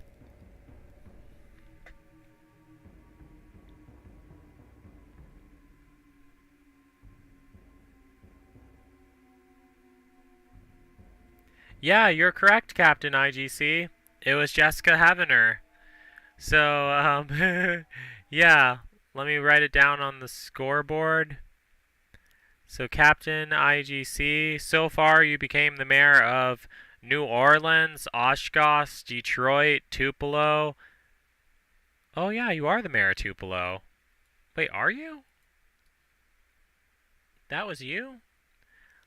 Yeah, you're correct, Captain IGC. It was Jessica Heavener. So, yeah, let me write it down on the scoreboard. So, Captain IGC, so far you became the mayor of New Orleans, Oshkosh, Detroit, Tupelo. Oh, yeah, you are the mayor of Tupelo. Wait, are you? That was you?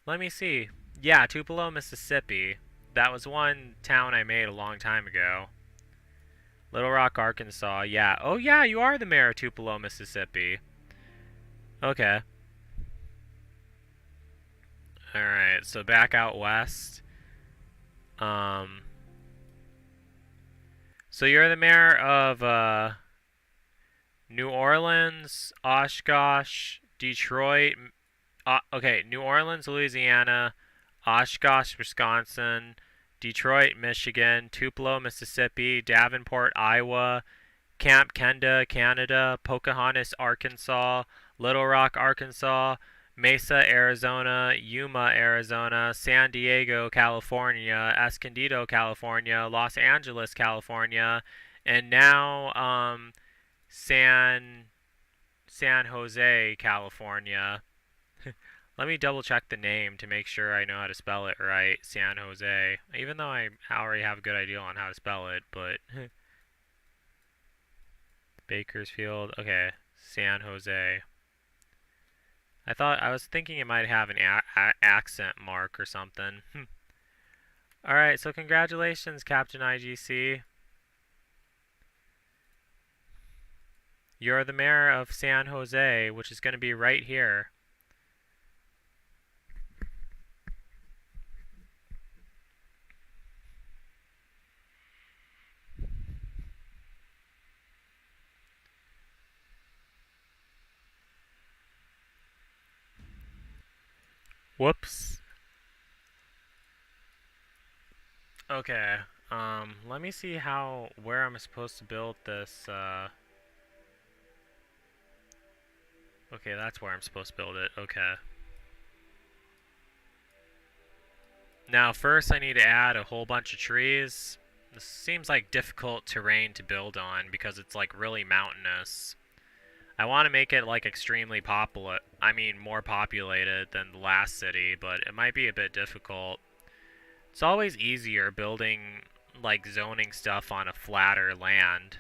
Let me see. Yeah, Tupelo, Mississippi. That was one town I made a long time ago. Little Rock, Arkansas. Yeah. Oh, yeah, you are the mayor of Tupelo, Mississippi. Okay. Alright, so back out west. So you're the mayor of, New Orleans, Oshkosh, Detroit. Okay, New Orleans, Louisiana, Oshkosh, Wisconsin, Detroit, Michigan, Tupelo, Mississippi, Davenport, Iowa, Camp Kenda, Canada, Pocahontas, Arkansas, Little Rock, Arkansas, Mesa, Arizona, Yuma, Arizona, San Diego, California, Escondido, California, Los Angeles, California, and now San Jose, California. Let me double check the name to make sure I know how to spell it right. San Jose. Even though I already have a good idea on how to spell it, but Bakersfield. Okay, San Jose. I was thinking it might have an accent mark or something. Alright, so congratulations, Captain IGC. You're the mayor of San Jose, which is going to be right here. Whoops. Okay, let me see where I'm supposed to build this, Okay, that's where I'm supposed to build it. Okay. Now first I need to add a whole bunch of trees. This seems like difficult terrain to build on because it's like really mountainous. I want to make it like extremely more populated than the last city, but it might be a bit difficult. It's always easier building like zoning stuff on a flatter land.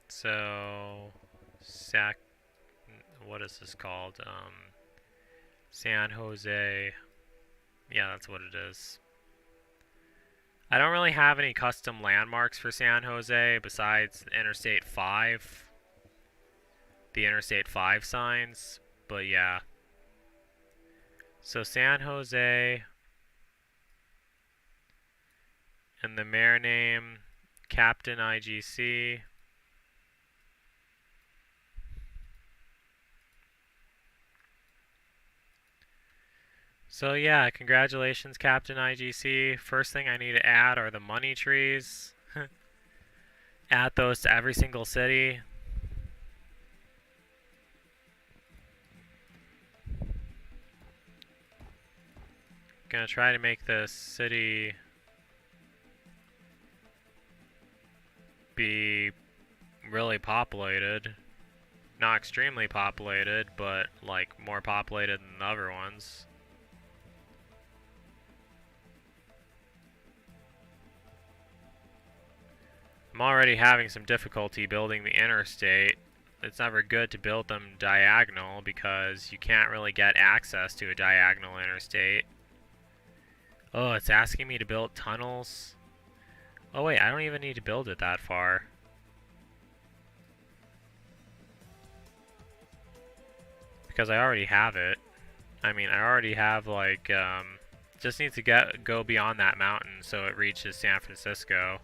So, what is this called? San Jose. Yeah, that's what it is. I don't really have any custom landmarks for San Jose besides Interstate 5. The Interstate 5 signs, but yeah. So San Jose, and the mayor name, Captain IGC. So yeah, congratulations, Captain IGC. First thing I need to add are the money trees. Add those to every single city. Gonna try to make this city be really populated. Not extremely populated, but like more populated than the other ones. I'm already having some difficulty building the interstate. It's never good to build them diagonal because you can't really get access to a diagonal interstate. Oh, it's asking me to build tunnels. Oh wait, I don't even need to build it that far. Because I already have it. I mean, I already have like, just need to go beyond that mountain so it reaches San Francisco.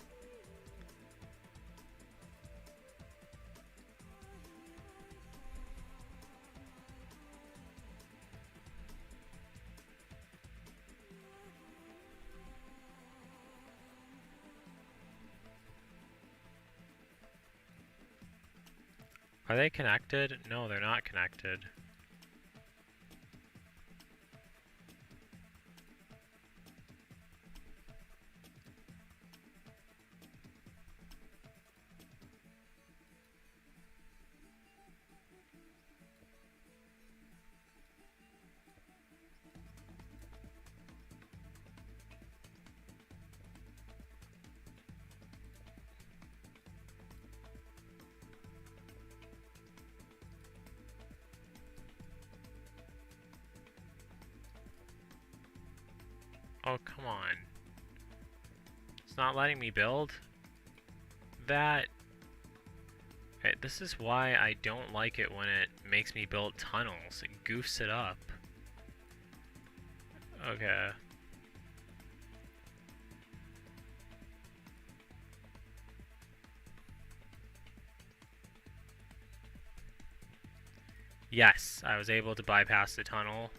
Are they connected? No, they're not connected. Oh, come on. It's not letting me build that. Okay, this is why I don't like it when it makes me build tunnels. It goofs it up. Okay. Yes, I was able to bypass the tunnel.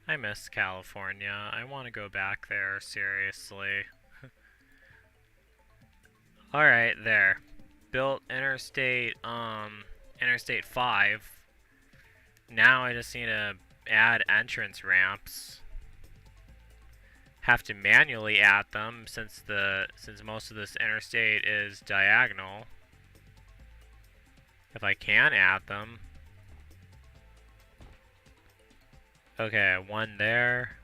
I miss California. I want to go back there, seriously. Alright, there. Built Interstate 5. Now I just need to add entrance ramps. Have to manually add them since most of this interstate is diagonal. If I can add them. Okay, one there.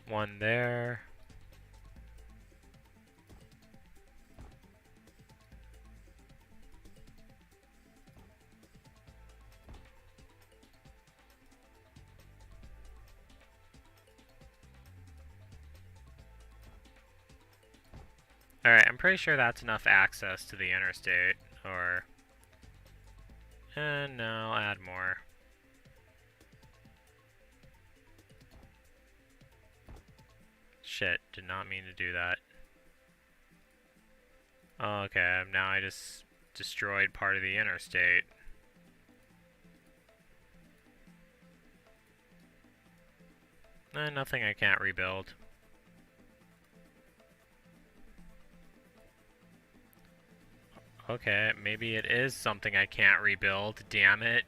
One there. Alright, I'm pretty sure that's enough access to the interstate. Or... no, I'll add more. Shit, did not mean to do that. Oh, okay, now I just destroyed part of the interstate. Nothing I can't rebuild. Okay, maybe it is something I can't rebuild, damn it.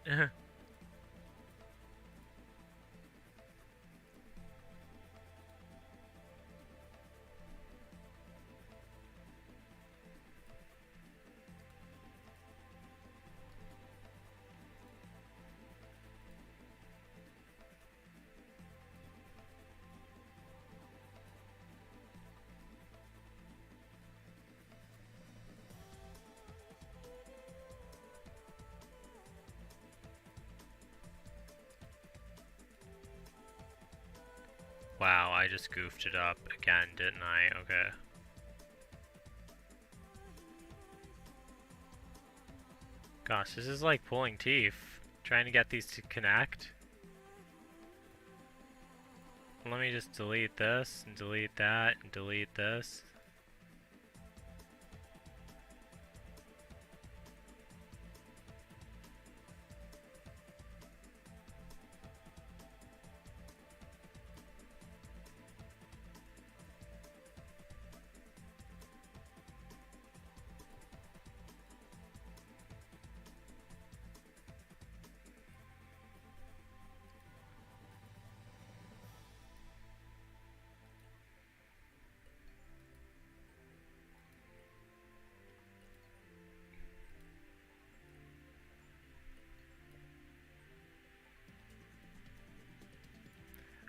Wow, I just goofed it up again, didn't I? Okay. Gosh, this is like pulling teeth. Trying to get these to connect. Let me just delete this, and delete that, and delete this.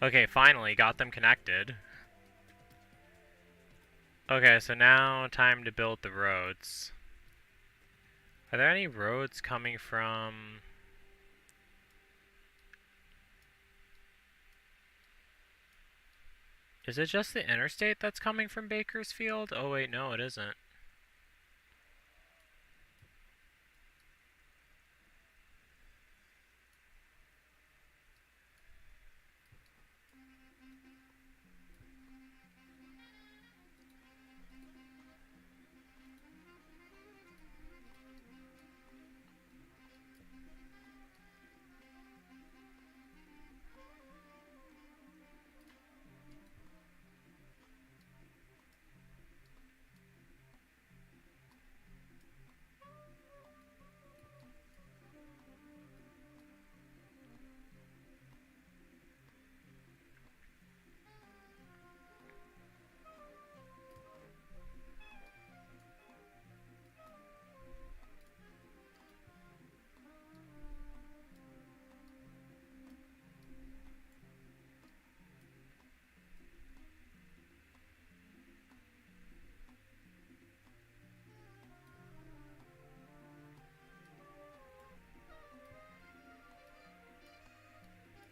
Okay, finally got them connected. Okay, so now time to build the roads. Are there any roads coming from... Is it just the interstate that's coming from Bakersfield? Oh wait, no it isn't.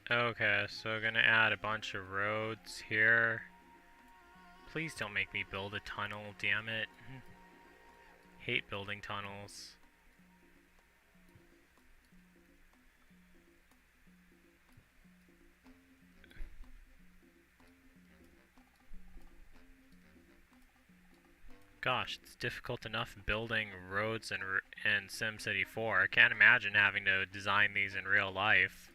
Okay, so we're gonna add a bunch of roads here. Please don't make me build a tunnel, damn it. Hate building tunnels. Gosh, it's difficult enough building roads in SimCity 4. I can't imagine having to design these in real life.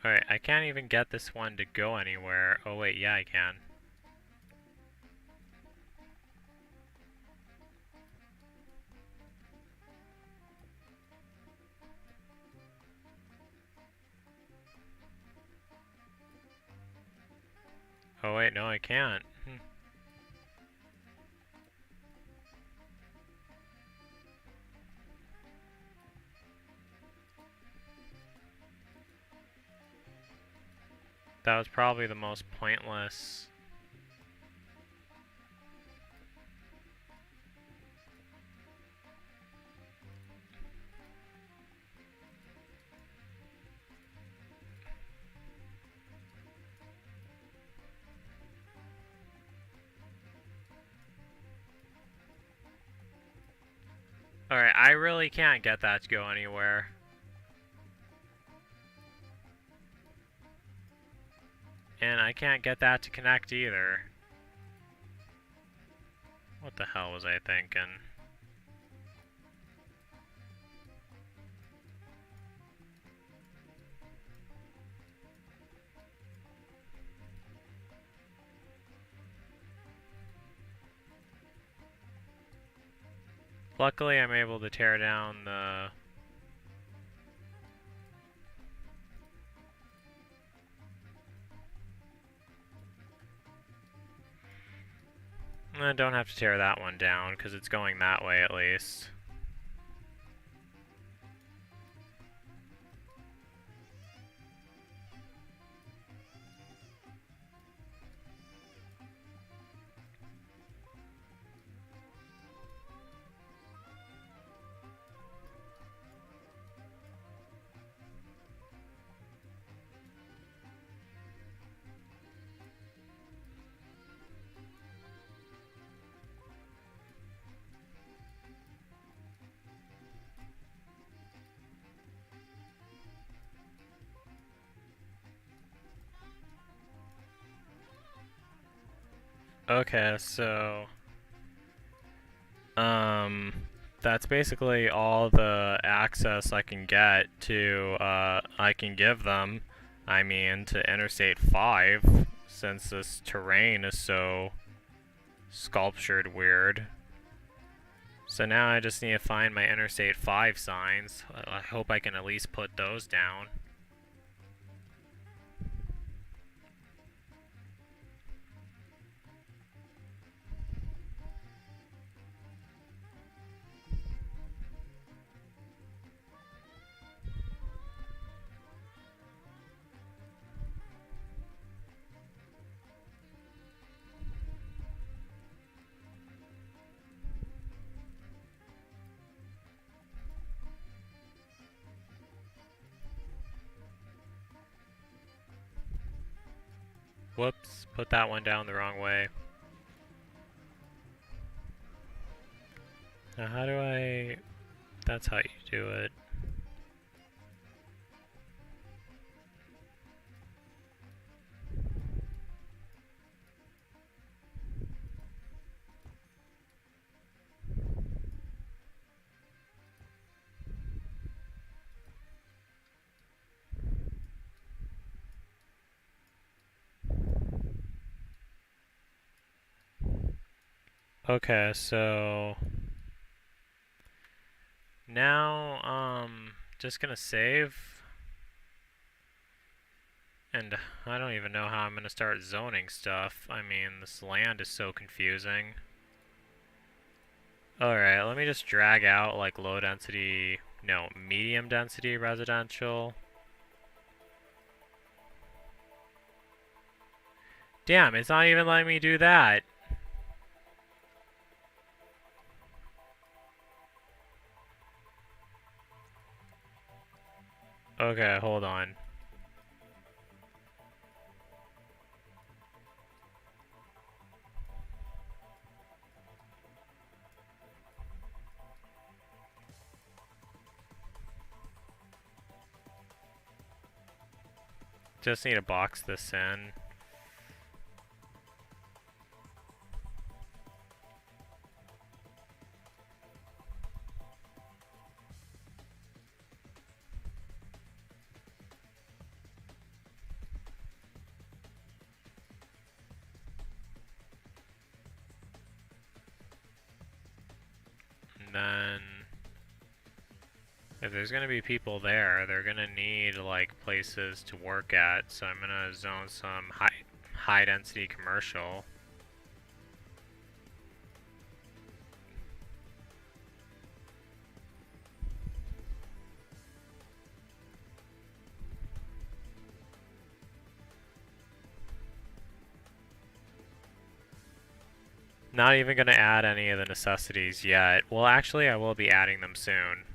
Alright, I can't even get this one to go anywhere. Oh wait, yeah I can. Oh wait, no I can't. That was probably the most pointless. Alright, I really can't get that to go anywhere. And I can't get that to connect either. What the hell was I thinking? Luckily, I'm able to tear down the... I don't have to tear that one down, because it's going that way at least. Okay, so... that's basically all the access I can get to, I can give them. I mean, to Interstate 5, since this terrain is so sculptured weird. So now I just need to find my Interstate 5 signs. I hope I can at least put those down. Whoops, put that one down the wrong way. Now how do I... That's how you do it. Okay, so... Now, just gonna save. And I don't even know how I'm gonna start zoning stuff. I mean, this land is so confusing. Alright, let me just drag out like low density, no, medium density residential. Damn, it's not even letting me do that. Okay, hold on. Just need to box this in. And then, if there's gonna be people there, they're gonna need like places to work at. So I'm gonna zone some high density commercial. Not even gonna add any of the necessities yet. Well, actually, I will be adding them soon.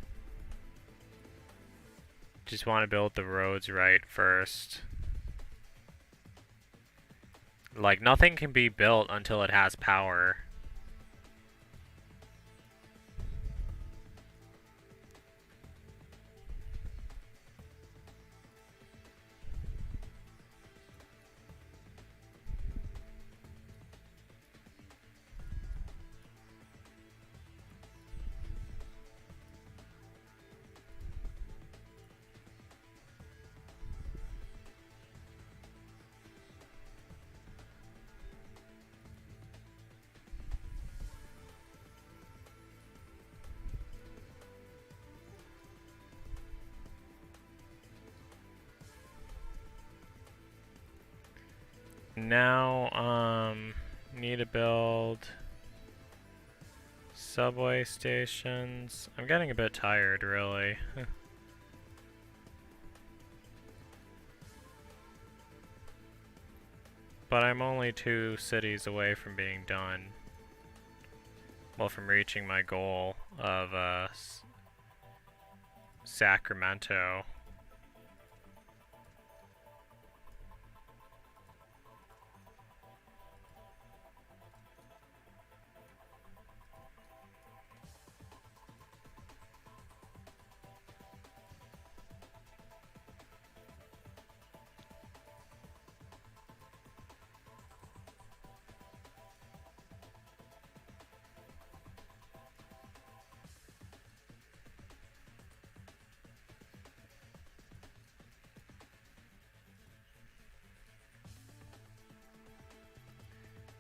Just want to build the roads right first. Like, nothing can be built until it has power. Now, need to build subway stations. I'm getting a bit tired, really. But I'm only 2 cities away from being done. Well, from reaching my goal of Sacramento.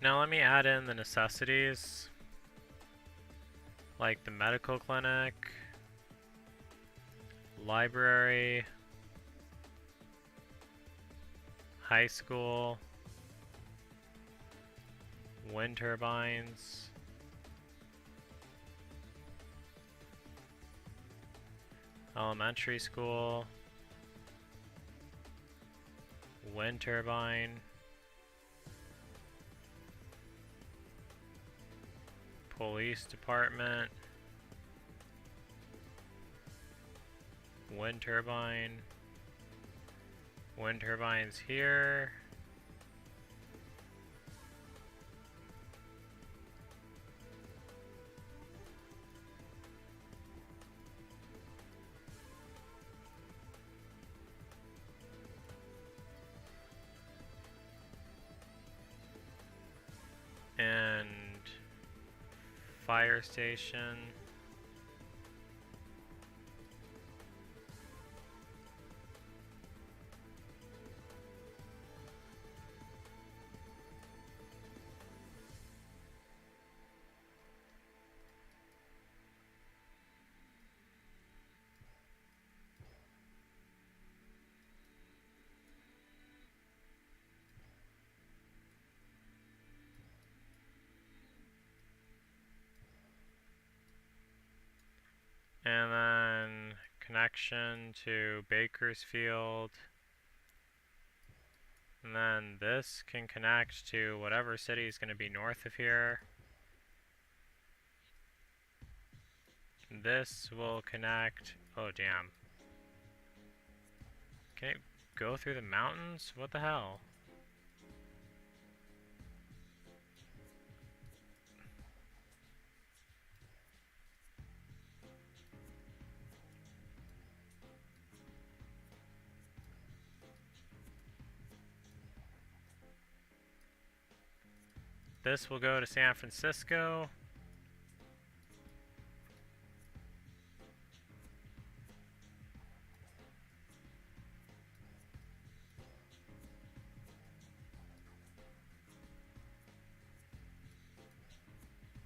Now let me add in the necessities, like the medical clinic, library, high school, wind turbines, elementary school, wind turbine, police department, wind turbine, wind turbines here, and fire station. And then connection to Bakersfield. And then this can connect to whatever city is going to be north of here. This will connect. Oh, damn. Can it go through the mountains? What the hell? This will go to San Francisco.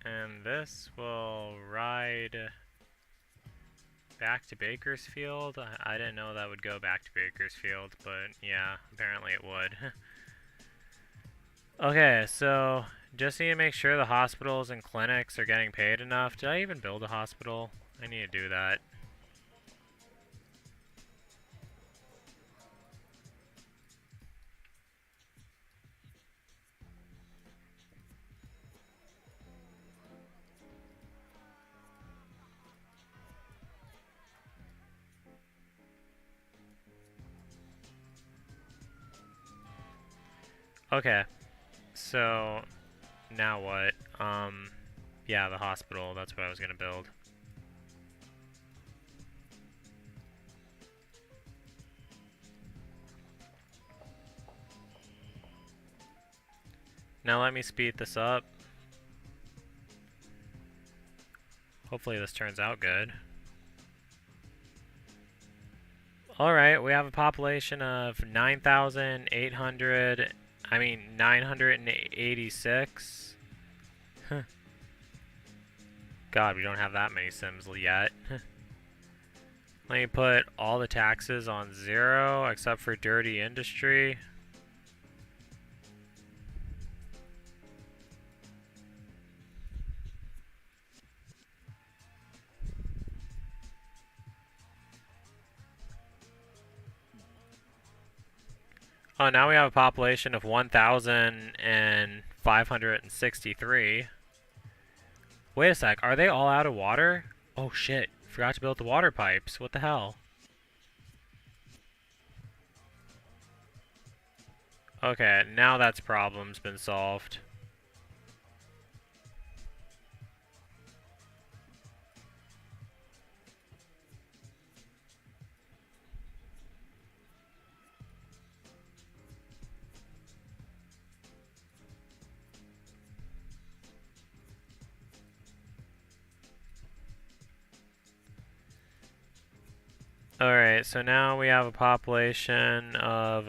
And this will ride back to Bakersfield. I didn't know that would go back to Bakersfield, but yeah, apparently it would. Okay, so just need to make sure the hospitals and clinics are getting paid enough. Did I even build a hospital? I need to do that. Okay, so now what? Yeah, the hospital, that's what I was gonna build. Now let me speed this up. Hopefully this turns out good. Alright, we have a population of 986. God, we don't have that many Sims yet. Let me put all the taxes on 0 except for dirty industry. Oh, now we have a population of 1,563. Wait a sec, are they all out of water? Oh shit, forgot to build the water pipes. What the hell? Okay, now that's problem's been solved. Alright, so now we have a population of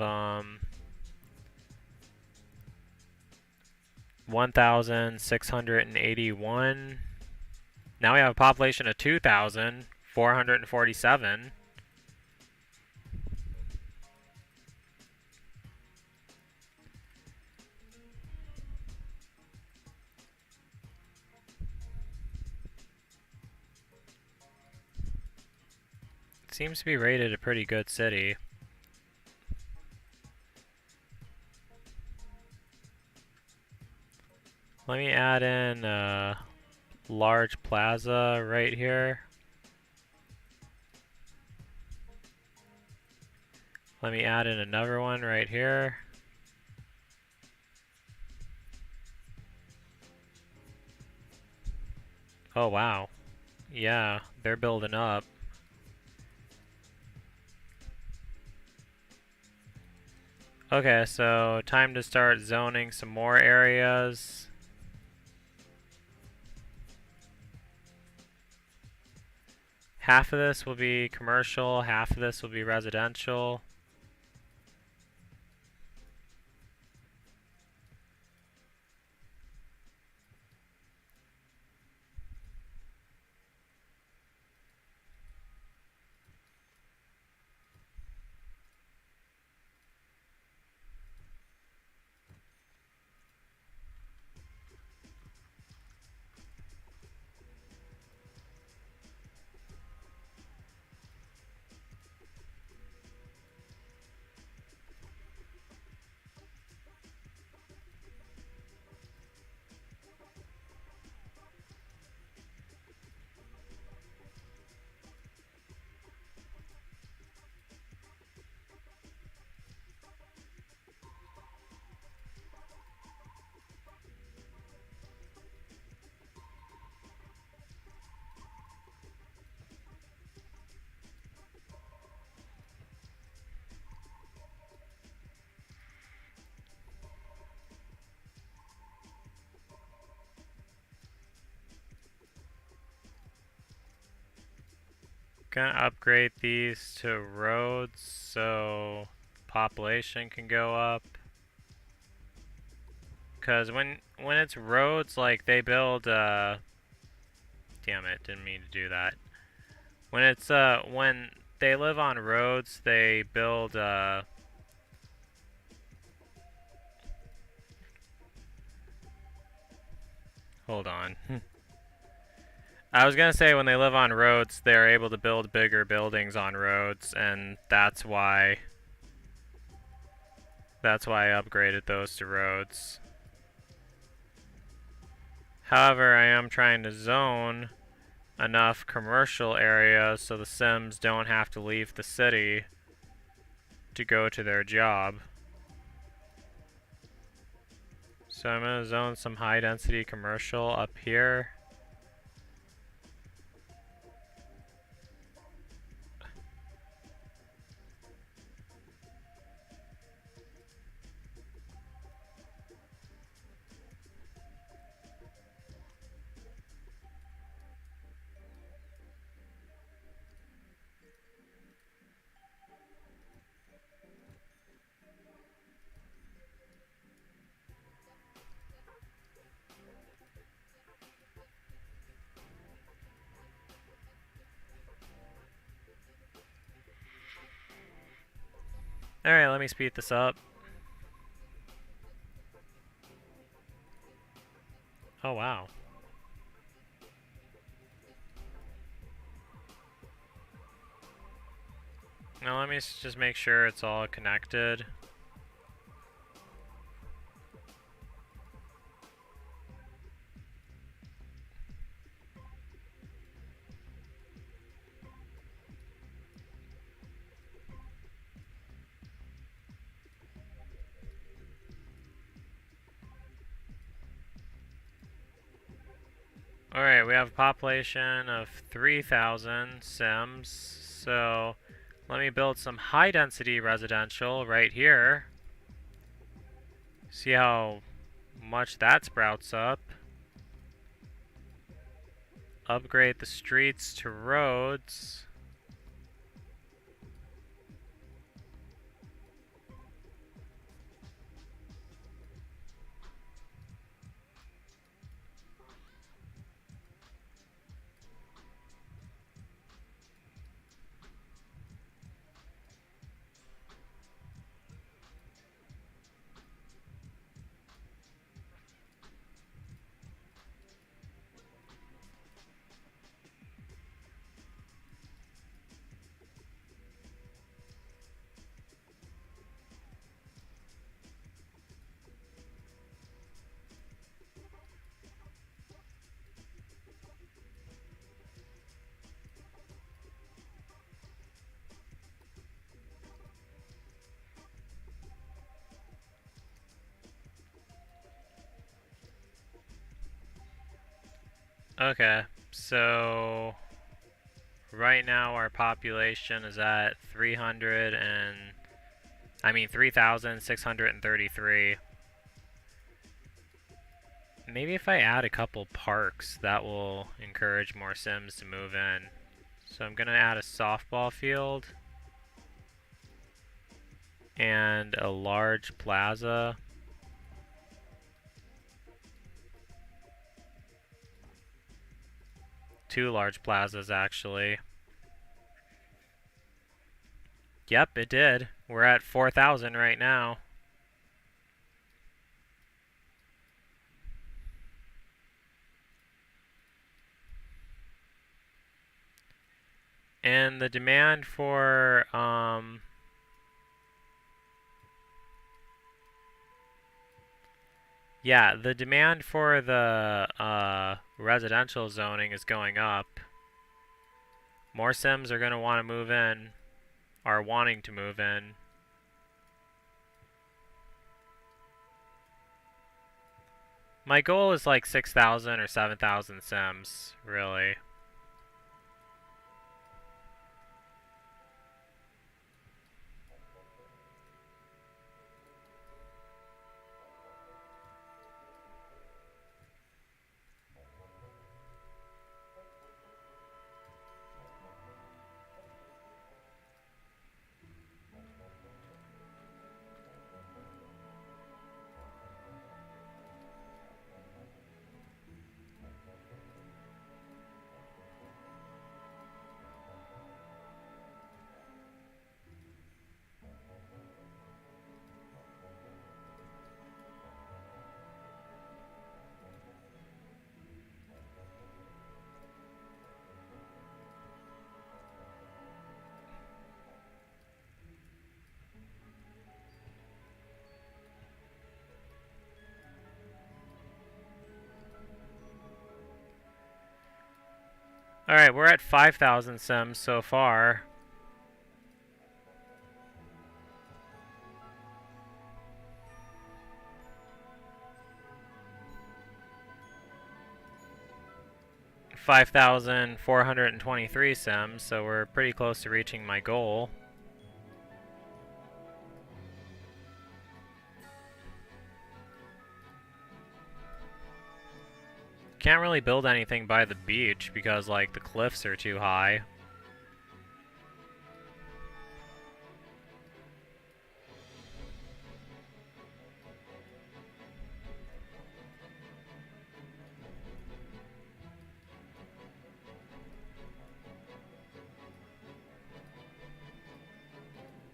1,681. Now we have a population of 2,447. It seems to be rated a pretty good city. Let me add in a large plaza right here. Let me add in another one right here. Oh wow. Yeah, they're building up. Okay, so time to start zoning some more areas. Half of this will be commercial, half of this will be residential. Gonna upgrade these to roads so population can go up. Cause when it's roads, like they build damn it, didn't mean to do that. When it's when they live on roads, they build hold on. I was gonna say when they live on roads, they're able to build bigger buildings on roads, and that's why I upgraded those to roads. However, I am trying to zone enough commercial areas so the Sims don't have to leave the city to go to their job. So I'm gonna zone some high density commercial up here. Alright, let me speed this up. Oh wow. Now let me just make sure it's all connected. Alright, we have a population of 3,000 Sims, so let me build some high-density residential right here. See how much that sprouts up. Upgrade the streets to roads. Okay, so right now our population is at 3,633. Maybe if I add a couple parks, that will encourage more Sims to move in. So I'm gonna add a softball field and a large plaza. Two large plazas, actually. Yep, it did. We're at 4,000 right now. And the demand for, yeah, the demand for the residential zoning is going up. More Sims are going to want to move in, are wanting to move in. My goal is like 6,000 or 7,000 Sims, really. Alright, we're at 5,000 Sims so far. $5,423 Sims, so we're pretty close to reaching my goal. Can't really build anything by the beach because, like, the cliffs are too high.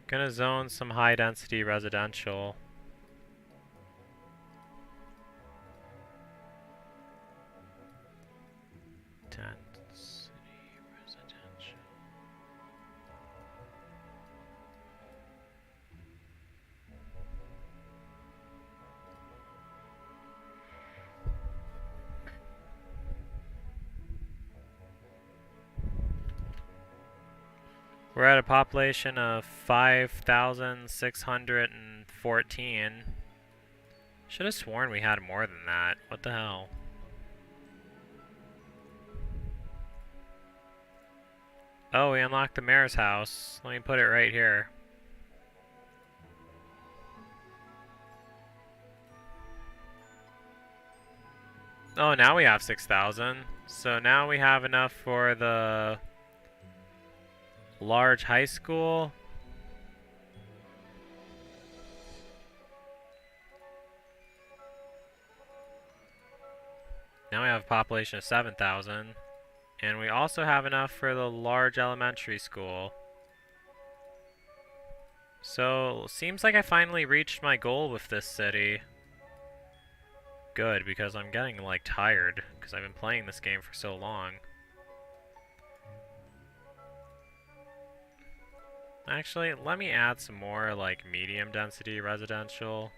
Gonna zone some high-density residential. Density residential. We're at a population of 5,614. Should have sworn we had more than that. What the hell? Oh, we unlocked the mayor's house. Let me put it right here. Oh, now we have 6,000. So now we have enough for the large high school. Now we have a population of 7,000. And we also have enough for the large elementary school. So, seems like I finally reached my goal with this city. Good, because I'm getting, like, tired, because I've been playing this game for so long. Actually, let me add some more, like, medium density residential.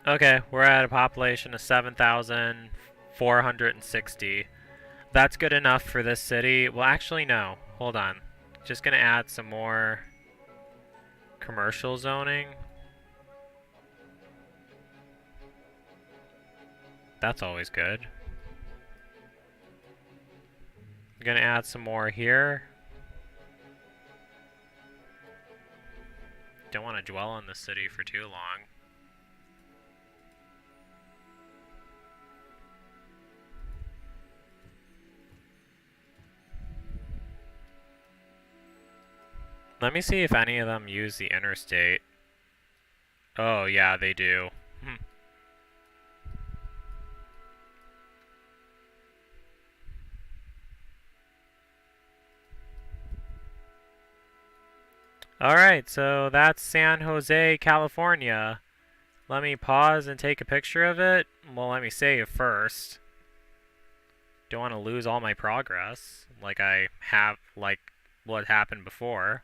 Okay, we're at a population of 7,460. That's good enough for this city. Well, actually, no. Hold on. Just gonna add some more commercial zoning. That's always good. I'm gonna add some more here. Don't want to dwell on the city for too long. Let me see if any of them use the interstate. Oh, yeah, they do. Alright, so that's San Jose, California. Let me pause and take a picture of it. Well, let me save first. Don't want to lose all my progress, like I have, like what happened before.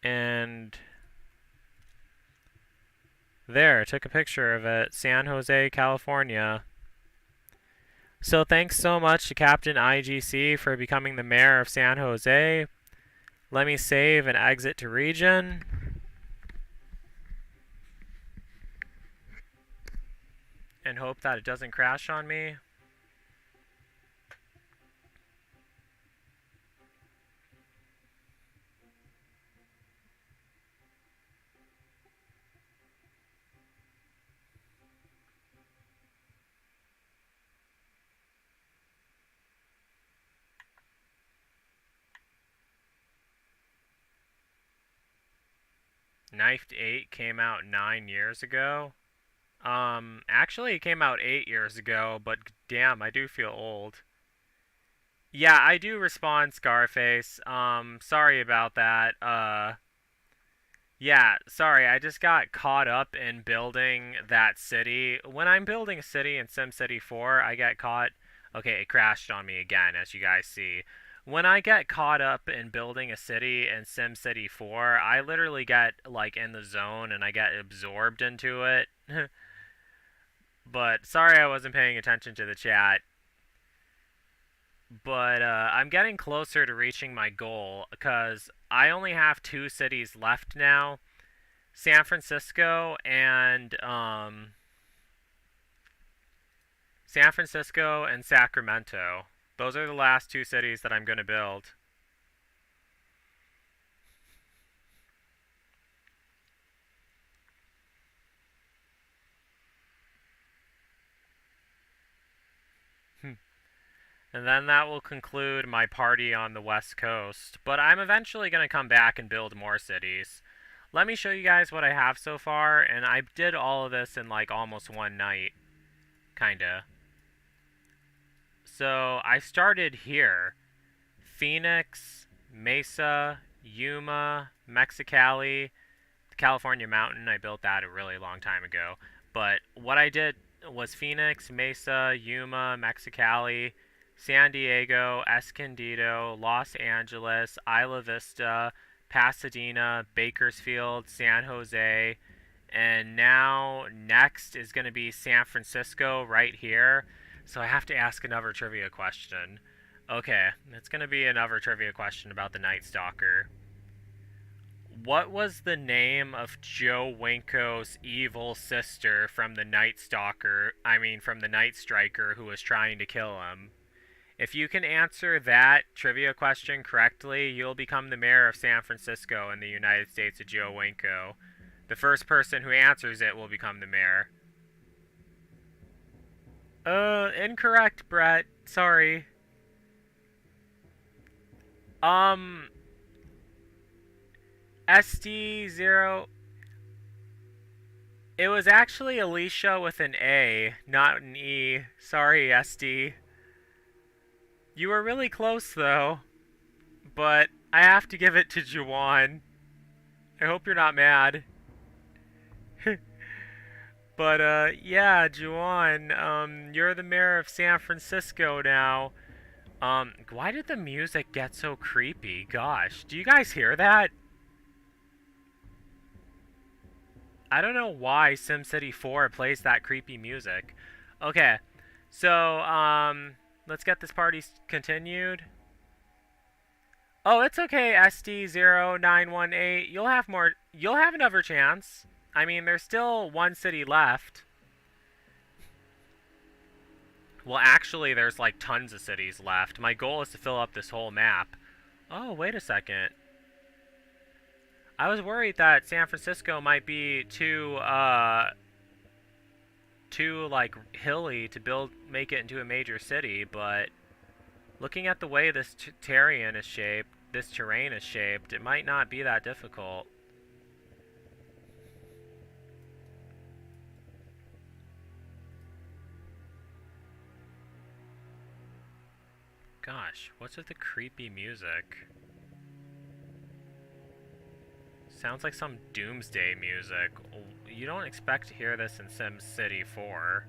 And there, took a picture of it. San Jose, California. So thanks so much to Captain IGC for becoming the mayor of San Jose. Let me save and exit to region. And hope that it doesn't crash on me. Knifed 8 came out 9 years ago. Actually it came out 8 years ago, but damn, I do feel old. Yeah, I do respond, Scarface. Sorry about that. Yeah, sorry, I just got caught up in building that city. When I'm building a city in SimCity 4, I get caught. Okay, it crashed on me again, as you guys see. When I get caught up in building a city in SimCity 4, I literally get, like, in the zone and I get absorbed into it. But sorry I wasn't paying attention to the chat. But I'm getting closer to reaching my goal because I only have 2 cities left now. San Francisco and Sacramento. Those are the last 2 cities that I'm going to build. And then that will conclude my party on the West Coast. But I'm eventually going to come back and build more cities. Let me show you guys what I have so far, and I did all of this in like almost one night. Kinda. So I started here. Phoenix, Mesa, Yuma, Mexicali, the California Mountain. I built that a really long time ago. But what I did was Phoenix, Mesa, Yuma, Mexicali, San Diego, Escondido, Los Angeles, Isla Vista, Pasadena, Bakersfield, San Jose, and now next is going to be San Francisco right here. So I have to ask another trivia question. Okay, it's gonna be another trivia question about the Night Stalker. What was the name of Joe Winko's evil sister from the Night Stalker? I mean, from the Night Striker who was trying to kill him? If you can answer that trivia question correctly, you'll become the mayor of San Francisco in the United States of Joe Winko. The first person who answers it will become the mayor. Incorrect, Brett. Sorry. Um, SD0. It was actually Alicia with an A, not an E. Sorry, SD. You were really close, though. But I have to give it to Juwan. I hope you're not mad. But, yeah, Juwan, you're the mayor of San Francisco now. Why did the music get so creepy? Gosh, do you guys hear that? I don't know why SimCity 4 plays that creepy music. Okay, so, let's get this party continued. Oh, it's okay, SD0918. You'll have another chance. I mean, there's still one city left. Well, actually, there's like tons of cities left. My goal is to fill up this whole map. Oh, wait a second. I was worried that San Francisco might be too like hilly to make it into a major city, but looking at the way this terrain is shaped, it might not be that difficult. Gosh, what's with the creepy music? Sounds like some doomsday music. You don't expect to hear this in SimCity 4.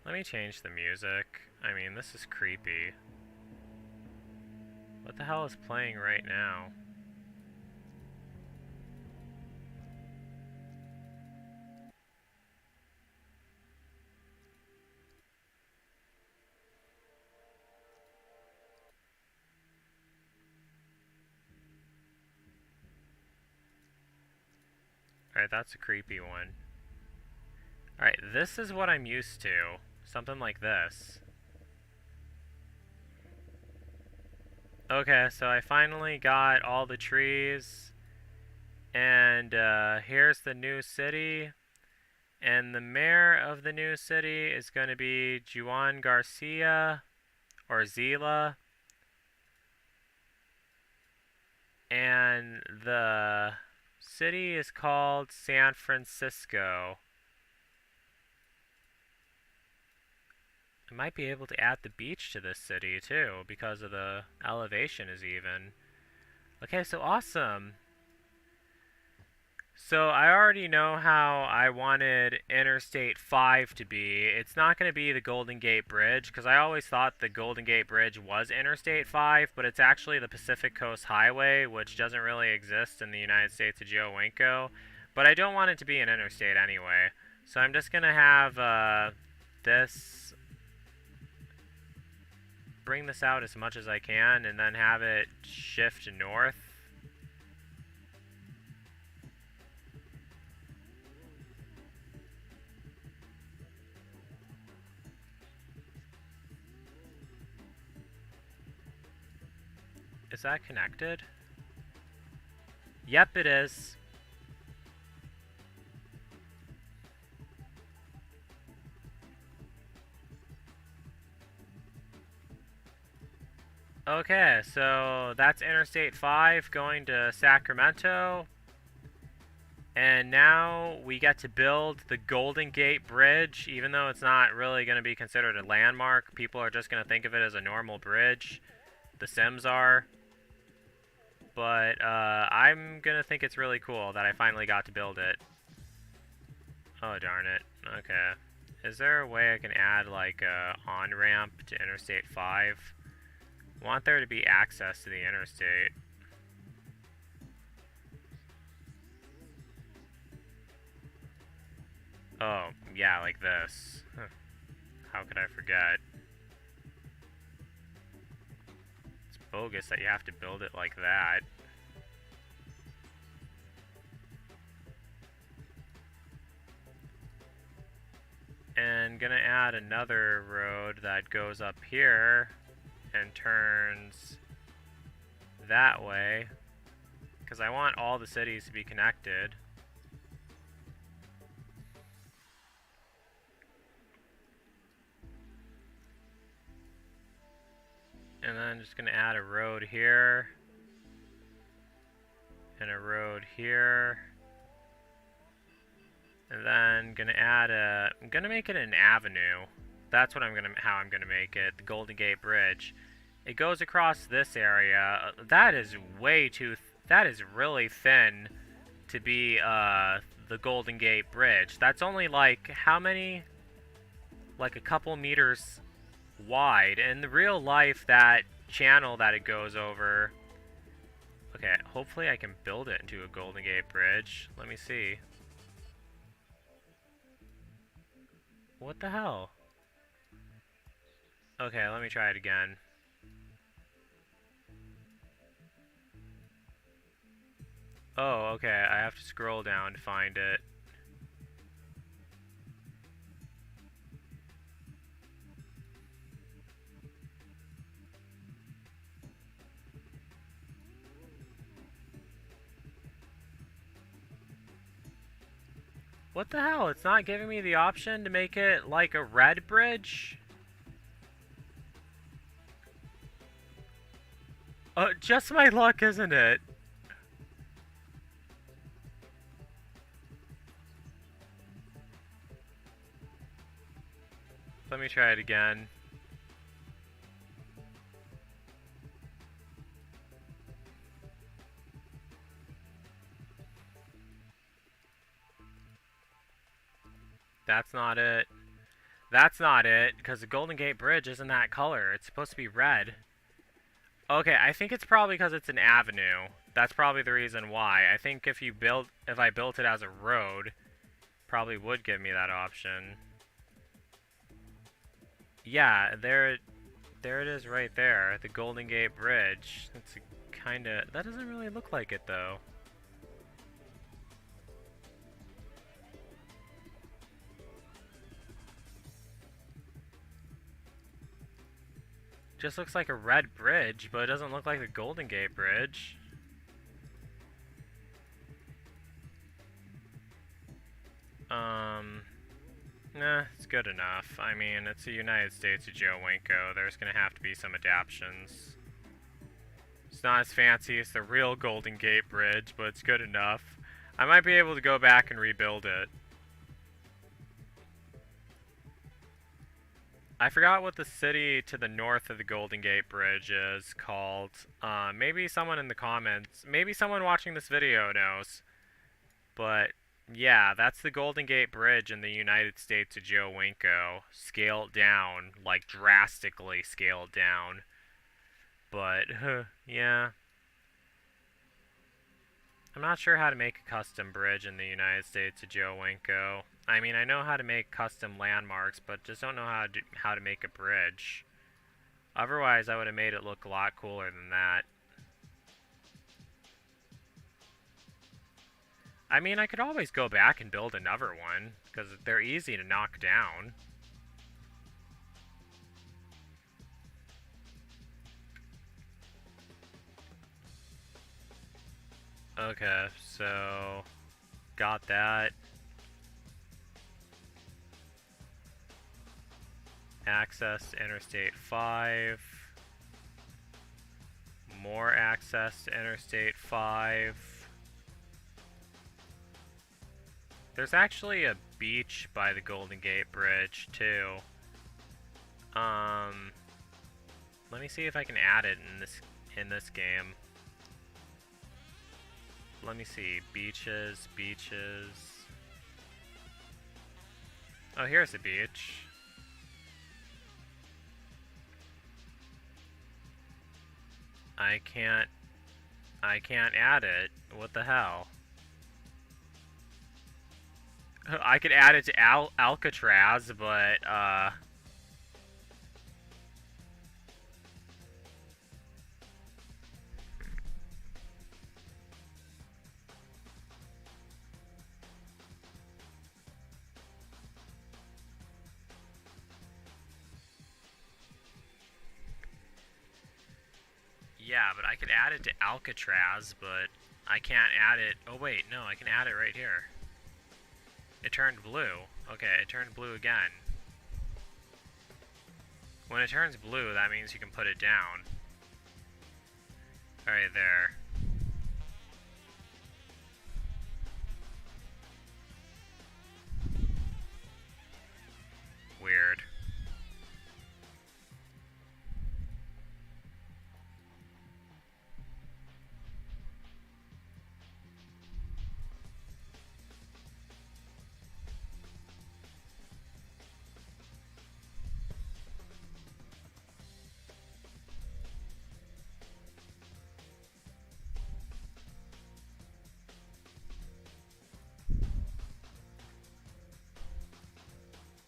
Let me change the music. I mean, this is creepy. What the hell is playing right now? Alright, that's a creepy one. Alright, this is what I'm used to. Something like this. Okay, so I finally got all the trees. And here's the new city. And the mayor of the new city is going to be Juan Garcia, or Zila. And the city is called San Francisco. I might be able to add the beach to this city too, because of the elevation is even. Okay, so awesome. So I already know how I wanted Interstate 5 to be. It's not going to be the Golden Gate Bridge, because I always thought the Golden Gate Bridge was Interstate 5, but it's actually the Pacific Coast Highway, which doesn't really exist in the United States of Joe Winko. But I don't want it to be an interstate anyway. So I'm just going to have this... bring this out as much as I can, and then have it shift north. Is that connected? Yep, it is. Okay, so that's Interstate 5 going to Sacramento. And now we get to build the Golden Gate Bridge, even though it's not really going to be considered a landmark. People are just going to think of it as a normal bridge. The Sims are. But I'm going to think it's really cool that I finally got to build it. Oh, darn it. Okay. Is there a way I can add, like, a on-ramp to Interstate 5? I want there to be access to the interstate. Oh, yeah, like this. Huh. How could I forget? It's bogus that you have to build it like that. And gonna add another road that goes up here and turns that way, because I want all the cities to be connected. And then just gonna add a road here and a road here. And then gonna add I'm gonna make it an avenue. That's what how I'm gonna make it, the Golden Gate Bridge. It goes across this area. That is way too, that is really thin to be the Golden Gate Bridge. That's only like, how many? Like a couple meters wide. In the real life, that channel that it goes over. Okay, hopefully I can build it into a Golden Gate Bridge. Let me see. What the hell? Okay, let me try it again. Oh, okay, I have to scroll down to find it. What the hell? It's not giving me the option to make it like a red bridge? Just my luck, isn't it? Let me try it again. That's not it. That's not it, because the Golden Gate Bridge isn't that color. It's supposed to be red. Okay, I think it's probably because it's an avenue. That's probably the reason why. I think if I built it as a road, probably would give me that option. Yeah, there it is right there, the Golden Gate Bridge. It's kinda, that doesn't really look like it though. Just looks like a red bridge, but it doesn't look like the Golden Gate Bridge. Nah, it's good enough. I mean, it's the United States of Joe Winko. There's gonna have to be some adaptations. It's not as fancy as the real Golden Gate Bridge, but it's good enough. I might be able to go back and rebuild it. I forgot what the city to the north of the Golden Gate Bridge is called. Maybe someone in the comments, maybe someone watching this video knows. But yeah, that's the Golden Gate Bridge in the United States of Joe Winko. Scaled down, like drastically scaled down. But, yeah. I'm not sure how to make a custom bridge in the United States of Joe Winko. I mean, I know how to make custom landmarks, but just don't know how to make a bridge. Otherwise, I would have made it look a lot cooler than that. I mean, I could always go back and build another one, because they're easy to knock down. Okay, so got that. Access to Interstate 5. More access to Interstate 5. There's actually a beach by the Golden Gate Bridge, too. Let me see if I can add it in this game. Let me see. Beaches. Oh, here's a beach. I can't add it. What the hell? I could add it to Alcatraz, but yeah, but I could add it to Alcatraz, but I can't add it. Oh wait, no, I can add it right here. It turned blue. Okay, it turned blue again. When it turns blue, that means you can put it down. Alright, there. Weird.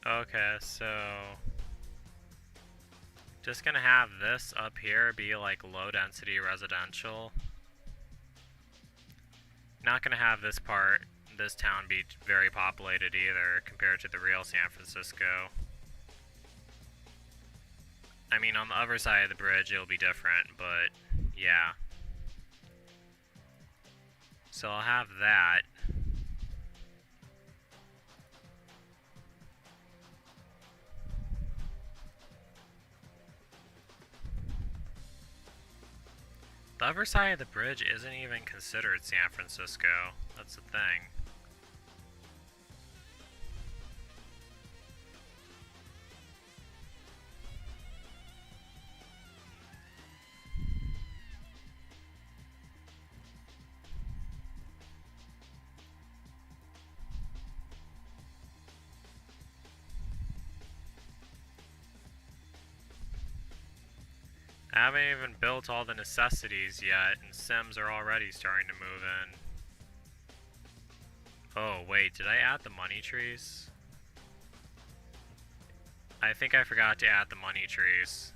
Okay, so just gonna have this up here be like low density residential. Not gonna have this town be very populated either compared to the real San Francisco. I mean, on the other side of the bridge it'll be different, but yeah. So I'll have that. The other side of the bridge isn't even considered San Francisco. That's the thing. I haven't even built all the necessities yet, and Sims are already starting to move in. Oh, wait, did I add the money trees? I think I forgot to add the money trees.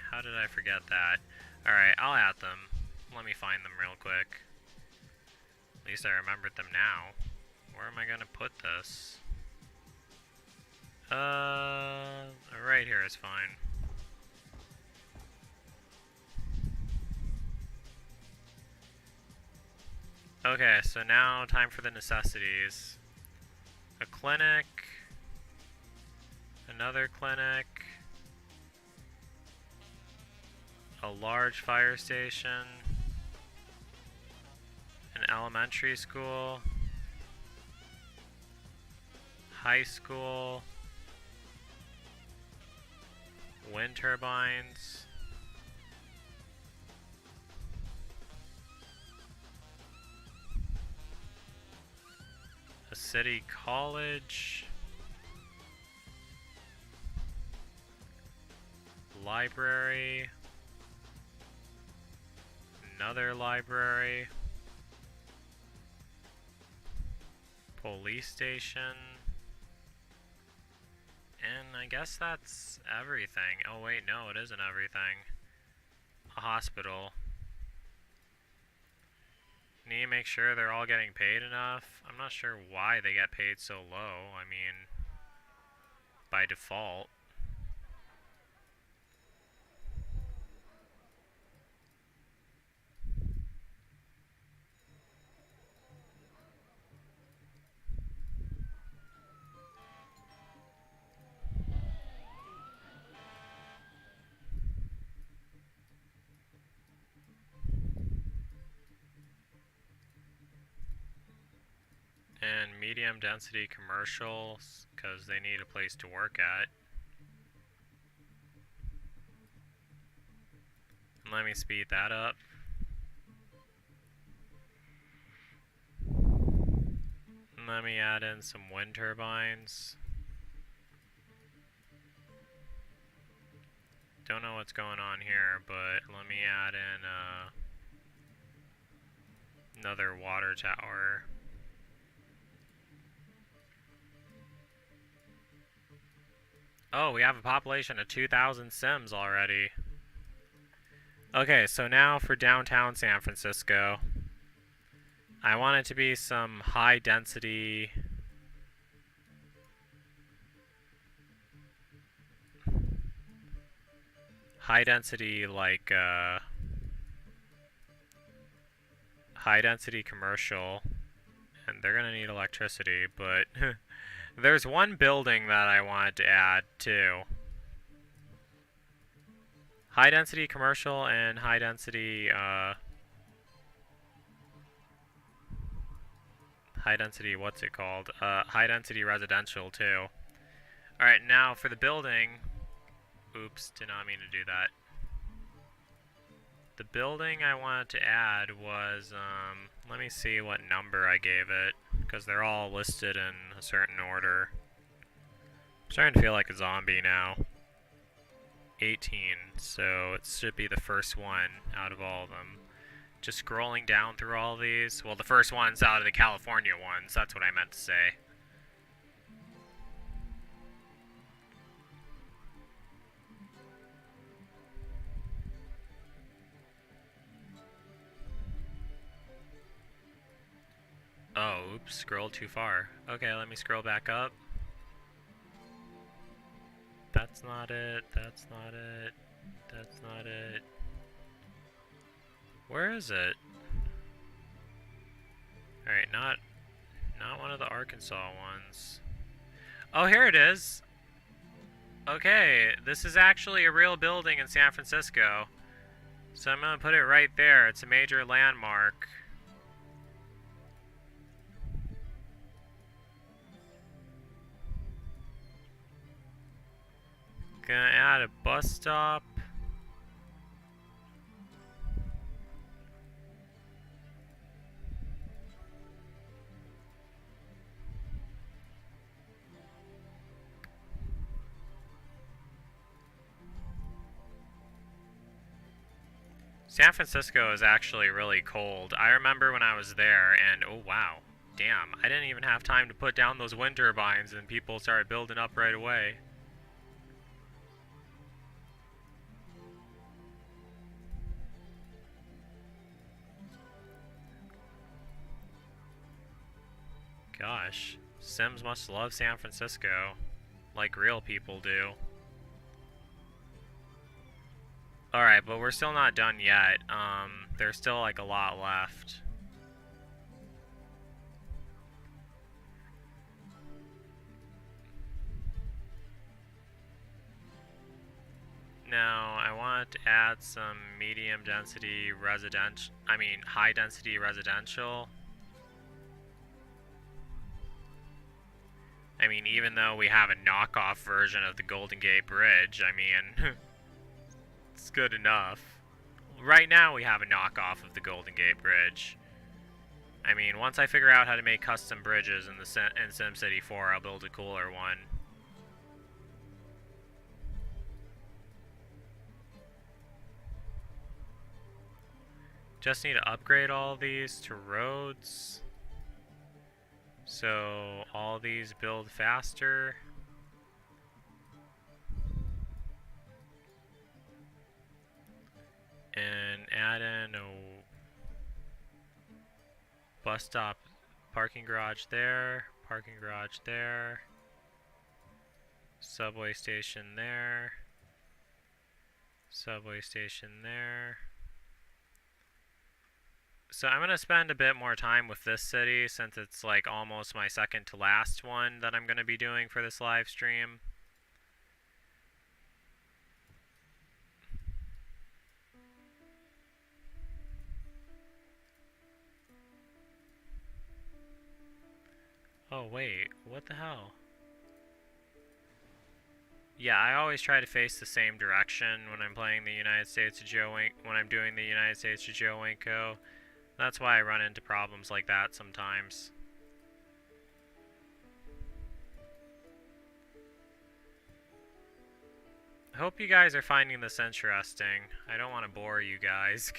How did I forget that? Alright, I'll add them. Let me find them real quick. At least I remembered them now. Where am I gonna put this? Right here is fine. Okay, so now time for the necessities. A clinic, another clinic, a large fire station, an elementary school, high school, wind turbines, a city college, library, another library, police station, and I guess that's everything. Oh wait, no, it isn't everything. A hospital. Need to make sure they're all getting paid enough. I'm not sure why they get paid so low. I mean, by default. And medium density commercials, because they need a place to work at. And let me speed that up. And let me add in some wind turbines. Don't know what's going on here, but let me add in another water tower. Oh, we have a population of 2,000 Sims already. Okay, so now for downtown San Francisco. I want it to be some high density... high density, like, high density commercial. And they're gonna need electricity, but... there's one building that I wanted to add, too. High density commercial and high density, what's it called? High density residential, too. Alright, now for the building... Oops, did not mean to do that. The building I wanted to add was, let me see what number I gave it, because they're all listed in a certain order. I'm starting to feel like a zombie now. 18, so it should be the first one out of all of them. Just scrolling down through all these. Well, the first one's out of the California ones, that's what I meant to say. Oh, oops, scrolled too far. Okay, let me scroll back up. That's not it, that's not it, that's not it. Where is it? Alright, not one of the Arkansas ones. Oh, here it is! Okay, this is actually a real building in San Francisco. So I'm gonna put it right there. It's a major landmark. Gonna add a bus stop. San Francisco is actually really cold. I remember when I was there and oh wow, damn, I didn't even have time to put down those wind turbines and people started building up right away. Gosh, Sims must love San Francisco, like real people do. Alright, but we're still not done yet. There's still like a lot left. Now, I want to add some medium density residential, high density residential. Even though we have a knockoff version of the Golden Gate Bridge, it's good enough. Right now we have a knockoff of the Golden Gate Bridge. Once I figure out how to make custom bridges in SimCity 4, I'll build a cooler one. Just need to upgrade all of these to roads. So all these build faster. And add in a bus stop, parking garage there, subway station there, subway station there. So I'm going to spend a bit more time with this city since it's like almost my second to last one that I'm going to be doing for this live stream. Oh wait, what the hell? Yeah, I always try to face the same direction when I'm playing the United States of Joe when I'm doing the United States of Joe Winko. That's why I run into problems like that sometimes. hope you guys are finding this interesting. I don't want to bore you guys.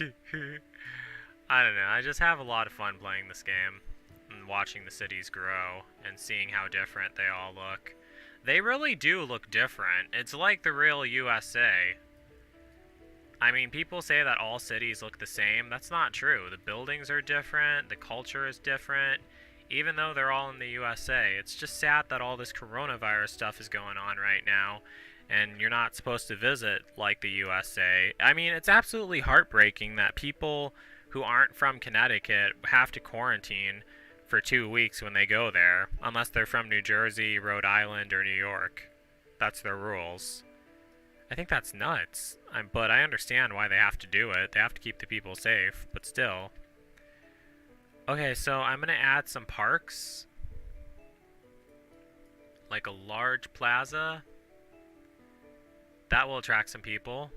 I don't know, I just have a lot of fun playing this game and watching the cities grow and seeing how different they all look. They really do look different. It's like the real USA. I mean, people say that all cities look the same. That's not true. The buildings are different, the culture is different, even though they're all in the USA. It's just sad that all this coronavirus stuff is going on right now, and you're not supposed to visit, like, the USA. I mean, it's absolutely heartbreaking that people who aren't from Connecticut have to quarantine for 2 weeks when they go there, unless they're from New Jersey, Rhode Island, or New York. That's their rules. I think that's nuts, but I understand why they have to do it. They have to keep the people safe, but still. Okay, so I'm going to add some parks. Like a large plaza. That will attract some people.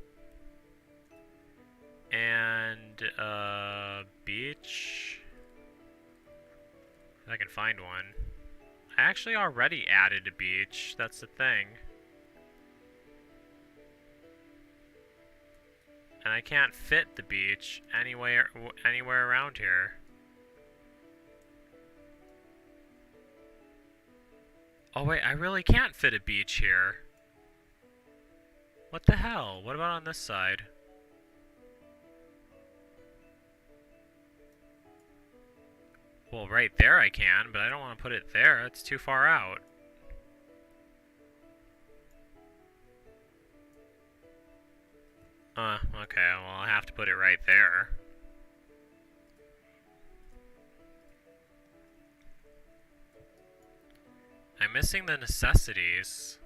And a beach. If I can find one. I actually already added a beach. That's the thing. And I can't fit the beach anywhere around here. Oh wait, I really can't fit a beach here. What the hell? What about on this side? Well, right there I can, but I don't want to put it there. It's too far out. Okay, well, I'll have to put it right there. I'm missing the necessities.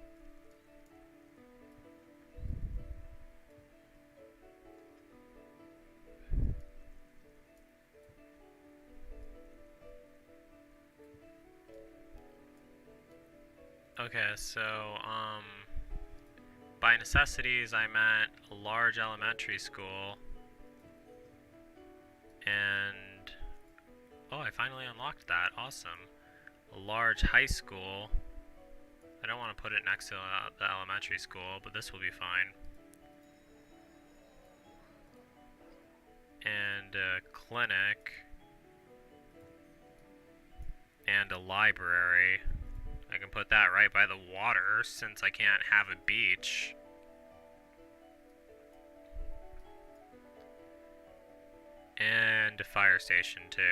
Okay, so, by necessities, I meant a large elementary school. And... oh, I finally unlocked that. Awesome. A large high school. I don't want to put it next to the elementary school, but this will be fine. And a clinic. And a library. I can put that right by the water, since I can't have a beach. And a fire station, too.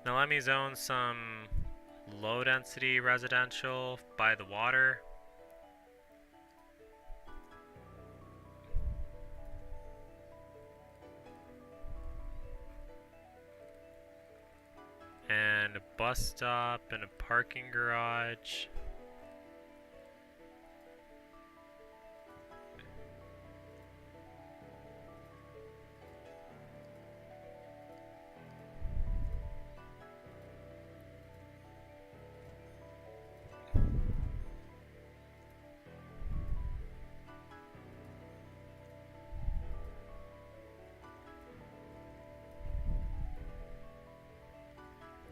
Now let me zone some low-density residential by the water. And a bus stop and a parking garage.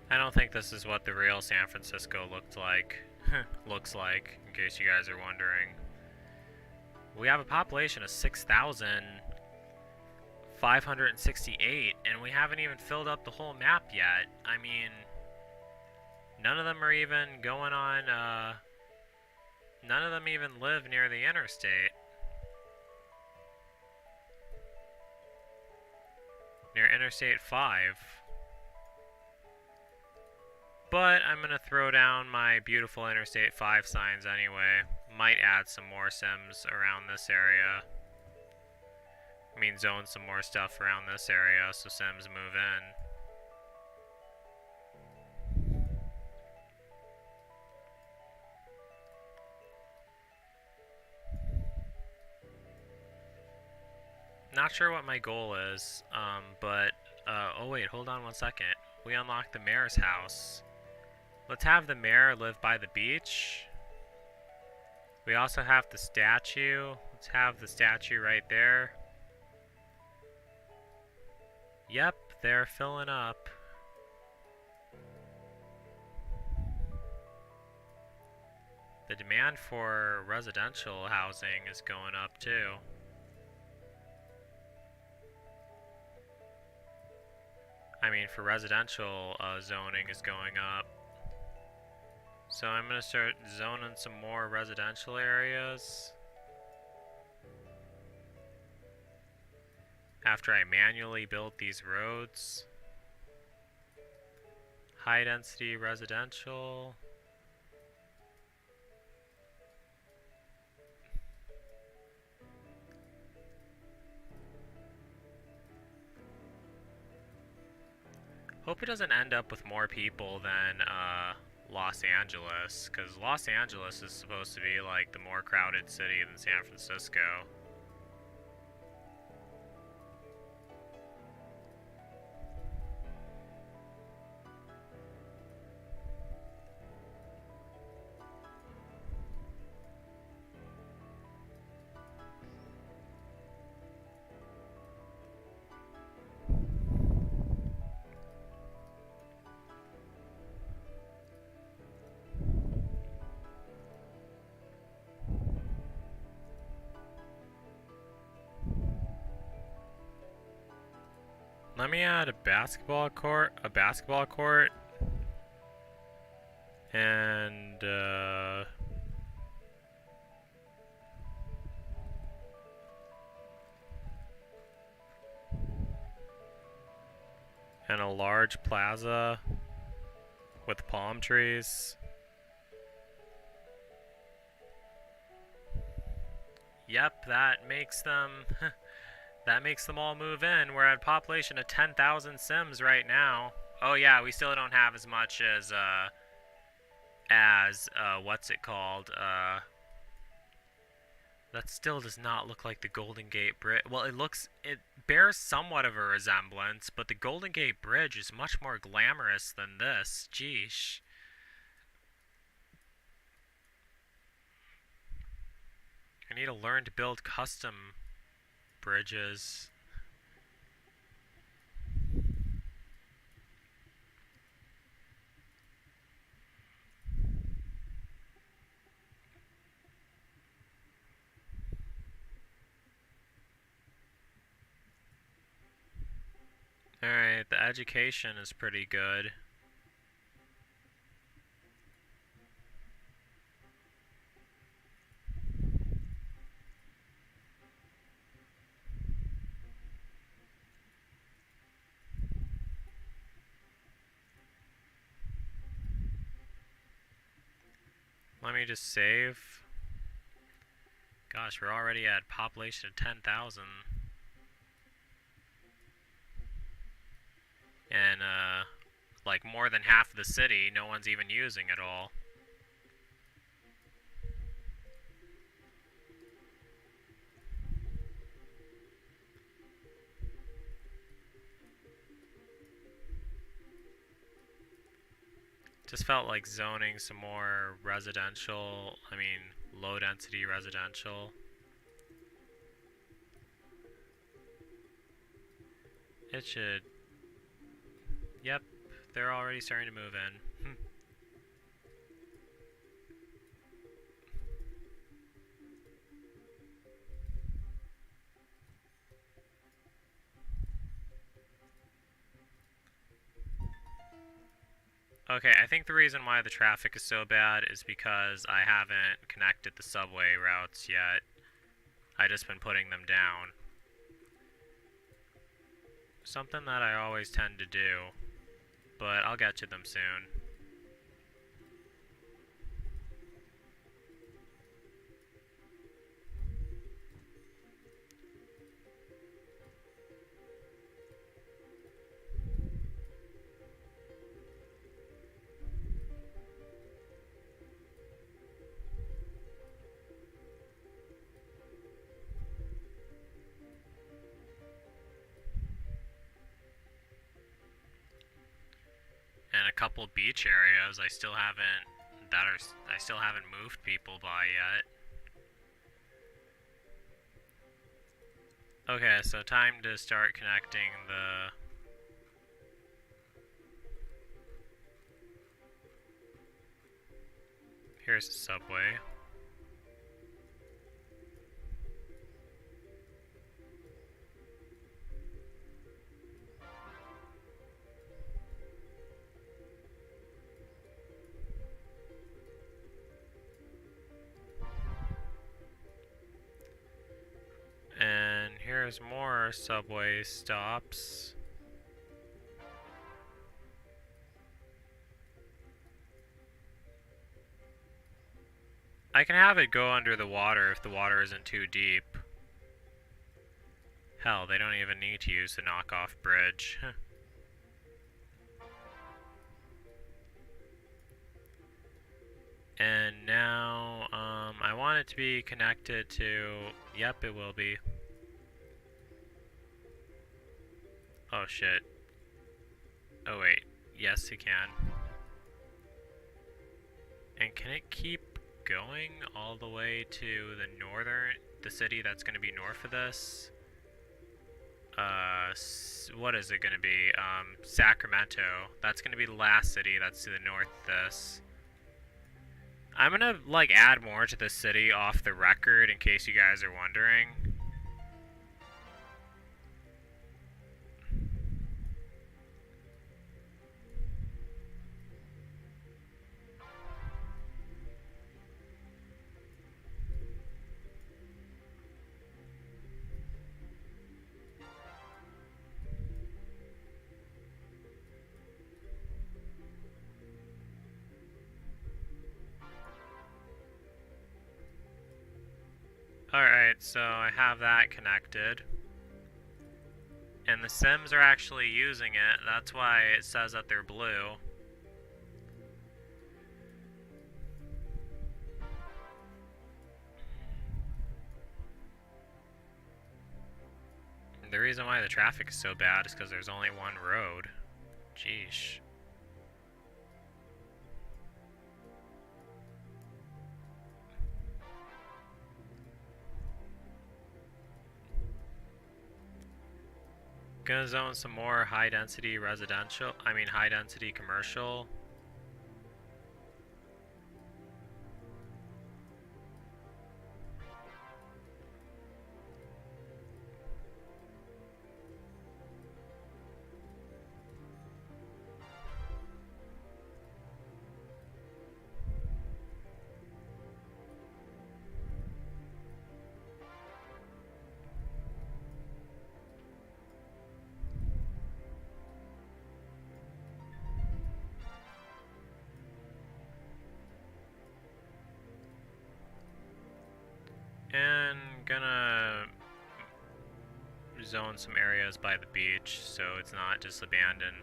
I don't think this is what the real San Francisco looks like, in case you guys are wondering. We have a population of 6,568, and we haven't even filled up the whole map yet. I mean, none of them are even going on, none of them even live near the interstate. Near Interstate 5. But I'm going to throw down my beautiful Interstate 5 signs anyway. Might add some more Sims around this area. I mean, zone some more stuff around this area so Sims move in. Not sure what my goal is, but, oh wait, hold on one second. We unlocked the mayor's house. Let's have the mayor live by the beach. We also have the statue. Let's have the statue right there. Yep, they're filling up. The demand for residential housing is going up too. I mean, for residential zoning is going up. So I'm going to start zoning some more residential areas. After I manually build these roads. High density residential. Hope it doesn't end up with more people than Los Angeles, because Los Angeles is supposed to be like the more crowded city than San Francisco. Let me add a basketball court, and a large plaza with palm trees. Yep, that makes them that makes them all move in. We're at a population of 10,000 Sims right now. Oh yeah, we still don't have as much as what's it called? That still does not look like the Golden Gate Bridge. Well, it bears somewhat of a resemblance, but the Golden Gate Bridge is much more glamorous than this. Geesh. I need to learn to build custom bridges. Alright, the education is pretty good. Let me just save. Gosh, we're already at population of 10,000. And, like more than half of the city, no one's even using at all. Just felt like zoning some more residential, low density residential. It should. Yep, they're already starting to move in. Okay, I think the reason why the traffic is so bad is because I haven't connected the subway routes yet. I just been putting them down. Something that I always tend to do, but I'll get to them soon. And a couple beach areas I still haven't moved people by yet. Okay, so time to start connecting the Here's the subway. And here's more subway stops. I can have it go under the water if the water isn't too deep. Hell, they don't even need to use the knockoff bridge. And now, I want it to be connected to... Yep, it will be. Oh shit. Oh wait, yes it can. And can it keep going all the way to the city that's going to be north of this? What is it going to be? Sacramento. That's going to be the last city that's to the north of this. I'm going to, like, add more to the city off the record in case you guys are wondering. Alright, so I have that connected. And the Sims are actually using it. That's why it says that they're blue. The reason why the traffic is so bad is because there's only one road. Jeesh. Gonna zone some more high density commercial. And gonna zone some areas by the beach so it's not just abandoned.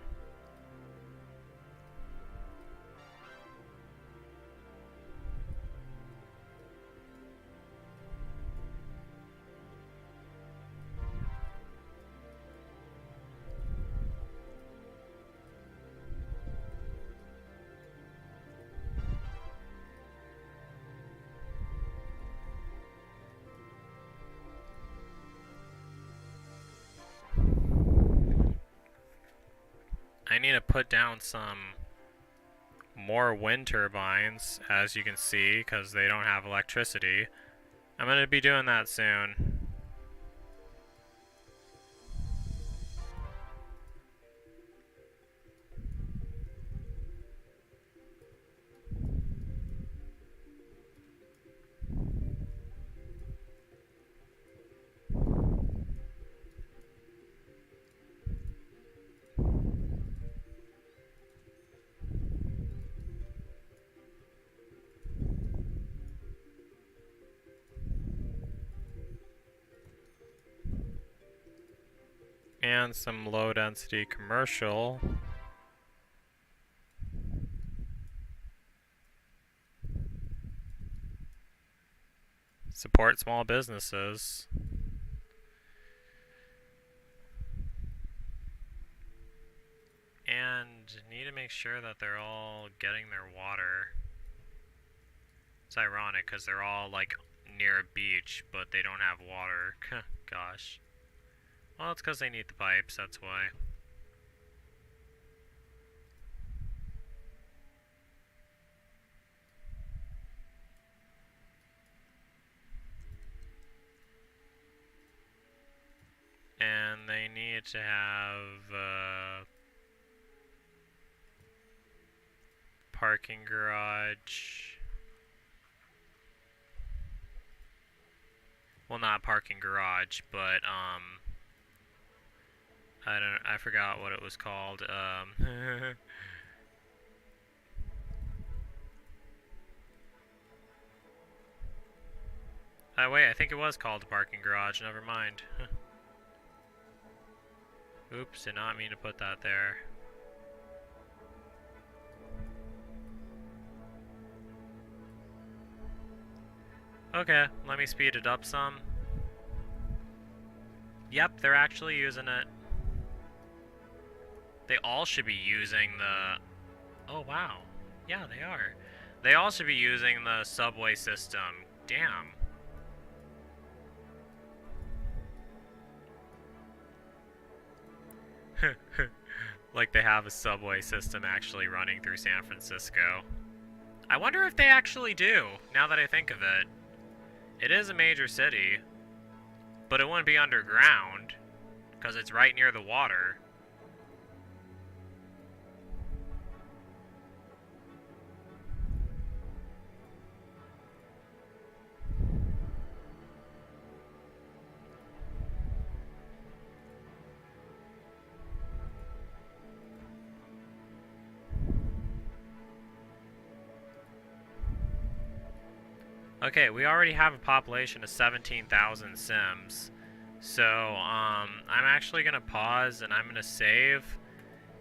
I need to put down some more wind turbines, as you can see, because they don't have electricity. I'm going to be doing that soon. And some low density commercial. Support small businesses. And need to make sure that they're all getting their water. It's ironic because they're all like near a beach, but they don't have water. Gosh. Well, it's because they need the pipes, that's why. they need to have parking garage. Well, not parking garage, but I forgot what it was called. Oh wait, I think it was called a parking garage. Never mind. Oops, did not mean to put that there. Okay, let me speed it up some. Yep, they're actually using it. They all should be using the... Oh, wow. Yeah, they are. They all should be using the subway system. Damn. Like they have a subway system actually running through San Francisco. I wonder if they actually do, now that I think of it. It is a major city, but it wouldn't be underground, because it's right near the water. Okay, we already have a population of 17,000 Sims. So, I'm actually going to pause and I'm going to save.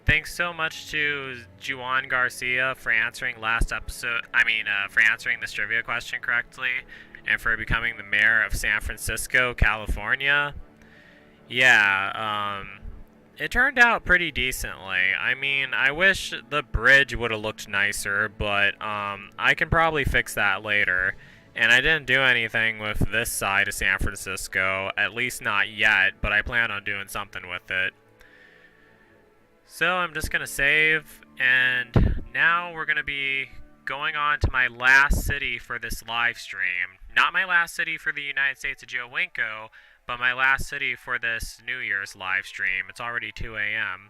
Thanks so much to Juan Garcia for answering for answering this trivia question correctly and for becoming the mayor of San Francisco, California. Yeah, it turned out pretty decently. I mean, I wish the bridge would have looked nicer, but I can probably fix that later. And I didn't do anything with this side of San Francisco, at least not yet, but I plan on doing something with it. So I'm just going to save, and now we're going to be going on to my last city for this live stream. Not my last city for the United States of Joe Winko, but my last city for this New Year's live stream. It's already 2 a.m.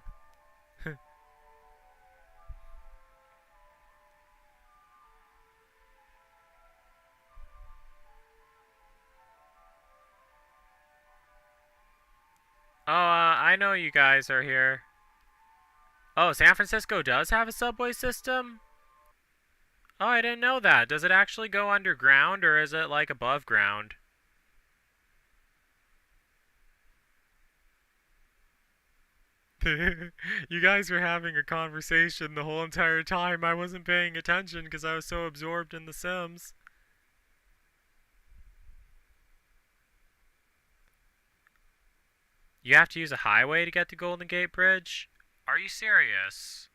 Oh, I know you guys are here. Oh, San Francisco does have a subway system? Oh, I didn't know that. Does it actually go underground, or is it like above ground? You guys were having a conversation the whole entire time. I wasn't paying attention because I was so absorbed in The Sims. You have to use a highway to get to Golden Gate Bridge? Are you serious?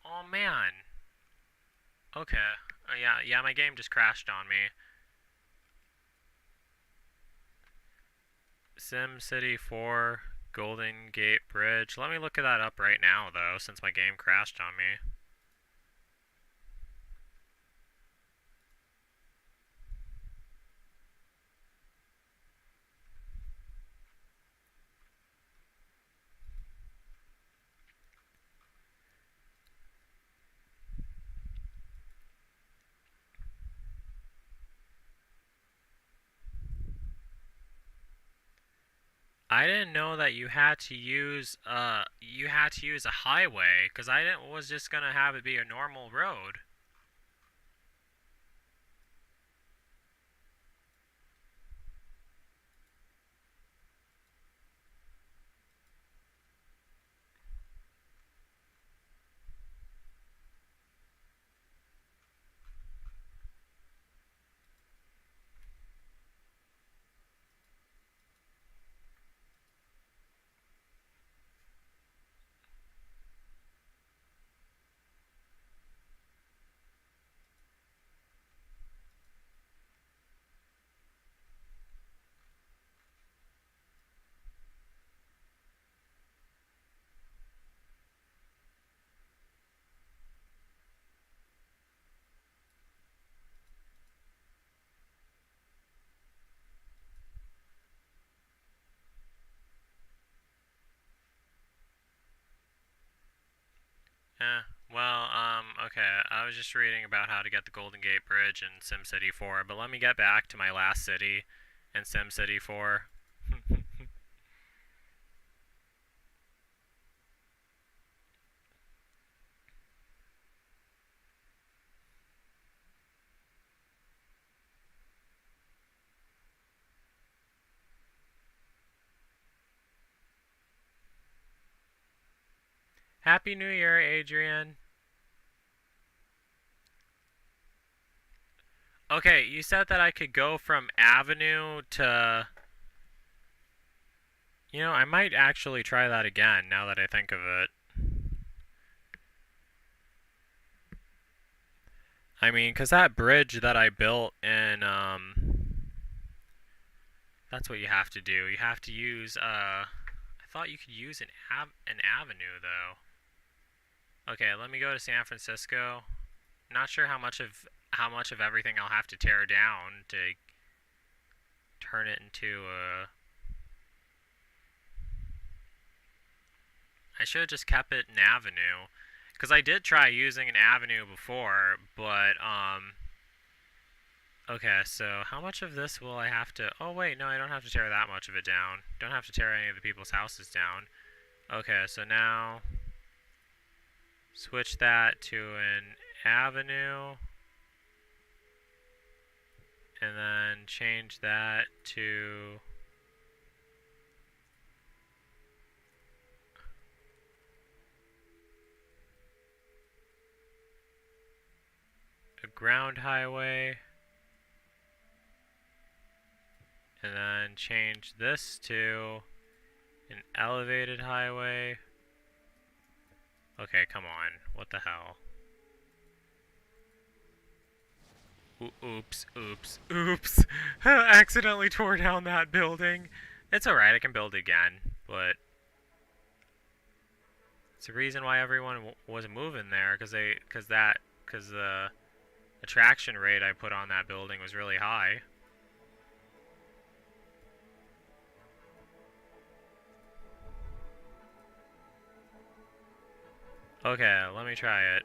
Oh man. Okay. Yeah, my game just crashed on me. SimCity 4 Golden Gate Bridge. Let me look that up right now though, since my game crashed on me. I didn't know that you had to use a highway, cuz was just going to have it be a normal road. Well, okay, I was just reading about how to get the Golden Gate Bridge in SimCity 4, but let me get back to my last city in SimCity 4. Happy New Year, Adrian. Okay, you said that I could go from Avenue to... You know, I might actually try that again now that I think of it. I mean, because that bridge that I built in, that's what you have to do. You have to use, I thought you could use an avenue, though. Okay, let me go to San Francisco. Not sure how much of everything I'll have to tear down to turn it into a... I should have just kept it an avenue. Because I did try using an avenue before, but, okay, so how much of this will I have to... Oh, wait, no, I don't have to tear that much of it down. Don't have to tear any of the people's houses down. Okay, so now... Switch that to an avenue. And then change that to... a ground highway. And then change this to an elevated highway. Okay, come on. What the hell? Oops, oops, oops. I accidentally tore down that building. It's alright, I can build again. But it's the reason why everyone was moving there, because the attraction rate I put on that building was really high. Okay, let me try it.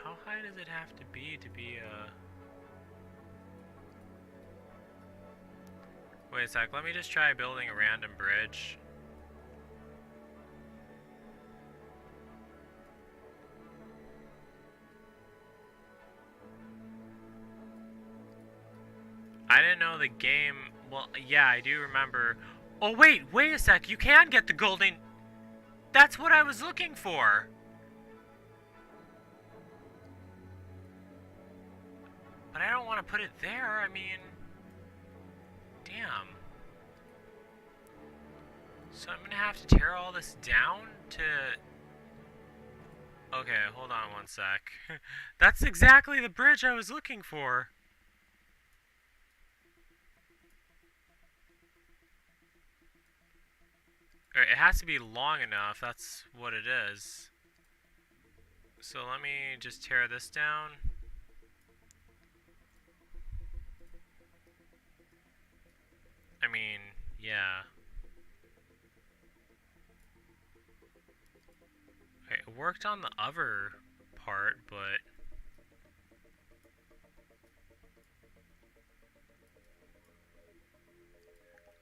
How high does it have to be a... Wait a sec, let me just try building a random bridge. I didn't know the game... Well, yeah, I do remember... Oh, wait a sec, you can get the golden... That's what I was looking for! But I don't want to put it there, I mean... Damn. So I'm gonna have to tear all this down to... Okay, hold on one sec. That's exactly the bridge I was looking for. It has to be long enough, that's what it is. So let me just tear this down. I mean, yeah. Okay, it worked on the other part, but...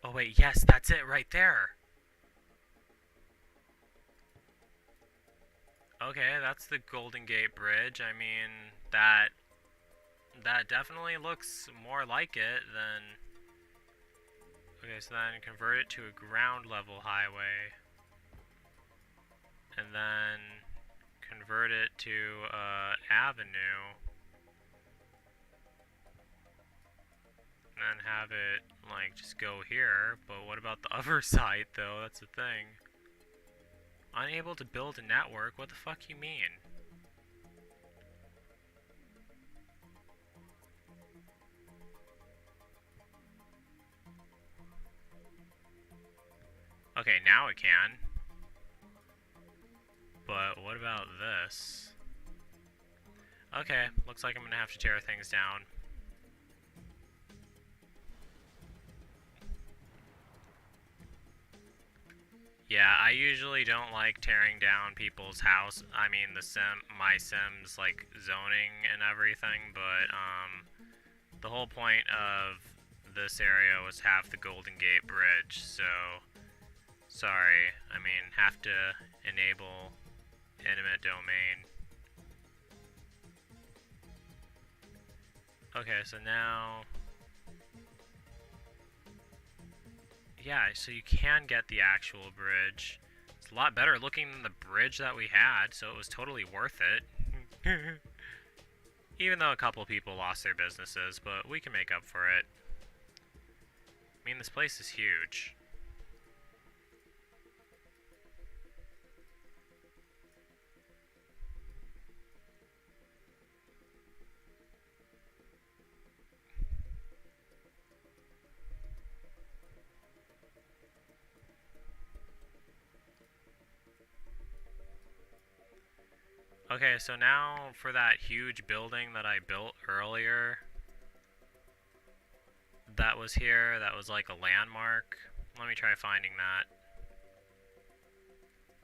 Oh wait, yes, that's it right there. Okay, that's the Golden Gate Bridge. I mean, that definitely looks more like it than... Okay, so then convert it to a ground level highway. And then convert it to avenue. And then have it, like, just go here. But what about the other side, though? That's the thing. Unable to build a network? What the fuck you mean? Okay, now it can. But what about this? Okay, looks like I'm gonna have to tear things down. Yeah, I usually don't like tearing down people's house. I mean, my Sims, like, zoning and everything, but, the whole point of this area was half the Golden Gate Bridge, so, sorry. I mean, have to enable intimate domain. Okay, so now... Yeah, so you can get the actual bridge. It's a lot better looking than the bridge that we had, so it was totally worth it. Even though a couple people lost their businesses, but we can make up for it. I mean, this place is huge. Okay, so now for that huge building that I built earlier, that was here, that was like a landmark. Let me try finding that.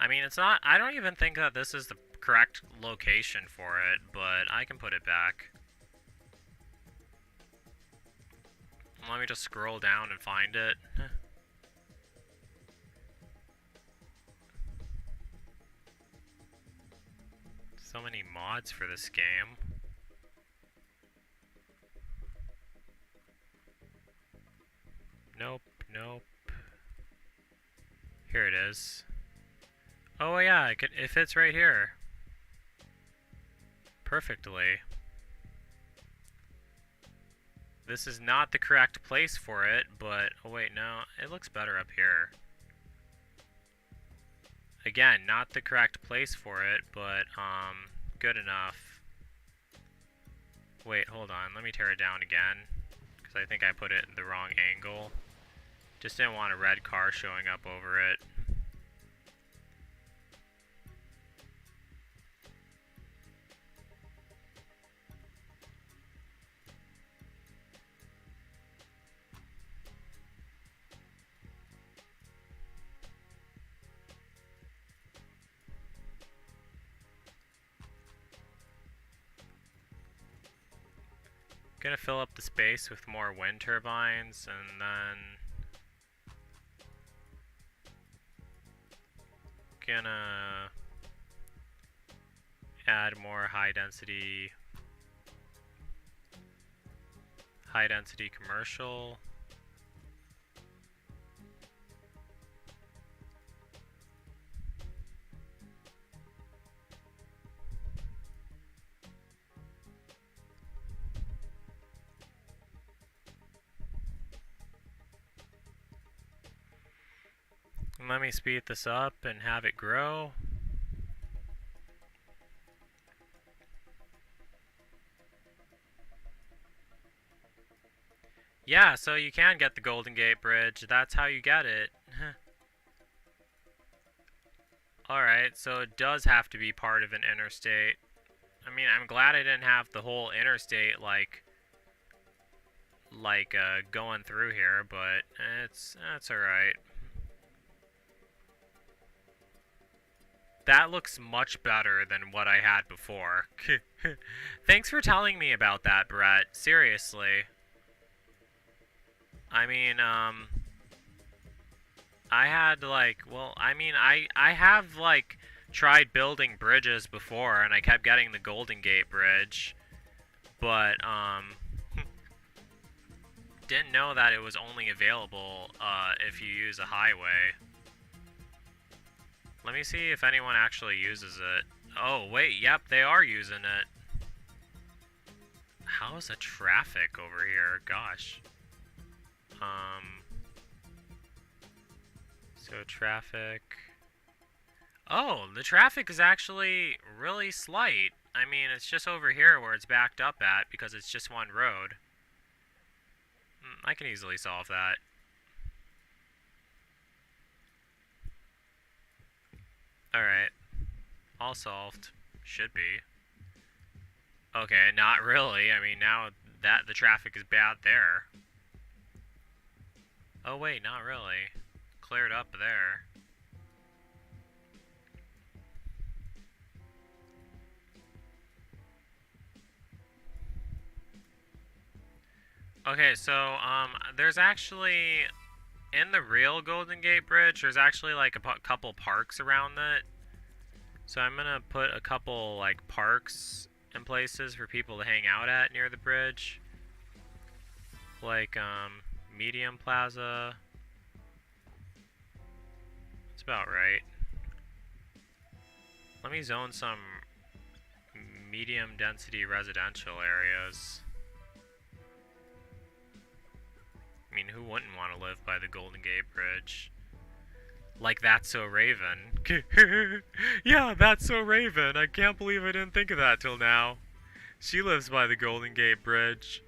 I mean, it's not, I don't even think that this is the correct location for it, but I can put it back. Let me just scroll down and find it. So many mods for this game. Nope, nope. Here it is. Oh yeah, it fits right here. Perfectly. This is not the correct place for it, but... Oh wait, no. It looks better up here. Again, not the correct place for it, but, good enough. Wait, hold on. Let me tear it down again. Because I think I put it in the wrong angle. Just didn't want a red car showing up over it. Gonna fill up the space with more wind turbines, and then gonna add more high density commercial. And let me speed this up and have it grow. Yeah, so you can get the Golden Gate Bridge. That's how you get it. Alright, so it does have to be part of an interstate. I mean, I'm glad I didn't have the whole interstate, going through here, but that's alright. That looks much better than what I had before. Thanks for telling me about that, Brett. Seriously. I mean, I had, I have, tried building bridges before, and I kept getting the Golden Gate Bridge, but, didn't know that it was only available, if you use a highway. Let me see if anyone actually uses it. Oh, wait, yep, they are using it. How's the traffic over here? Gosh. So traffic... Oh, the traffic is actually really slight. I mean, it's just over here where it's backed up at because it's just one road. I can easily solve that. Alright. All solved. Should be. Okay, not really. I mean, now that the traffic is bad there. Oh wait, not really. Cleared up there. Okay, so there's actually in the real Golden Gate Bridge, there's actually like a couple parks around it. So I'm gonna put a couple like parks and places for people to hang out at near the bridge, like Medium Plaza. That's about right. Let me zone some medium density residential areas. I mean, who wouldn't want to live by the Golden Gate Bridge? Like That's So Raven. Yeah, That's So Raven. I can't believe I didn't think of that till now. She lives by the Golden Gate Bridge.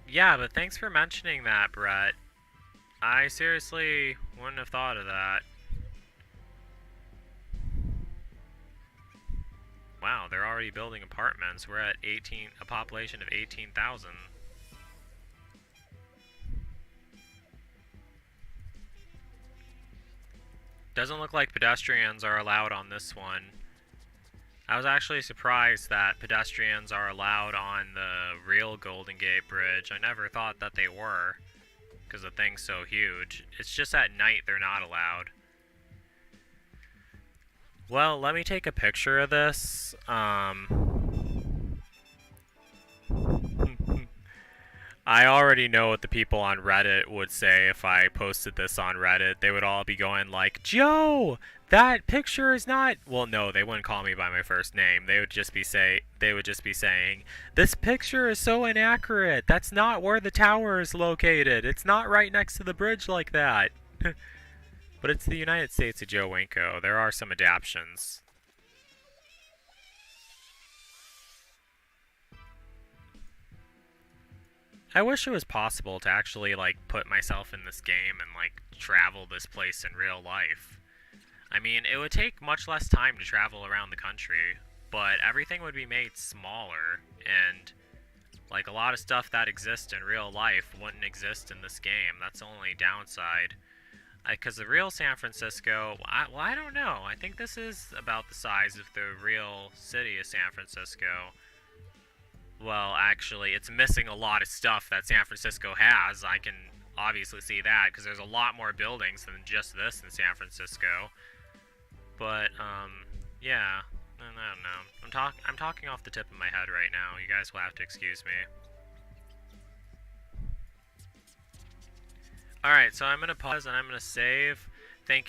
Yeah, but thanks for mentioning that, Brett. I seriously wouldn't have thought of that. Wow, they're already building apartments. We're at a population of 18,000. Doesn't look like pedestrians are allowed on this one. I was actually surprised that pedestrians are allowed on the real Golden Gate Bridge. I never thought that they were, because the thing's so huge. It's just at night they're not allowed. Well, let me take a picture of this. I already know what the people on Reddit would say if I posted this on Reddit. They would all be going like, "Joe, that picture is not." Well, no, they wouldn't call me by my first name. They would just be saying, "This picture is so inaccurate. That's not where the tower is located. It's not right next to the bridge like that." But it's the United States of Joe Winko. There are some adaptions. I wish it was possible to actually like put myself in this game and like travel this place in real life. I mean, it would take much less time to travel around the country, but everything would be made smaller and like a lot of stuff that exists in real life wouldn't exist in this game. That's the only downside. Because the real San Francisco, I don't know. I think this is about the size of the real city of San Francisco. Well, actually, it's missing a lot of stuff that San Francisco has. I can obviously see that because there's a lot more buildings than just this in San Francisco. But yeah, I don't know. I'm talking off the tip of my head right now. You guys will have to excuse me. All right, so I'm gonna pause and I'm gonna save.